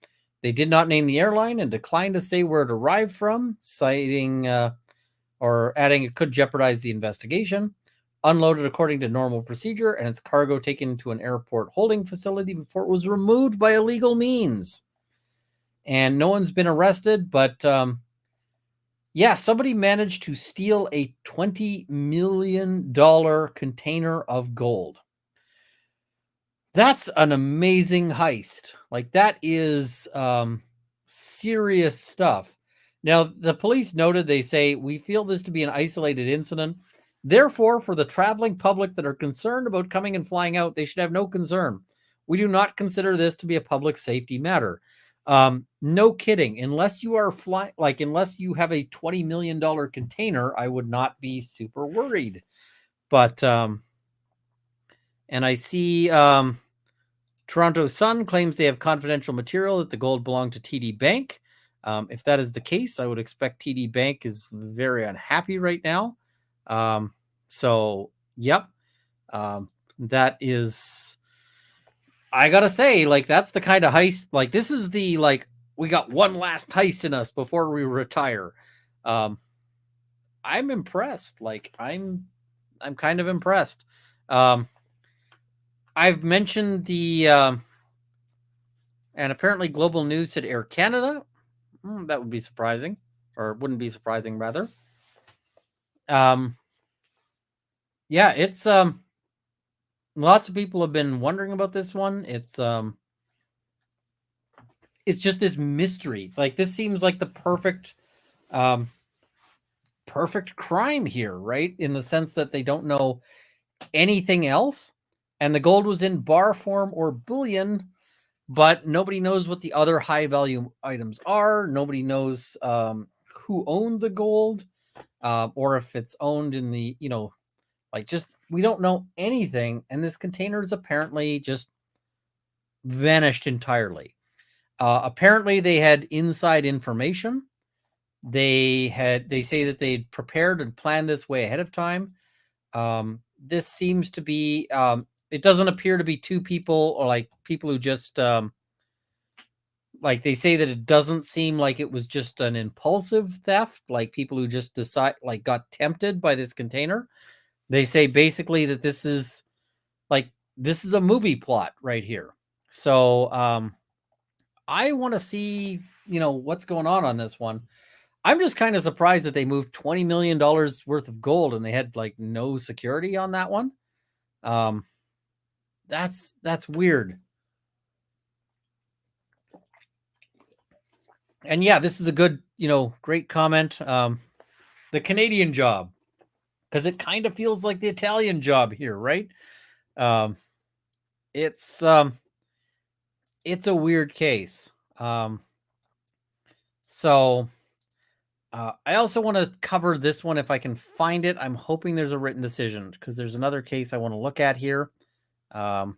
Speaker 2: They did not name the airline and declined to say where it arrived from, citing or adding it could jeopardize the investigation. Unloaded according to normal procedure, and its cargo taken to an airport holding facility before it was removed by illegal means. And no one's been arrested, but yeah, somebody managed to steal a $20 million container of gold. That's an amazing heist. Like, that is serious stuff. Now, the police noted, they say, we feel this to be an isolated incident. Therefore, for the traveling public that are concerned about coming and flying out, they should have no concern. We do not consider this to be a public safety matter. No kidding. Unless you are flying, like, unless you have a $20 million container, I would not be super worried. But, and I see Toronto Sun claims they have confidential material that the gold belonged to TD Bank. If that is the case, I would expect TD Bank is very unhappy right now. So, yep. That is, I gotta say, like, that's the kind of heist, like, this is the, like, we got one last heist in us before we retire. I'm impressed. Like, I'm kind of impressed. I've mentioned the, and apparently Global News said Air Canada. That would be surprising, or wouldn't be surprising, rather. Yeah, it's, lots of people have been wondering about this one. It's just this mystery. Like, this seems like the perfect crime here, right? In the sense that they don't know anything else. And the gold was in bar form or bullion, but nobody knows what the other high value items are. Nobody knows who owned the gold, or if it's owned in the, like, just, we don't know anything. And this container is apparently just vanished entirely. Apparently they had inside information. They say that they'd prepared and planned this way ahead of time. This seems to be, it doesn't appear to be two people, or like people who just, like, they say that it doesn't seem like it was just an impulsive theft, like people who just got tempted by this container. They say basically that this is a movie plot right here. So, I want to see, what's going on this one. I'm just kind of surprised that they moved $20 million worth of gold and they had like no security on that one. That's weird. And yeah, this is a good, great comment. The Canadian job, because it kind of feels like the Italian job here, right? It's a weird case. So I also want to cover this one if I can find it. I'm hoping there's a written decision because there's another case I want to look at here. So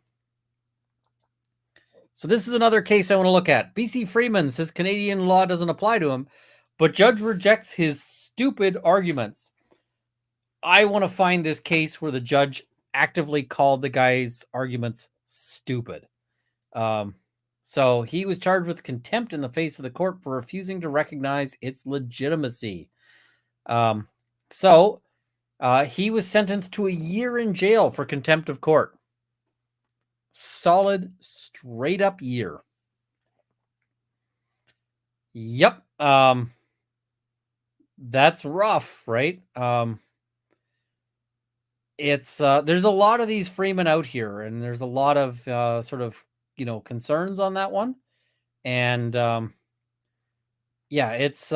Speaker 2: this is another case I want to look at. BC Freeman says Canadian law doesn't apply to him, but judge rejects his stupid arguments. I want to find this case where the judge actively called the guy's arguments stupid. So he was charged with contempt in the face of the court for refusing to recognize its legitimacy. So he was sentenced to a year in jail for contempt of court. Solid, straight up year. Yep. That's rough, right? It's there's a lot of these Freeman out here, and there's a lot of sort of concerns on that one, and yeah, it's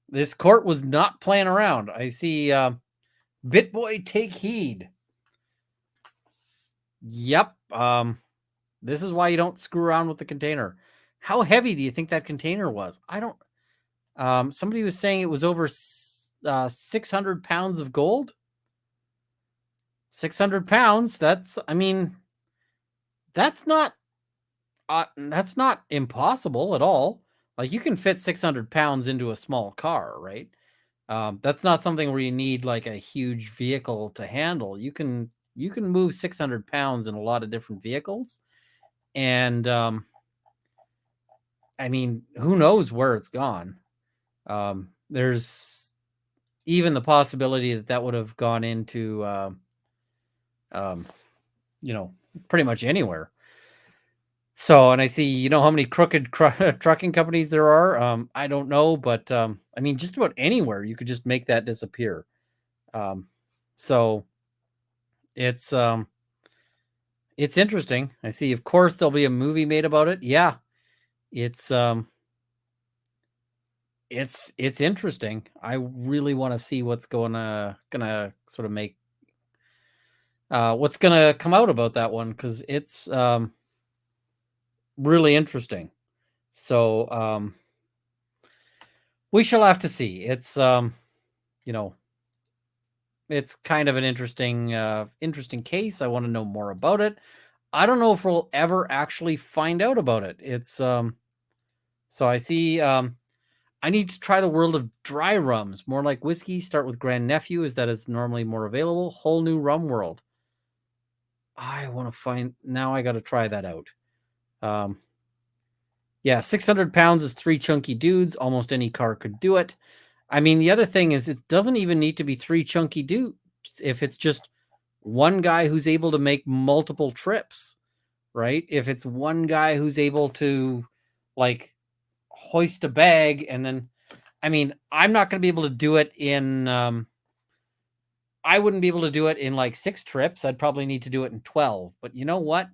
Speaker 2: this court was not playing around. I see Bitboy, take heed. Yep. This is why you don't screw around with the container. How heavy do you think that container was? I don't. Somebody was saying it was over 600 pounds of gold. 600 pounds. That's not impossible at all. Like you can fit 600 pounds into a small car, right? That's not something where you need like a huge vehicle to handle. You can move 600 pounds in a lot of different vehicles. And who knows where it's gone? There's even the possibility that would have gone into, pretty much anywhere. So, and I see, how many crooked trucking companies there are. I don't know, but just about anywhere you could just make that disappear. So it's interesting. I see, of course, there'll be a movie made about it. Yeah, it's interesting. I really want to see what's gonna sort of make what's gonna come out about that one, because it's really interesting. So we shall have to see. It's it's kind of an interesting case. I want to know more about it. I don't know if we'll ever actually find out about it. It's so I see I need to try the world of dry rums, more like whiskey. Start with grandnephew, as that is normally more available. Whole new rum world. I want to find, now I got to try that out. Yeah, 600 pounds is 3 chunky dudes. Almost any car could do it. The other thing is, it doesn't even need to be 3 chunky dudes if it's just one guy who's able to make multiple trips, right? If it's one guy who's able to like hoist a bag, and then I'm not going to be able to do it in I wouldn't be able to do it in like 6 trips. I'd probably need to do it in 12. But you know what?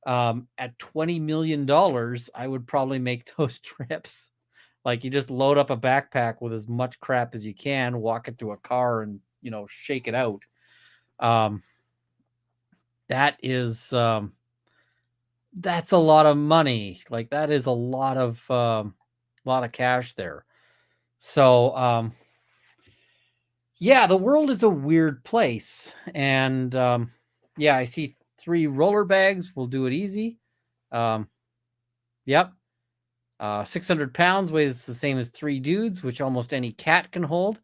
Speaker 2: At $20 million, I would probably make those trips. Like, you just load up a backpack with as much crap as you can, walk it to a car, and shake it out. That is that's a lot of money. Like, that is a lot of cash there. So yeah, the world is a weird place. And yeah, I see 3 roller bags. We'll do it easy. Yep. 600 pounds weighs the same as 3 dudes, which almost any cat can hold.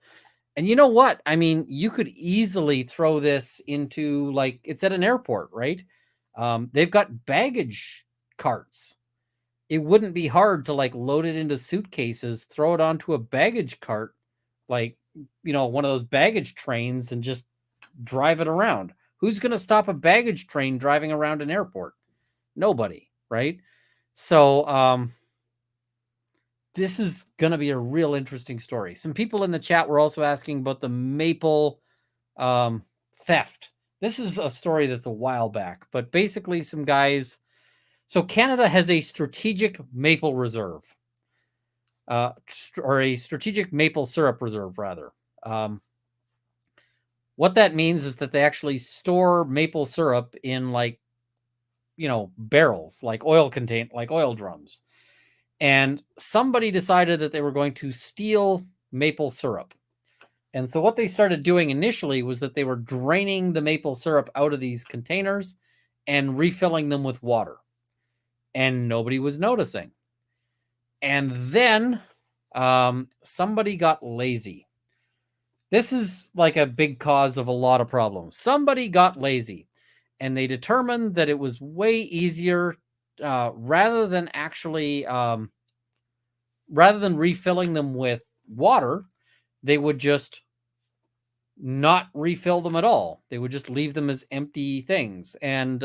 Speaker 2: And you know what? You could easily throw this into, like, it's at an airport, right? They've got baggage carts. It wouldn't be hard to like load it into suitcases, throw it onto a baggage cart, like, one of those baggage trains, and just drive it around. Who's going to stop a baggage train driving around an airport? Nobody. right? So this is going to be a real interesting story. Some people in the chat were also asking about the maple theft. This is a story that's a while back, but basically some guys. So Canada has a strategic maple reserve, or a strategic maple syrup reserve, rather. What that means is that they actually store maple syrup in barrels, like oil drums. And somebody decided that they were going to steal maple syrup. And so what they started doing initially was that they were draining the maple syrup out of these containers and refilling them with water. And nobody was noticing. And then somebody got lazy. This is like a big cause of a lot of problems. Somebody got lazy, and they determined that it was way easier, rather than refilling them with water, they would just not refill them at all. They would just leave them as empty things. And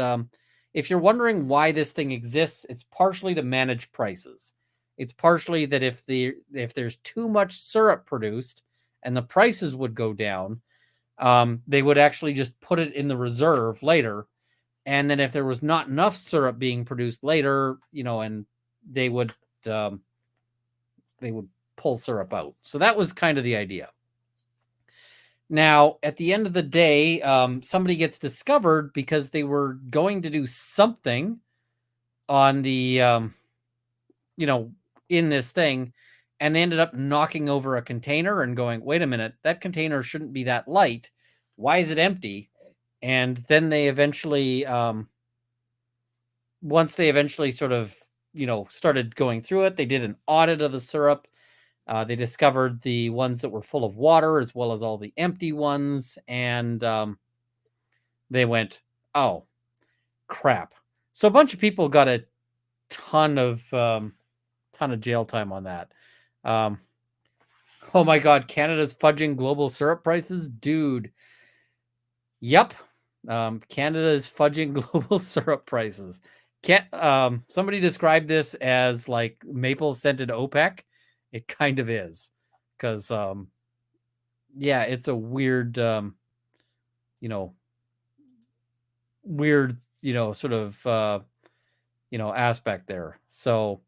Speaker 2: if you're wondering why this thing exists, it's partially to manage prices. It's partially that if there's too much syrup produced and the prices would go down, they would actually just put it in the reserve later. And then if there was not enough syrup being produced later, and they would pull syrup out. So that was kind of the idea. Now, at the end of the day, somebody gets discovered because they were going to do something on the, in this thing, and they ended up knocking over a container and going, wait a minute, that container shouldn't be that light. Why is it empty? And then they eventually, once they eventually sort of, started going through it, they did an audit of the syrup. They discovered the ones that were full of water as well as all the empty ones. And they went, oh, crap. So a bunch of people got a ton of jail time on that. Oh my God, Canada's fudging global syrup prices? Dude. Yep. Canada is fudging global syrup prices. Somebody described this as like maple scented OPEC. It kind of is, because yeah, it's a weird sort of aspect there. So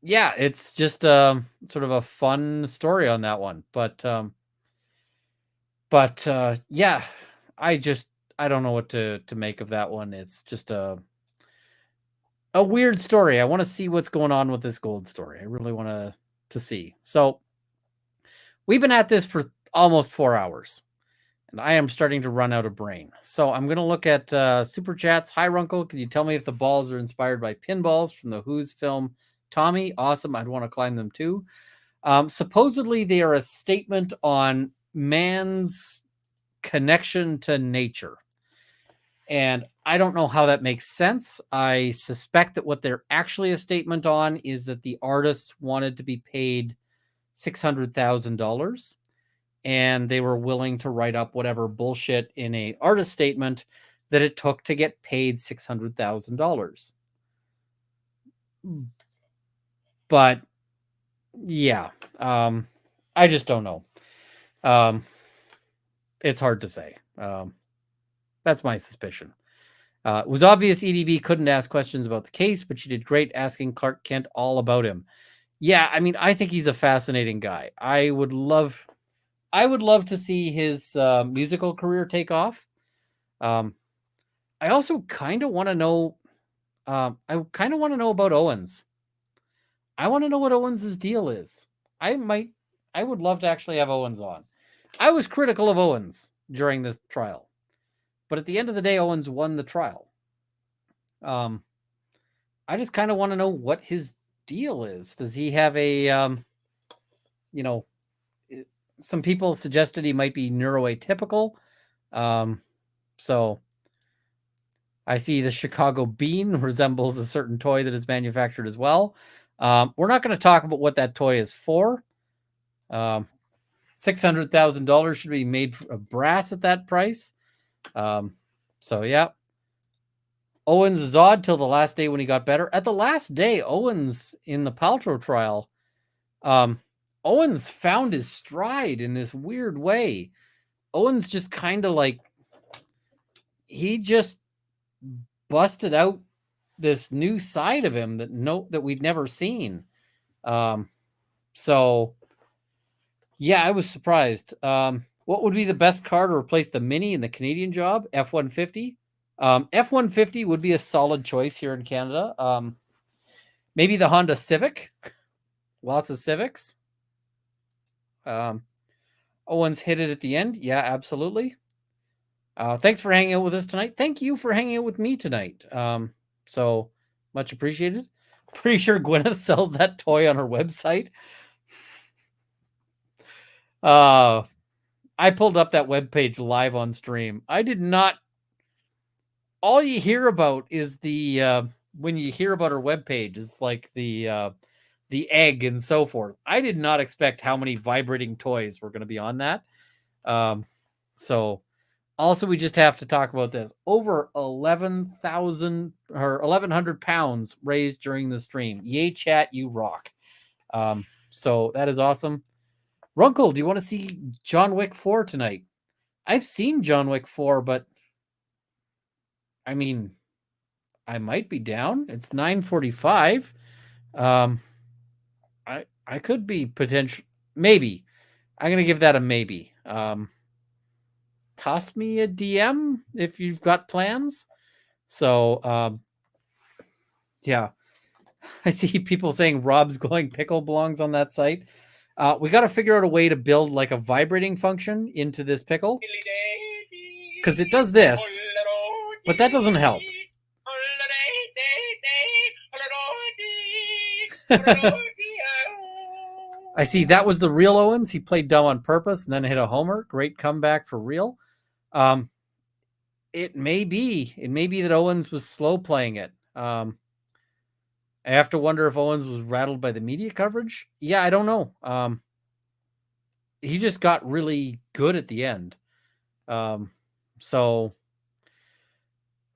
Speaker 2: yeah, it's just sort of a fun story on that one. But yeah, I don't know what to make of that one. It's just a weird story. I want to see what's going on with this gold story. I really want to see. So we've been at this for almost 4 hours, and I am starting to run out of brain. So I'm going to look at super chats. Hi, Runkle. Can you tell me if the balls are inspired by pinballs from the Who's film Tommy? Awesome. I'd want to climb them too. Supposedly they are a statement on man's connection to nature. And I don't know how that makes sense. I suspect that what they're actually a statement on is that the artists wanted to be paid $600,000, and they were willing to write up whatever bullshit in a artist statement that it took to get paid $600,000. But yeah, I just don't know. It's hard to say. That's my suspicion. It was obvious EDB couldn't ask questions about the case, but she did great asking Clark Kent all about him. Yeah, I mean, I think he's a fascinating guy. I would love to see his musical career take off. I also kind of want to know. I kind of want to know about Owens. I want to know what Owens' deal is. I would love to actually have Owens on. I was critical of Owens during this trial, but at the end of the day, Owens won the trial. I just kind of want to know what his deal is. Does he have a, some people suggested he might be neuroatypical. So I see the Chicago bean resembles a certain toy that is manufactured as well. We're not going to talk about what that toy is for. $600,000 should be made of brass at that price. So yeah. Owens is odd till the last day when he got better. At the last day, Owens in the Paltrow trial, Owens found his stride in this weird way. Owens just kind of like, he just busted out this new side of him that we'd never seen. So yeah, I was surprised. What would be the best car to replace the Mini in the Canadian job? F-150. F-150 would be a solid choice here in Canada. Maybe the Honda Civic. Lots of Civics. Owens hit it at the end. Yeah, absolutely. Thanks for hanging out with us tonight. Thank you for hanging out with me tonight. So much appreciated. Pretty sure Gwyneth sells that toy on her website. I pulled up that webpage live on stream. I did not. All you hear about is the when you hear about her webpage is like the egg and so forth. I did not expect how many vibrating toys were going to be on that. So also we just have to talk about this. Over 11,000 or 1,100 pounds raised during the stream. Yay, chat, you rock. So that is awesome. Runkle, do you want to see John Wick 4 tonight? I've seen John Wick 4, but I mean, I might be down. It's 9:45. I could be potential. Maybe. I'm gonna give that a maybe. Toss me a DM if you've got plans. So yeah. I see people saying Rob's glowing pickle belongs on that site. We got to figure out a way to build like a vibrating function into this pickle, because it does this, but that doesn't help. I see that was the real Owens. He played dumb on purpose and then hit a homer. Great comeback for real. It may be that Owens was slow playing it. I have to wonder if Owens was rattled by the media coverage. Yeah, I don't know. He just got really good at the end. So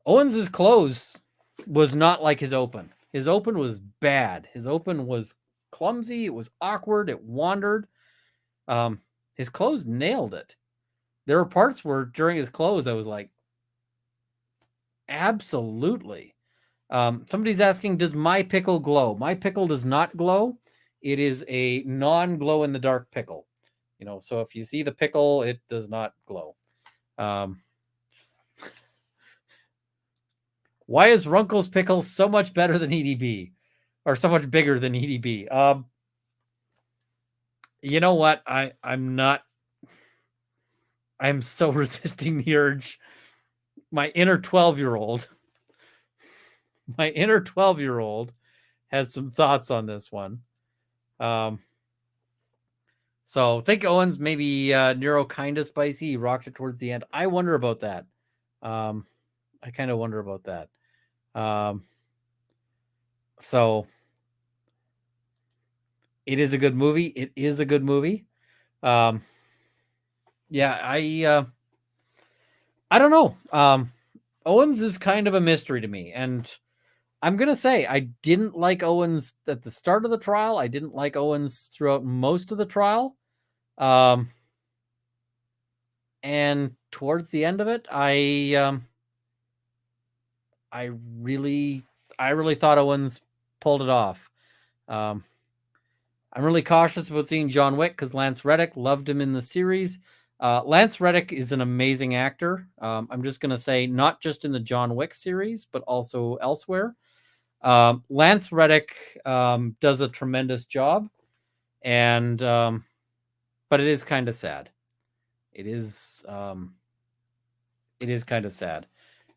Speaker 2: Owens's close was not like his open. His open was bad. His open was clumsy. It was awkward. It wandered. His close nailed it. There were parts where during his close, I was like, absolutely. Somebody's asking, does my pickle glow? My pickle does not glow. It is a non-glow in the dark pickle. You know, so if you see the pickle, it does not glow. Why is Runkle's pickle so much better than EDB? Or so much bigger than EDB? You know what? I'm so resisting the urge. My inner 12-year-old has some thoughts on this one. So think Owens maybe Neuro kind of spicy. He rocked it towards the end. I wonder about that. I kind of wonder about that. So it is a good movie. It is a good movie. Yeah, I don't know. Owens is kind of a mystery to me, and I'm going to say I didn't like Owens at the start of the trial. I didn't like Owens throughout most of the trial. And towards the end of it, I really thought Owens pulled it off. I'm really cautious about seeing John Wick because Lance Reddick, loved him in the series. Lance Reddick is an amazing actor. I'm just going to say not just in the John Wick series, but also elsewhere. Lance Reddick does a tremendous job, and but it is kind of sad. It is kind of sad.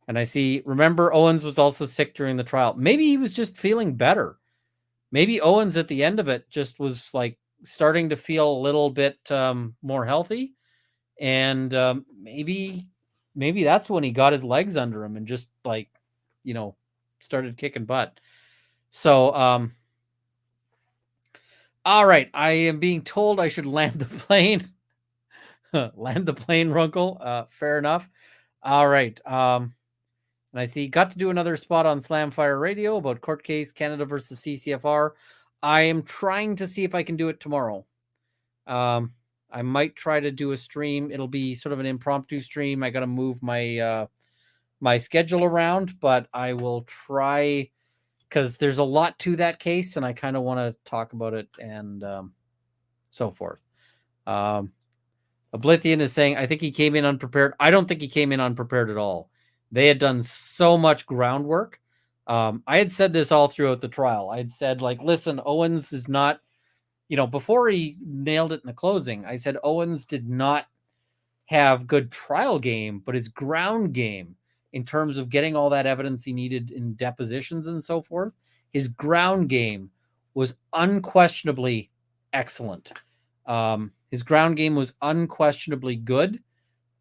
Speaker 2: And I see, remember, Owens was also sick during the trial. Maybe he was just feeling better. Maybe Owens at the end of it just was like starting to feel a little bit more healthy. And maybe that's when he got his legs under him and just like, you know, started kicking butt. So, all right. I am being told I should land the plane. Land the plane, Runkle. Fair enough. All right. And And I see got to do another spot on Slamfire Radio about court case Canada versus CCFR. I am trying to see if I can do it tomorrow. I might try to do a stream. It'll be sort of an impromptu stream. I got to move my my schedule around, but I will try because there's a lot to that case, and I kind of want to talk about it and so forth. Oblivion is saying, I think he came in unprepared. I don't think he came in unprepared at all. They had done so much groundwork. I had said this all throughout the trial. I had said, like, listen, Owens is not, before he nailed it in the closing, I said Owens did not have good trial game, but his ground game in terms of getting all that evidence he needed in depositions and so forth, his ground game was unquestionably excellent. His ground game was unquestionably good,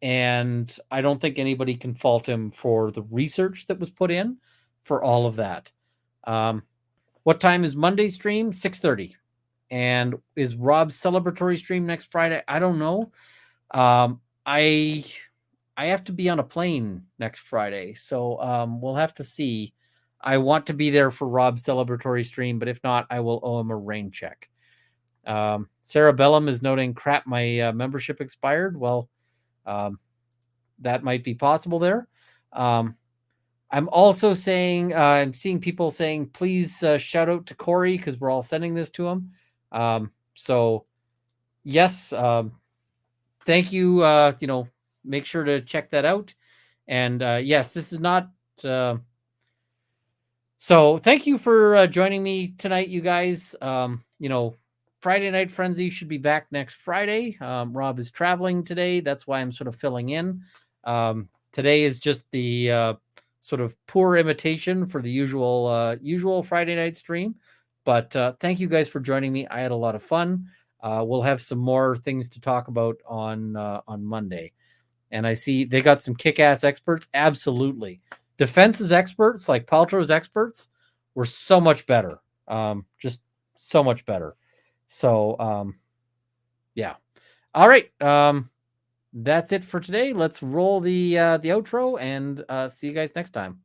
Speaker 2: and I don't think anybody can fault him for the research that was put in for all of that. What time is Monday stream? 6:30. And is Rob's celebratory stream next Friday? I don't know. I have to be on a plane next Friday, so we'll have to see. I want to be there for Rob's celebratory stream, but if not, I will owe him a rain check. Sarah Bellum is noting, crap, my membership expired. Well, that might be possible there. I'm also saying, I'm seeing people saying, please shout out to Corey because we're all sending this to him. So yes, thank you. Make sure to check that out. And yes, this is not. So thank you for joining me tonight, you guys. Friday Night Frenzy should be back next Friday. Rob is traveling today. That's why I'm sort of filling in. Today is just the sort of poor imitation for the usual Friday night stream. But thank you guys for joining me. I had a lot of fun. We'll have some more things to talk about on Monday. And I see they got some kick-ass experts. Absolutely. Defense's experts, like Paltrow's experts, were so much better. Just so much better. So, yeah. All right. That's it for today. Let's roll the outro and see you guys next time.